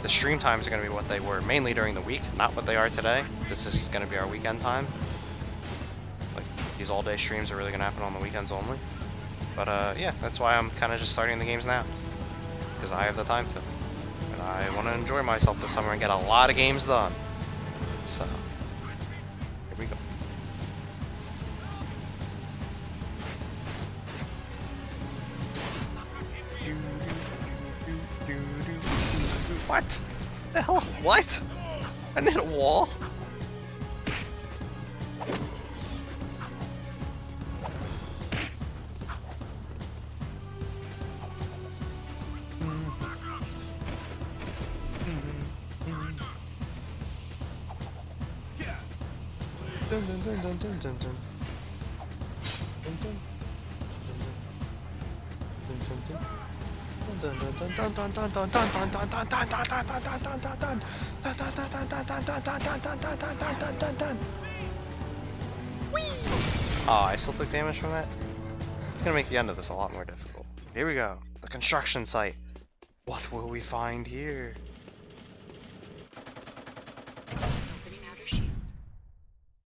Speaker 1: the stream times are gonna be what they were mainly during the week, not what they are today. This is gonna be our weekend time. Like, these all-day streams are really gonna happen on the weekends only. But yeah, that's why I'm kind of just starting the games now, because I have the time to, and I want to enjoy myself this summer and get a lot of games done. So here we go. What? The hell? What? I need a wall. Dun dun dun dun dun dun dun. Oh, I still took damage from that? It's gonna make the end of this a lot more difficult. Here we go. The construction site. What will we find here?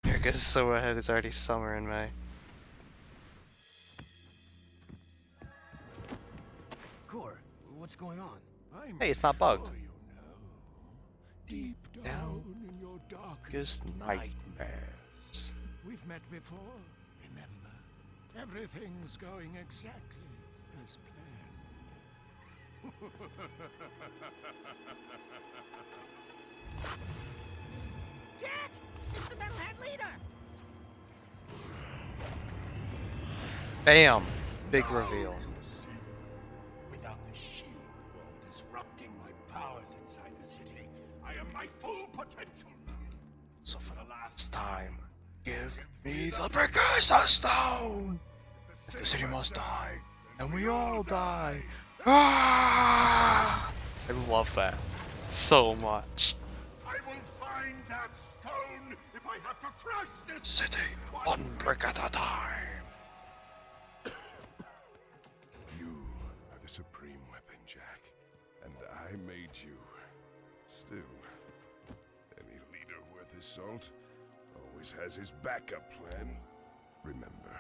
Speaker 1: Here goes so ahead, it's already summer in May.
Speaker 9: Core, what's going on?
Speaker 1: Hey, it's not bugged.
Speaker 4: Deep down in your darkest
Speaker 1: nightmares.
Speaker 4: We've met before, remember? Everything's going exactly as planned.
Speaker 7: Jack! It's the Metalhead leader!
Speaker 1: Bam! Big reveal.
Speaker 2: Without the shield wall disrupting my powers inside the city, I am my full potential now.
Speaker 1: So for the last time, give me the Precursor Stone! If the city must die, and we all die. Ah! I love that so much.
Speaker 2: I will find that stone if I have to crush this
Speaker 1: City, one brick at a time.
Speaker 4: You are the supreme weapon, Jack. And I made you. Still, any leader worth his salt always has his backup plan. Remember,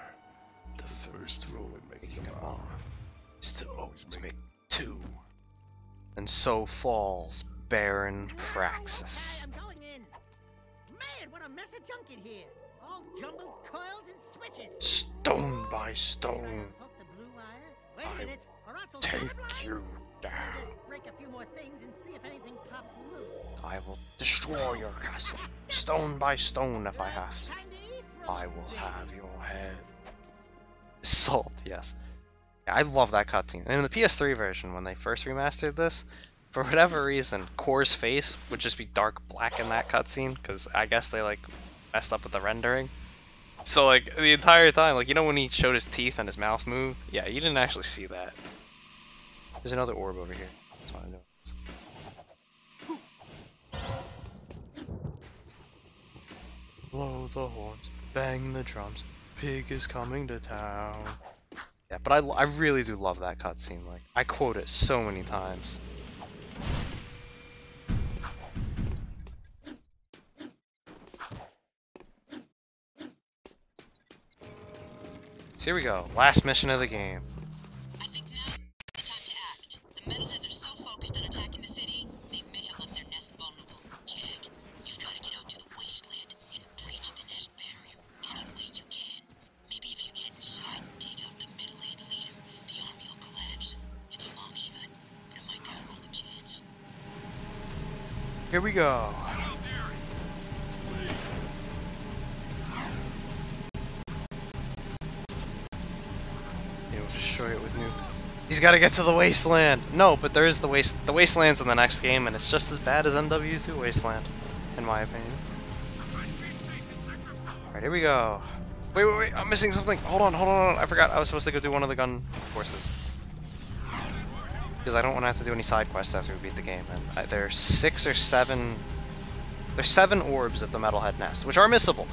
Speaker 1: The first rule in making a bomb is to always make two. And so falls Baron Praxis.
Speaker 7: I'm going in. Man, what a mess of junk in here. All jumbled coils and switches.
Speaker 1: Stone by stone,
Speaker 7: Hook the blue wire. Wait a
Speaker 1: I
Speaker 7: minute, or else I'll
Speaker 1: take
Speaker 7: snap right.
Speaker 1: you down.
Speaker 7: Just break a few more things and see if anything pops loose.
Speaker 1: I will destroy your castle, stone by stone if I have to.
Speaker 7: Time to eat from
Speaker 1: I
Speaker 7: it.
Speaker 1: will have your head. Salt, yes. Yeah, I love that cutscene. And in the PS3 version, when they first remastered this, for whatever reason, Core's face would just be dark black in that cutscene, because I guess they, like, messed up with the rendering. So, like, the entire time, like, you know when he showed his teeth and his mouth moved? Yeah, you didn't actually see that. There's another orb over here. That's what I know. Blow the horns, bang the drums, pig is coming to town. Yeah, but I really do love that cutscene. Like, I quote it so many times. So here we go, last mission of the game.
Speaker 8: I think now is the time to act. The Metalheads are so focused on attacking the city, they may have left their nest vulnerable. Jag, you've got to get out to the wasteland and breach the nest barrier any way you can. Maybe if you get inside and take out the Metalhead leader, the army will collapse. It's a long shot, but it might be our only chance.
Speaker 1: Here we go. He'll destroy it with new. He's got to get to the wasteland. No, but there is the wasteland's in the next game, and it's just as bad as MW2 Wasteland, in my opinion. All right, here we go. Wait, wait, wait! I'm missing something. Hold on, hold on. I forgot I was supposed to go do one of the gun courses. Because I don't want to have to do any side quests after we beat the game. And there's 6 or 7. There's 7 orbs at the Metalhead Nest, which are missable.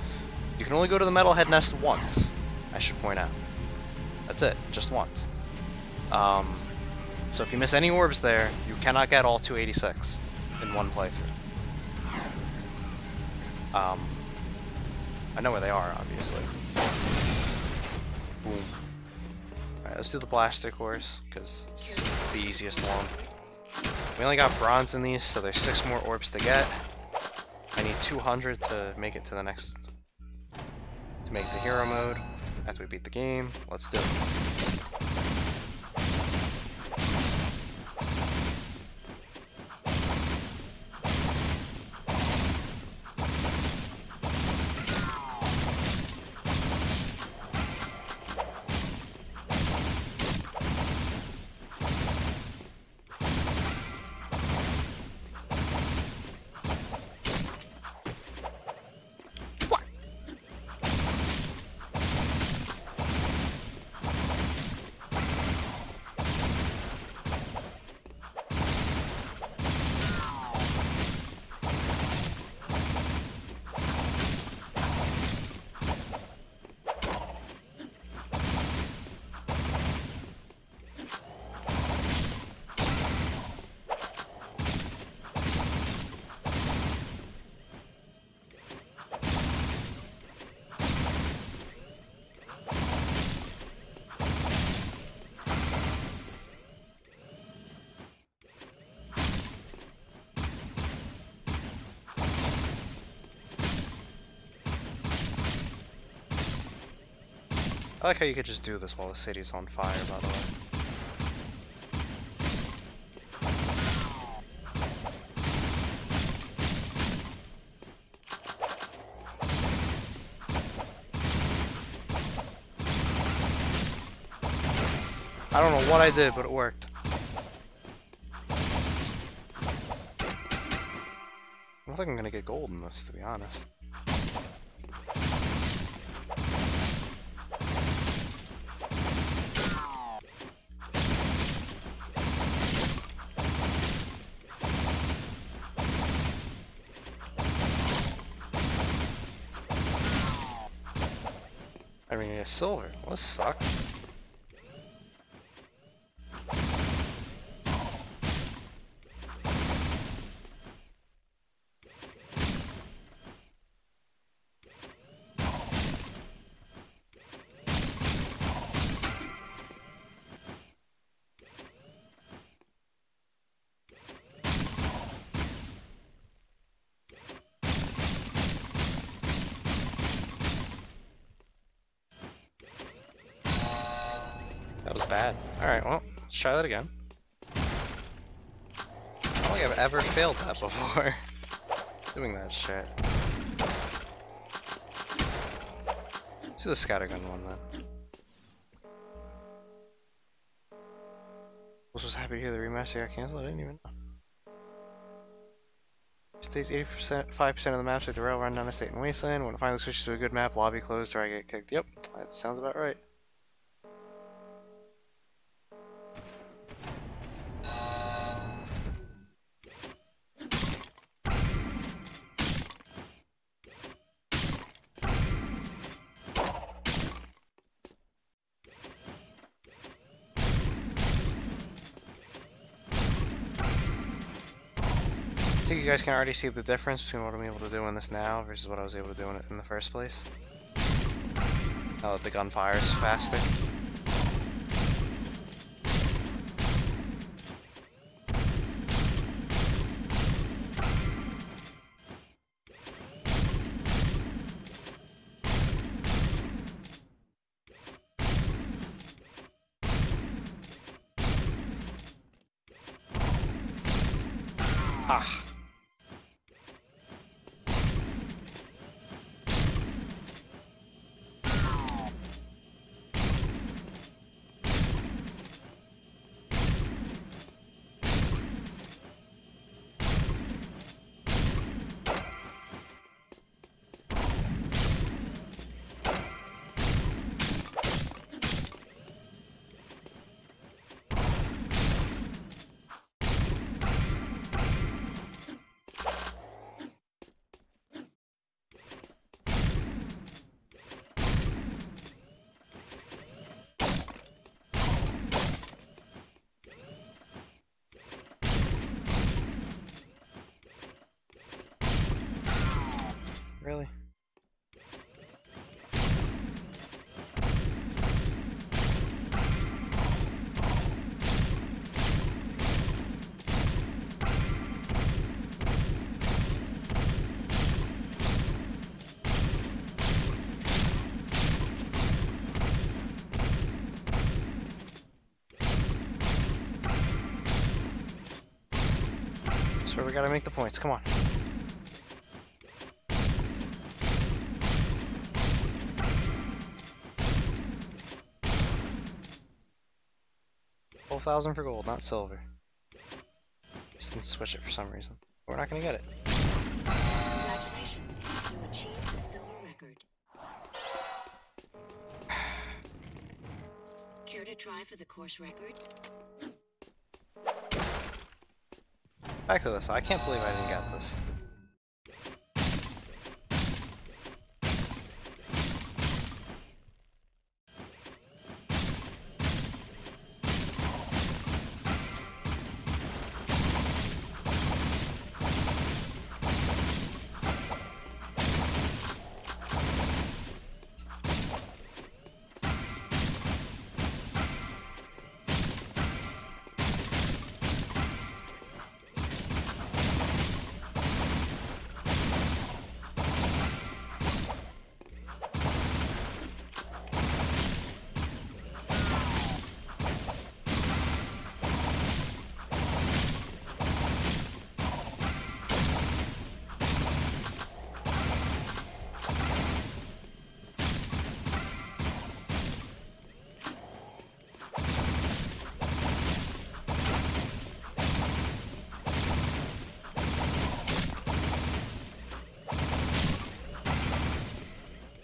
Speaker 1: You can only go to the Metalhead Nest once, I should point out. That's it, just once. So if you miss any orbs there, you cannot get all 286 in one playthrough. I know where they are, obviously. Boom. Alright, let's do the blaster course, because it's the easiest one. We only got bronze in these, so there's 6 more orbs to get. I need 200 to make it to the next... to make it to hero mode. After we beat the game, let's do it. I like how you could just do this while the city's on fire, by the way. I don't know what I did, but it worked. I don't think I'm gonna get gold in this, to be honest. I mean, it's silver. Well, this sucks. That was bad. Alright, well, let's try that again. I don't think I've ever failed that before. Doing that shit. Let's do the scattergun one then. I was happy to hear the remaster got canceled. I didn't even know. Stays 5% of the maps with the rail run down a state and wasteland. When it finally switches to a good map, lobby closed or I get kicked. Yep, that sounds about right. I think you guys can already see the difference between what I'm able to do in this now versus what I was able to do in the first place. Now that the gun fires faster. Ah. Really? That's where we gotta make the points, come on. $12,000 for gold, not silver. Just didn't switch it for some reason. We're not gonna get it.
Speaker 8: Congratulations, you achieved the silver record. Care to try for the course record?
Speaker 1: Back to this, I can't believe I didn't get this.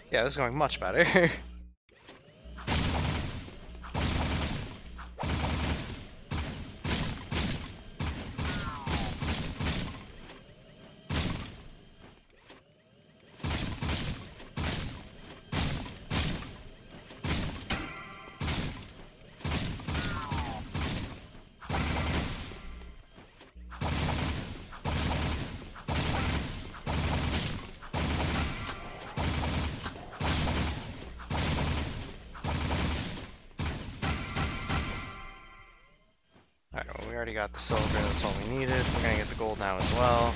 Speaker 1: Yeah, this is going much better. Alright, well, we already got the silver, that's all we needed. We're gonna get the gold now as well.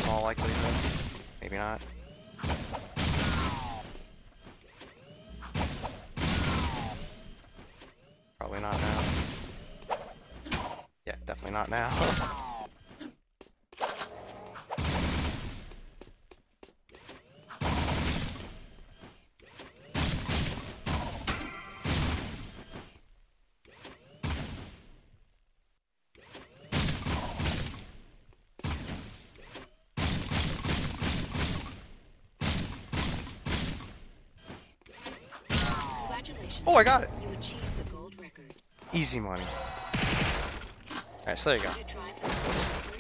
Speaker 1: In all likelihood. Maybe not. Probably not now. Yeah, definitely not now. Oh, I got it!
Speaker 8: You achieved the gold record.
Speaker 1: Easy money. Alright, so there you go.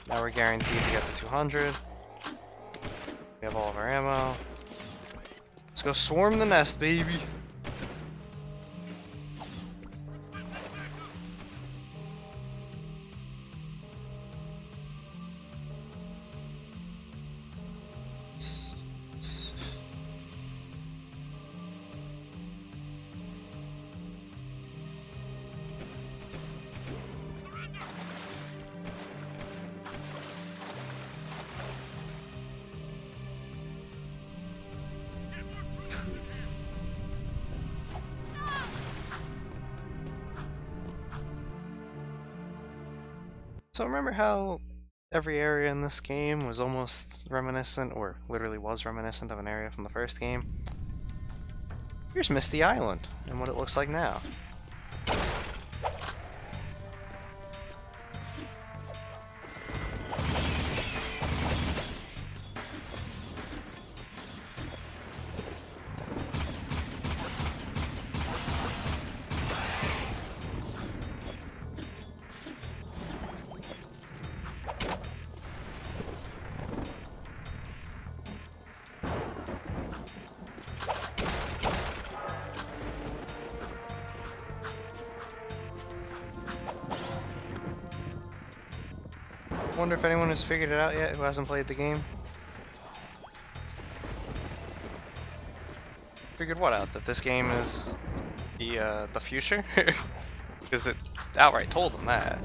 Speaker 1: Now we're guaranteed to get to 200. We have all of our ammo. Let's go swarm the nest, baby! So remember how every area in this game was almost reminiscent, or literally was reminiscent of an area from the first game? Here's Misty Island, and what it looks like now. Wonder if anyone has figured it out yet who hasn't played the game. Figured what out? That this game is the future? Because it outright told them that.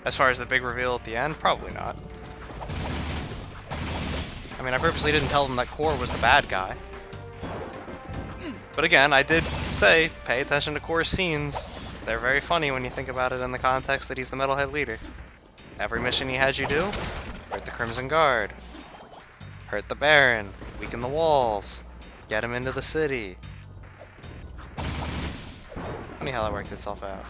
Speaker 1: As far as the big reveal at the end, probably not. I mean, I purposely didn't tell them that Core was the bad guy. But again, I did say, pay attention to Core's scenes. They're very funny when you think about it in the context that he's the Metalhead leader. Every mission he had you do, hurt the Crimson Guard, hurt the Baron, weaken the walls, get him into the city. Funny how that worked itself out.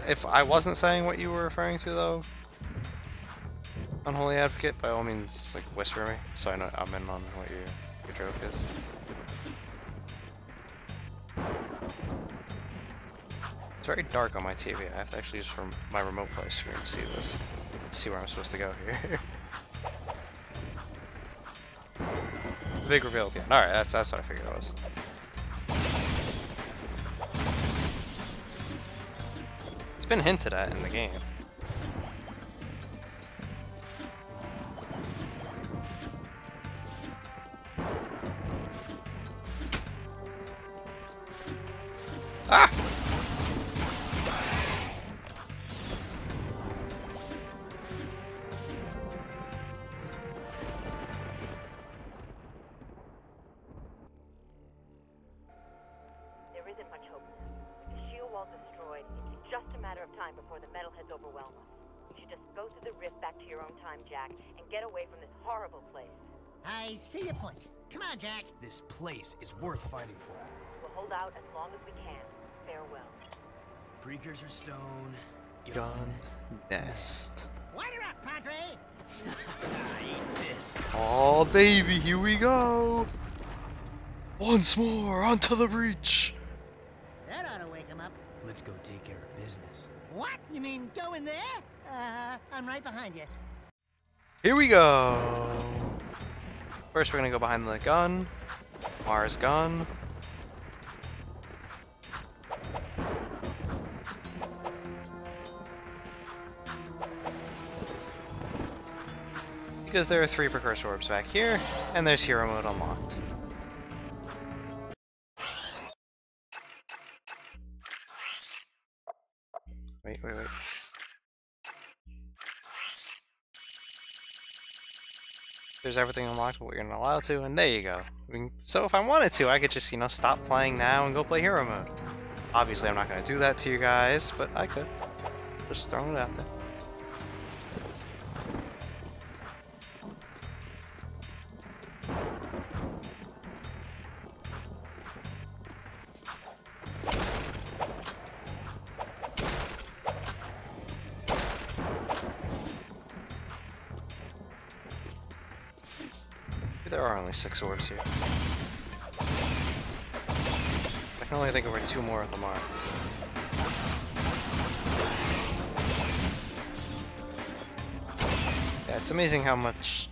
Speaker 1: If I wasn't saying what you were referring to though, Unholy Advocate, by all means, like, whisper me, so I know I'm in on what your joke is. It's very dark on my TV. I have to actually use from my remote play screen to see this. See where I'm supposed to go here. The big reveal at the end. Alright, that's what I figured it was. It's been hinted at in the game. Ah!
Speaker 13: There isn't much hope. With the shield wall destroyed, it's just a matter of time before the Metalheads overwhelm us. You should just go through the rift back to your own time, Jack, and get away from this horrible place.
Speaker 7: I see your point. Come on, Jack.
Speaker 9: This place is worth fighting for.
Speaker 13: We'll hold out as long as we can. Farewell.
Speaker 9: Precursor stone.
Speaker 1: Gun nest.
Speaker 7: Light her up, Padre.
Speaker 9: Eat this.
Speaker 1: Oh baby, here we go. Once more onto the breach.
Speaker 7: That ought to wake him up.
Speaker 9: Let's go take care of business.
Speaker 7: What? You mean go in there? I'm right behind you.
Speaker 1: Here we go. First, we're gonna go behind the gun. Mars gun. Because there are 3 precursor orbs back here, and there's hero mode unlocked. Wait. There's everything unlocked, but we're not allowed to, and there you go. So if I wanted to, I could just, you know, stop playing now and go play hero mode. Obviously, I'm not going to do that to you guys, but I could. Just throwing it out there. There are only 6 orbs here. I can only think of where 2 more of them are. Yeah, it's amazing how much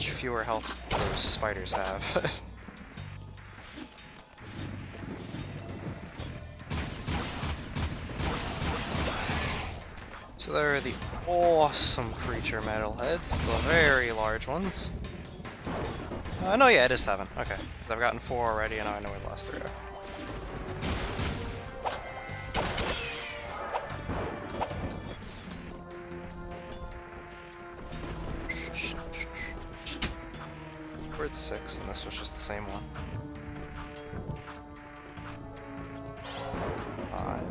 Speaker 1: fewer health those spiders have. So there are the awesome creature metalheads, the very large ones. No, yeah, it is 7. Okay, because I've gotten 4 already, and I know we lost 3. We're at 6, and this was just the same one. 5.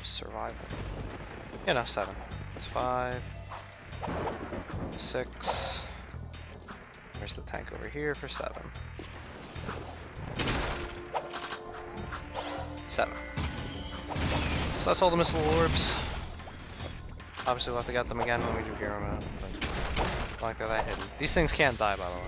Speaker 1: Survival. Yeah, no, 7. That's 5. 6. There's the tank over here for 7. 7. So that's all the missile orbs. Obviously, we'll have to get them again when we do hero mode. But I like they're that hidden. These things can't die, by the way.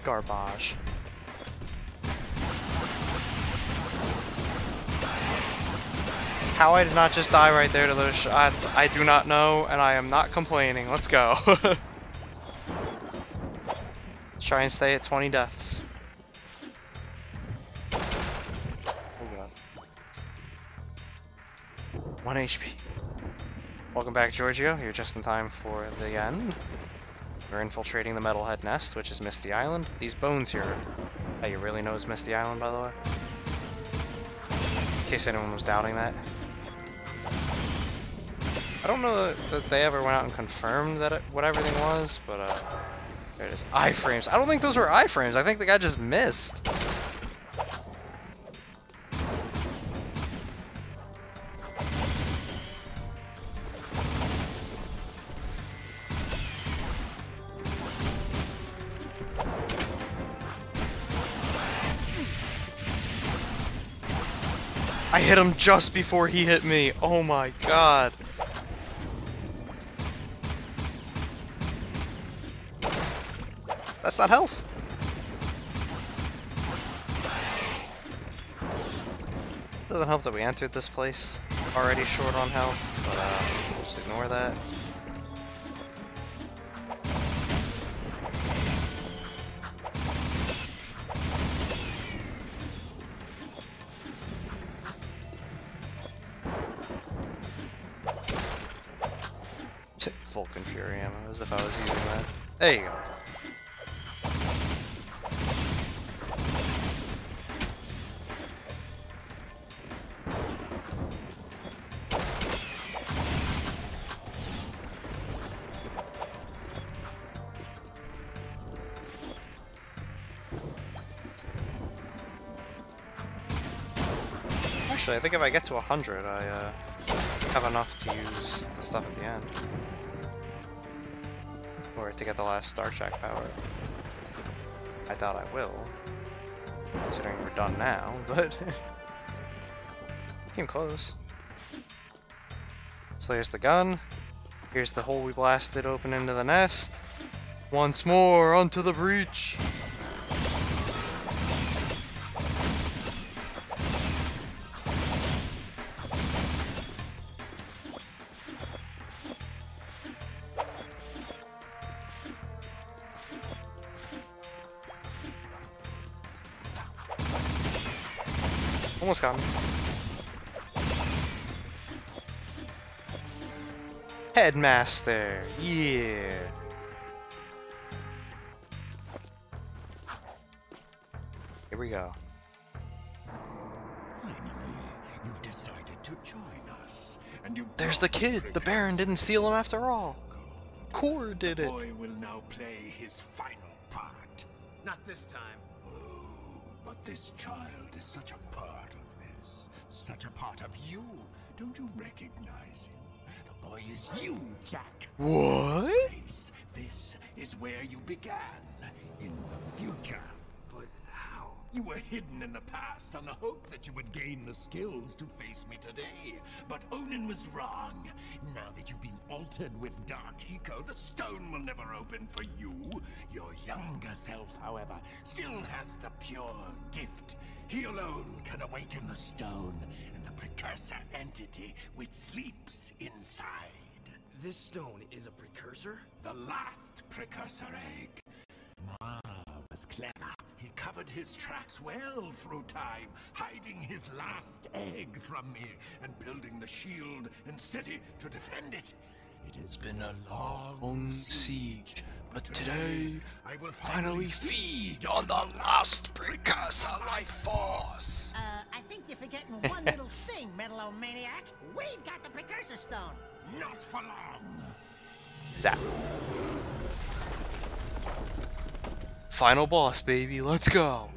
Speaker 1: Garbage. How I did not just die right there to those shots, I do not know, and I am not complaining. Let's go. Let's try and stay at 20 deaths. Oh god. 1 HP. Welcome back, Giorgio. You're just in time for the end. We're infiltrating the Metalhead Nest, which is Misty Island. These bones here, how you really know is Misty Island, by the way. In case anyone was doubting that. I don't know that they ever went out and confirmed that what everything was, but there it is. Iframes. I don't think those were iframes. I think the guy just missed. I hit him just before he hit me. Oh my god. That's not health. Doesn't help that we entered this place already short on health, but we'll just ignore that. Vulcan Fury ammo as if I was using that. There you go. Actually, I think if I get to 100, I have enough to use the stuff at the end. Or to get the last Star Trek power. I doubt I will, considering we're done now, but came close. So here's the gun. Here's the hole we blasted open into the nest. Once more, onto the breach! Almost got him. Headmaster, yeah. Here we go.
Speaker 4: Finally, you've decided to join us. And you
Speaker 1: There's the kid. The Baron didn't steal him after all. Core did it.
Speaker 4: The boy will now play his final part.
Speaker 9: Not this time.
Speaker 4: But this child is such a part of this. Such a part of you. Don't you recognize him? The boy is you, Jack.
Speaker 1: What?
Speaker 4: This is where you began. In the future.
Speaker 9: But how?
Speaker 4: You were hidden in the past on the hope that you would gain the skills to face me today. But Onin was wrong. Now that you've been altered with Dark Eco, the stone will never open for you. Your younger self, however, still has the pure gift. He alone can awaken the stone and the precursor entity which sleeps inside.
Speaker 9: This stone is a precursor?
Speaker 4: The last precursor egg. Mar was clever. He covered his tracks well through time, hiding his last egg from me and building the shield and city to defend it. It has been a long siege, but today I will finally feed on the last precursor life force.
Speaker 7: I think you're forgetting one little thing, Metalomaniac. We've got the precursor stone.
Speaker 4: Not for long.
Speaker 1: Zap. Final boss, baby. Let's go.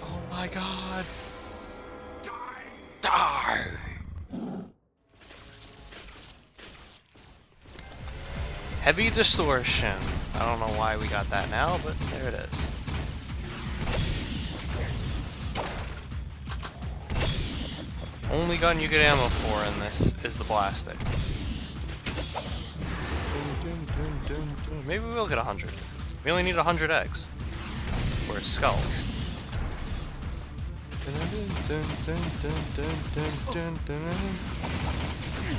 Speaker 1: Oh my god. Die. Heavy distortion. I don't know why we got that now, but there it is. Only gun you get ammo for in this is the blaster. Maybe we'll get 100. We only need 100 eggs. Or skulls.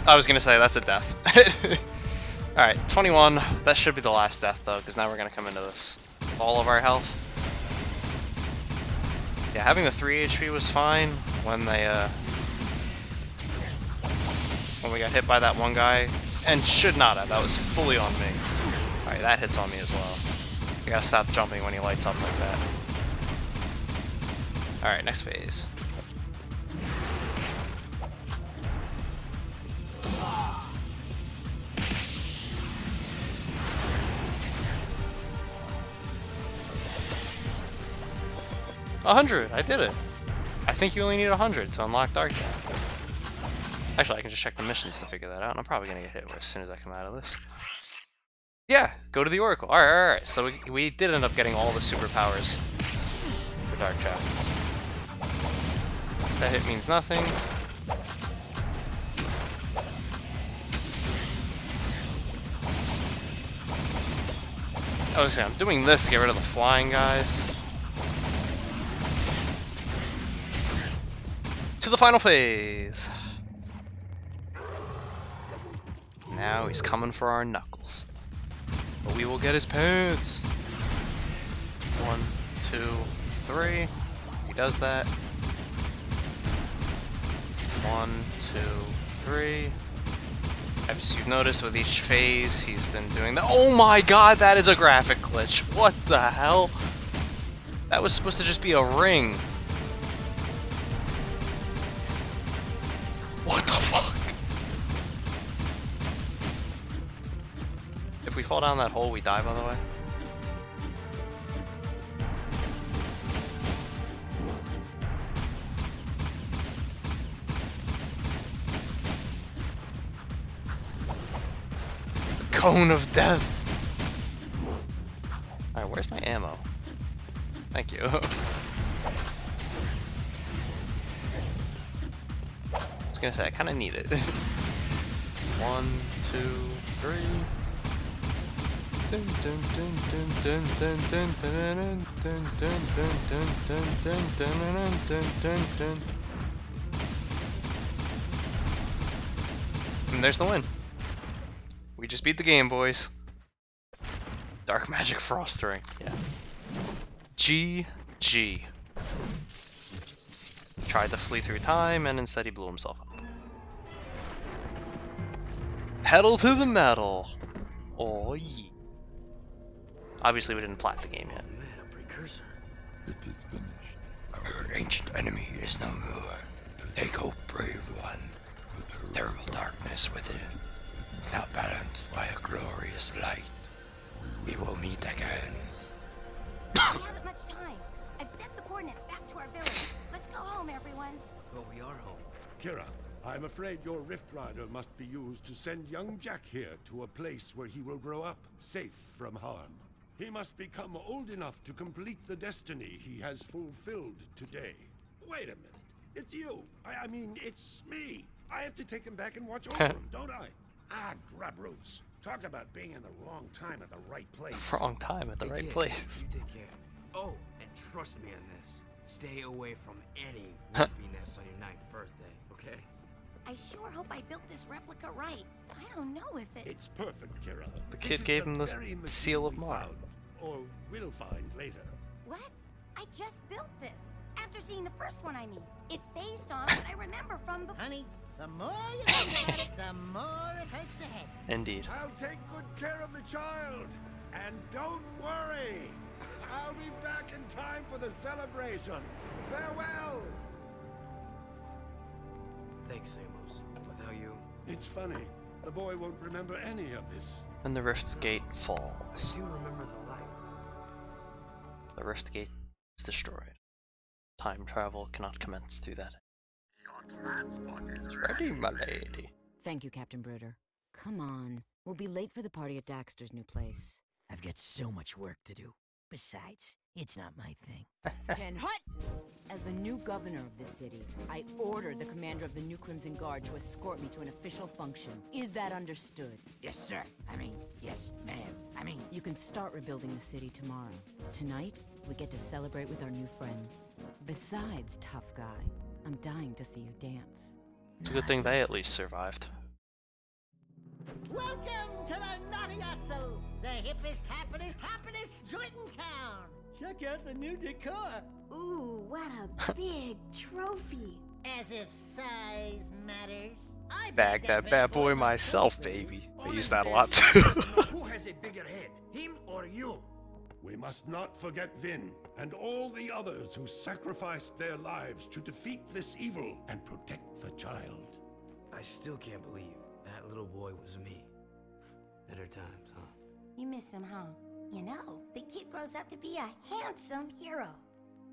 Speaker 1: I was gonna say, that's a death. Alright, 21. That should be the last death, though, because now we're gonna come into this. All of our health. Yeah, having the 3 HP was fine when we got hit by that one guy. And should not have. That was fully on me. Alright, that hits on me as well. I gotta stop jumping when he lights up like that. Alright, next phase. $100! I did it! I think you only need 100 to unlock Dark Jack. Actually, I can just check the missions to figure that out, and I'm probably gonna get hit as soon as I come out of this. Yeah, go to the Oracle. Alright. So we did end up getting all the superpowers for Dark Jack. That hit means nothing. I was saying, I'm doing this to get rid of the flying guys. To the final phase. Now he's coming for our knuckles. But we will get his pants. 1, 2, 3. He does that. 1, 2, 3. As you've noticed with each phase, he's been doing that. Oh my god, that is a graphic glitch. What the hell? That was supposed to just be a ring. What the fuck? If we fall down that hole, we die, by the way. Cone of death. Alright, where's my ammo? Thank you. I was gonna say, I kinda need it. 1, 2, 3. And there's the win. We just beat the game, boys. Dark Magic Frost Ring. Yeah. GG. Tried to flee through time, and instead he blew himself up. Pedal to the metal. Oh yeah. Obviously, we didn't plat the game yet.
Speaker 14: It is finished. Our ancient enemy is no more. Take hope, brave one. Terrible darkness within, now balanced by a glorious light. We will meet again.
Speaker 6: We haven't much time. I've sent the coordinates back to our village. Let's go home, everyone.
Speaker 9: But we are home.
Speaker 2: Kira, I'm afraid your Rift Rider must be used to send young Jack here to a place where he will grow up, safe from harm. He must become old enough to complete the destiny he has fulfilled today. Wait a minute. It's you. I mean, it's me. I have to take him back and watch over him, don't I? Ah, grub roots. Talk about being in the wrong time at the right place.
Speaker 1: Wrong time at the right place.
Speaker 9: You take care. Oh, and trust me on this. Stay away from any wimpy nest on your 9th birthday, okay?
Speaker 6: I sure hope I built this replica right. I don't know if it...
Speaker 2: It's perfect, Kira.
Speaker 1: The kid gave him the seal of Mar.
Speaker 2: Or will find later.
Speaker 6: What? I just built this. After seeing the first one, I mean. It's based on what I remember from before.
Speaker 7: Honey, the more you think about it, the more it hurts the head.
Speaker 1: Indeed.
Speaker 2: I'll take good care of the child. And don't worry. I'll be back in time for the celebration. Farewell.
Speaker 9: Thanks, Amos. Without you...
Speaker 2: It's funny. The boy won't remember any of this.
Speaker 1: And the Rift's Gate falls.
Speaker 9: I do remember the light.
Speaker 1: The Rift Gate is destroyed. Time travel cannot commence through that.
Speaker 3: Your transport is
Speaker 1: Ready, my lady.
Speaker 10: Thank you, Captain Bruder. Come on. We'll be late for the party at Daxter's new place.
Speaker 15: I've got so much work to do. Besides, it's not my thing.
Speaker 10: Ten Hut! As the new governor of this city, I ordered the commander of the New Crimson Guard to escort me to an official function. Is that understood?
Speaker 15: Yes, sir. Yes, ma'am.
Speaker 10: You can start rebuilding the city tomorrow. Tonight, we get to celebrate with our new friends. Besides, tough guy, I'm dying to see you dance.
Speaker 1: It's a good thing they at least survived.
Speaker 7: Welcome to the Naughty-Otso, the hippest, happiest joint in town. Check out the new decor.
Speaker 12: Ooh, what a big trophy.
Speaker 7: As if size matters. I
Speaker 1: Bag that bad boy myself, baby. I use that a lot too.
Speaker 2: Who has a bigger head, him or you? We must not forget Vin and all the others who sacrificed their lives to defeat this evil and protect the child.
Speaker 9: I still can't believe that little boy was me. Better times, huh?
Speaker 6: You miss him, huh? You know, the kid grows up to be a handsome hero.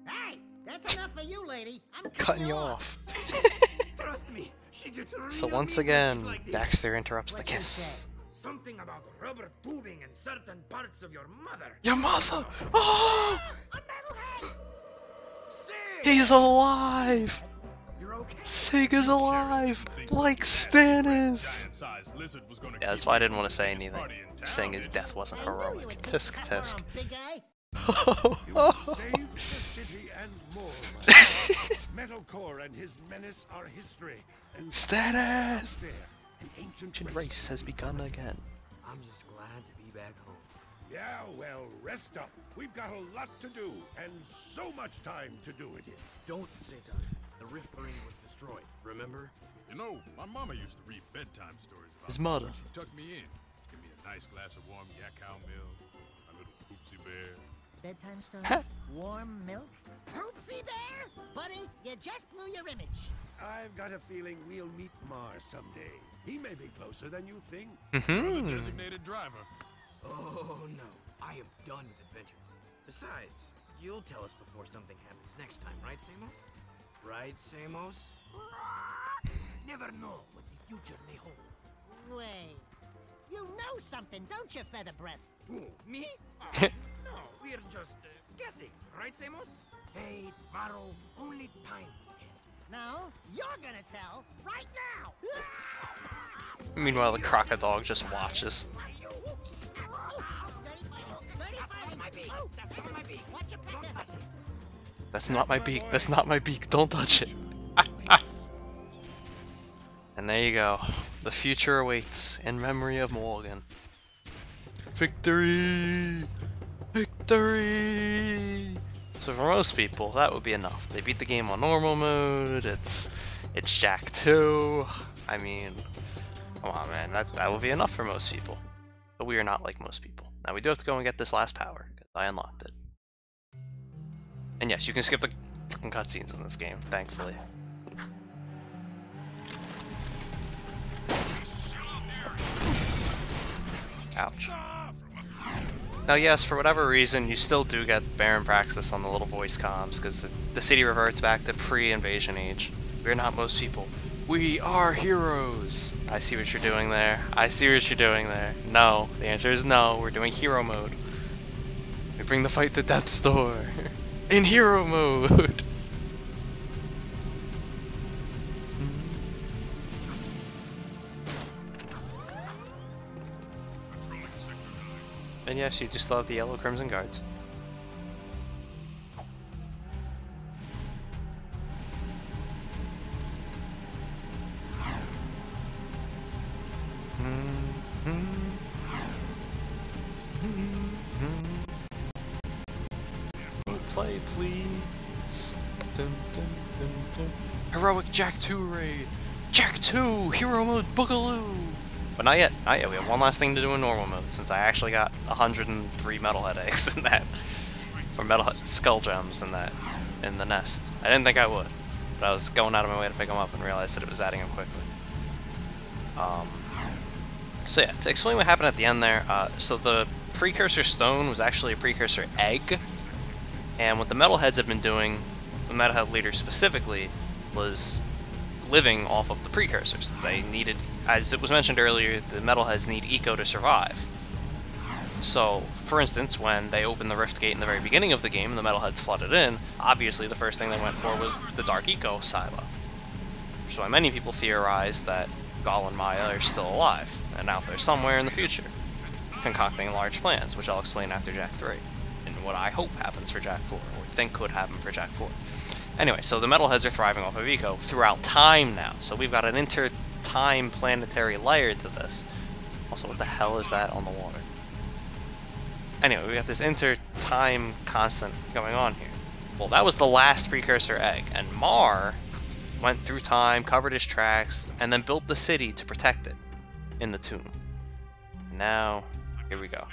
Speaker 7: Hey, that's enough for you, lady. I'm
Speaker 1: Cutting you off.
Speaker 2: Trust me, she gets real
Speaker 1: So once
Speaker 2: mean when
Speaker 1: again,
Speaker 2: she's like this.
Speaker 1: Daxter interrupts the kiss.
Speaker 2: Something about rubber tubing in certain parts of your mother.
Speaker 1: Your mother! Oh!
Speaker 7: A metalhead!
Speaker 1: He's alive!
Speaker 2: You're okay?
Speaker 1: Sig is alive! Like Stannis! Yeah, that's why I didn't want to say anything. Saying his death wasn't heroic. Tisk tisk.
Speaker 7: Big guy.
Speaker 2: You saved the city and more. Metalcore and his menace are history. And
Speaker 1: Stannis!
Speaker 2: there, an ancient
Speaker 1: Race has begun again.
Speaker 9: I'm just glad to be back home.
Speaker 2: Yeah, well, rest up. We've got a lot to do, and so much time to do it in.
Speaker 9: Don't say time. The the Rift Ring was destroyed, remember?
Speaker 2: You know, my mama used to read bedtime stories about
Speaker 1: His mother.
Speaker 2: She tucked me in, give me a nice glass of warm yak cow milk, a little poopsie bear.
Speaker 7: Bedtime stories? Warm milk? Poopsie bear? Buddy, you just blew your image.
Speaker 4: I've got a feeling we'll meet Mars someday. He may be closer than you think.
Speaker 2: You're the designated driver.
Speaker 9: Oh no, I am done with adventure. Besides, you'll tell us before something happens next time, right, Samos? Right, Samos?
Speaker 11: Never know what the future may hold.
Speaker 7: Wait. You know something, don't you, Feather Breath?
Speaker 9: Who, me? No, we're just guessing, right, Samos?
Speaker 11: Hey, tomorrow, only time will tell.
Speaker 7: No, you're gonna tell right now.
Speaker 1: Meanwhile, the crocodile just watches. That's not my beak. That's not my beak. Don't touch it. And there you go. The future awaits in memory of Morgan. Victory! Victory! So for most people, that would be enough. They beat the game on normal mode. It's Jak 2. I mean, come on, man. That would be enough for most people. But we are not like most people. Now we do have to go and get this last power, because I unlocked it. And yes, you can skip the fucking cutscenes in this game, thankfully. Ouch. Now yes, for whatever reason, you still do get Baron Praxis on the little voice comms, because the city reverts back to pre-invasion age. We're not most people. We are heroes! I see what you're doing there. I see what you're doing there. No. The answer is no. We're doing hero mode. We bring the fight to Death's Door. In hero mode! And yes, you do still have the Yellow Crimson Guards. Play, please. Dun, dun, dun, dun. Heroic Jak 2 raid. Jak 2 hero mode boogaloo. But not yet. Not yet. We have one last thing to do in normal mode, since I actually got 103 metalhead eggs in that, or metalhead skull gems in that, in the nest. I didn't think I would, but I was going out of my way to pick them up and realized that it was adding them quickly. So yeah, to explain what happened at the end there, so the precursor stone was actually a precursor egg, and what the metalheads have been doing, the metalhead leader specifically, was living off of the precursors. They needed, as it was mentioned earlier, the metalheads need eco to survive. So, for instance, when they opened the Rift Gate in the very beginning of the game and the metalheads flooded in, obviously the first thing they went for was the Dark Eco silo. Which is why many people theorize that Ghaul and Maya are still alive, and out there somewhere in the future, concocting large plans, which I'll explain after Jak 3, and what I hope happens for Jak 4, or think could happen for Jak 4. Anyway, so the metalheads are thriving off of eco throughout time now, so we've got an inter-time planetary layer to this. Also, what the hell is that on the water? Anyway, we got this inter-time constant going on here. Well, that was the last precursor egg, and Mar went through time, covered his tracks, and then built the city to protect it in the tomb. Now, here we go.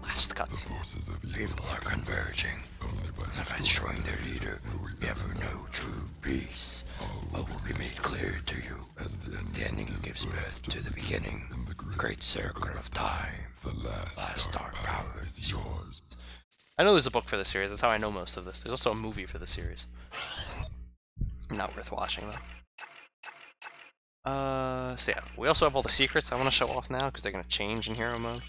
Speaker 1: Last cutscene.
Speaker 14: Forces of evil are converging. And by destroying their leader, we ever know true peace. What will be made clear to you? The ending gives birth to the beginning. The great circle of time. The last dark power is yours.
Speaker 1: I know there's a book for this series, that's how I know most of this. There's also a movie for the series. Not worth watching, though. So yeah, we also have all the secrets I want to show off now, because they're going to change in hero mode.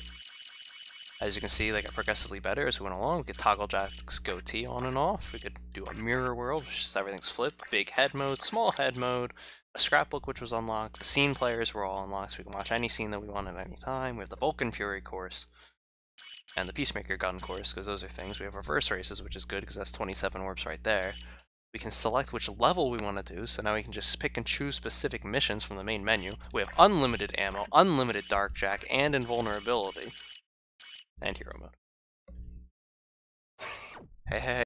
Speaker 1: As you can see, they get progressively better as we went along. We could toggle Jak's goatee on and off. We could do a mirror world, which is everything's flipped. Big head mode, small head mode, a scrapbook which was unlocked. The scene players were all unlocked, so we can watch any scene that we want at any time. We have the Vulcan Fury course, and the Peacemaker gun course, because those are things. We have reverse races, which is good, because that's 27 orbs right there. We can select which level we want to do, so now we can just pick and choose specific missions from the main menu. We have unlimited ammo, unlimited Dark Jak, and invulnerability. And hero mode. Hey, hey, hey.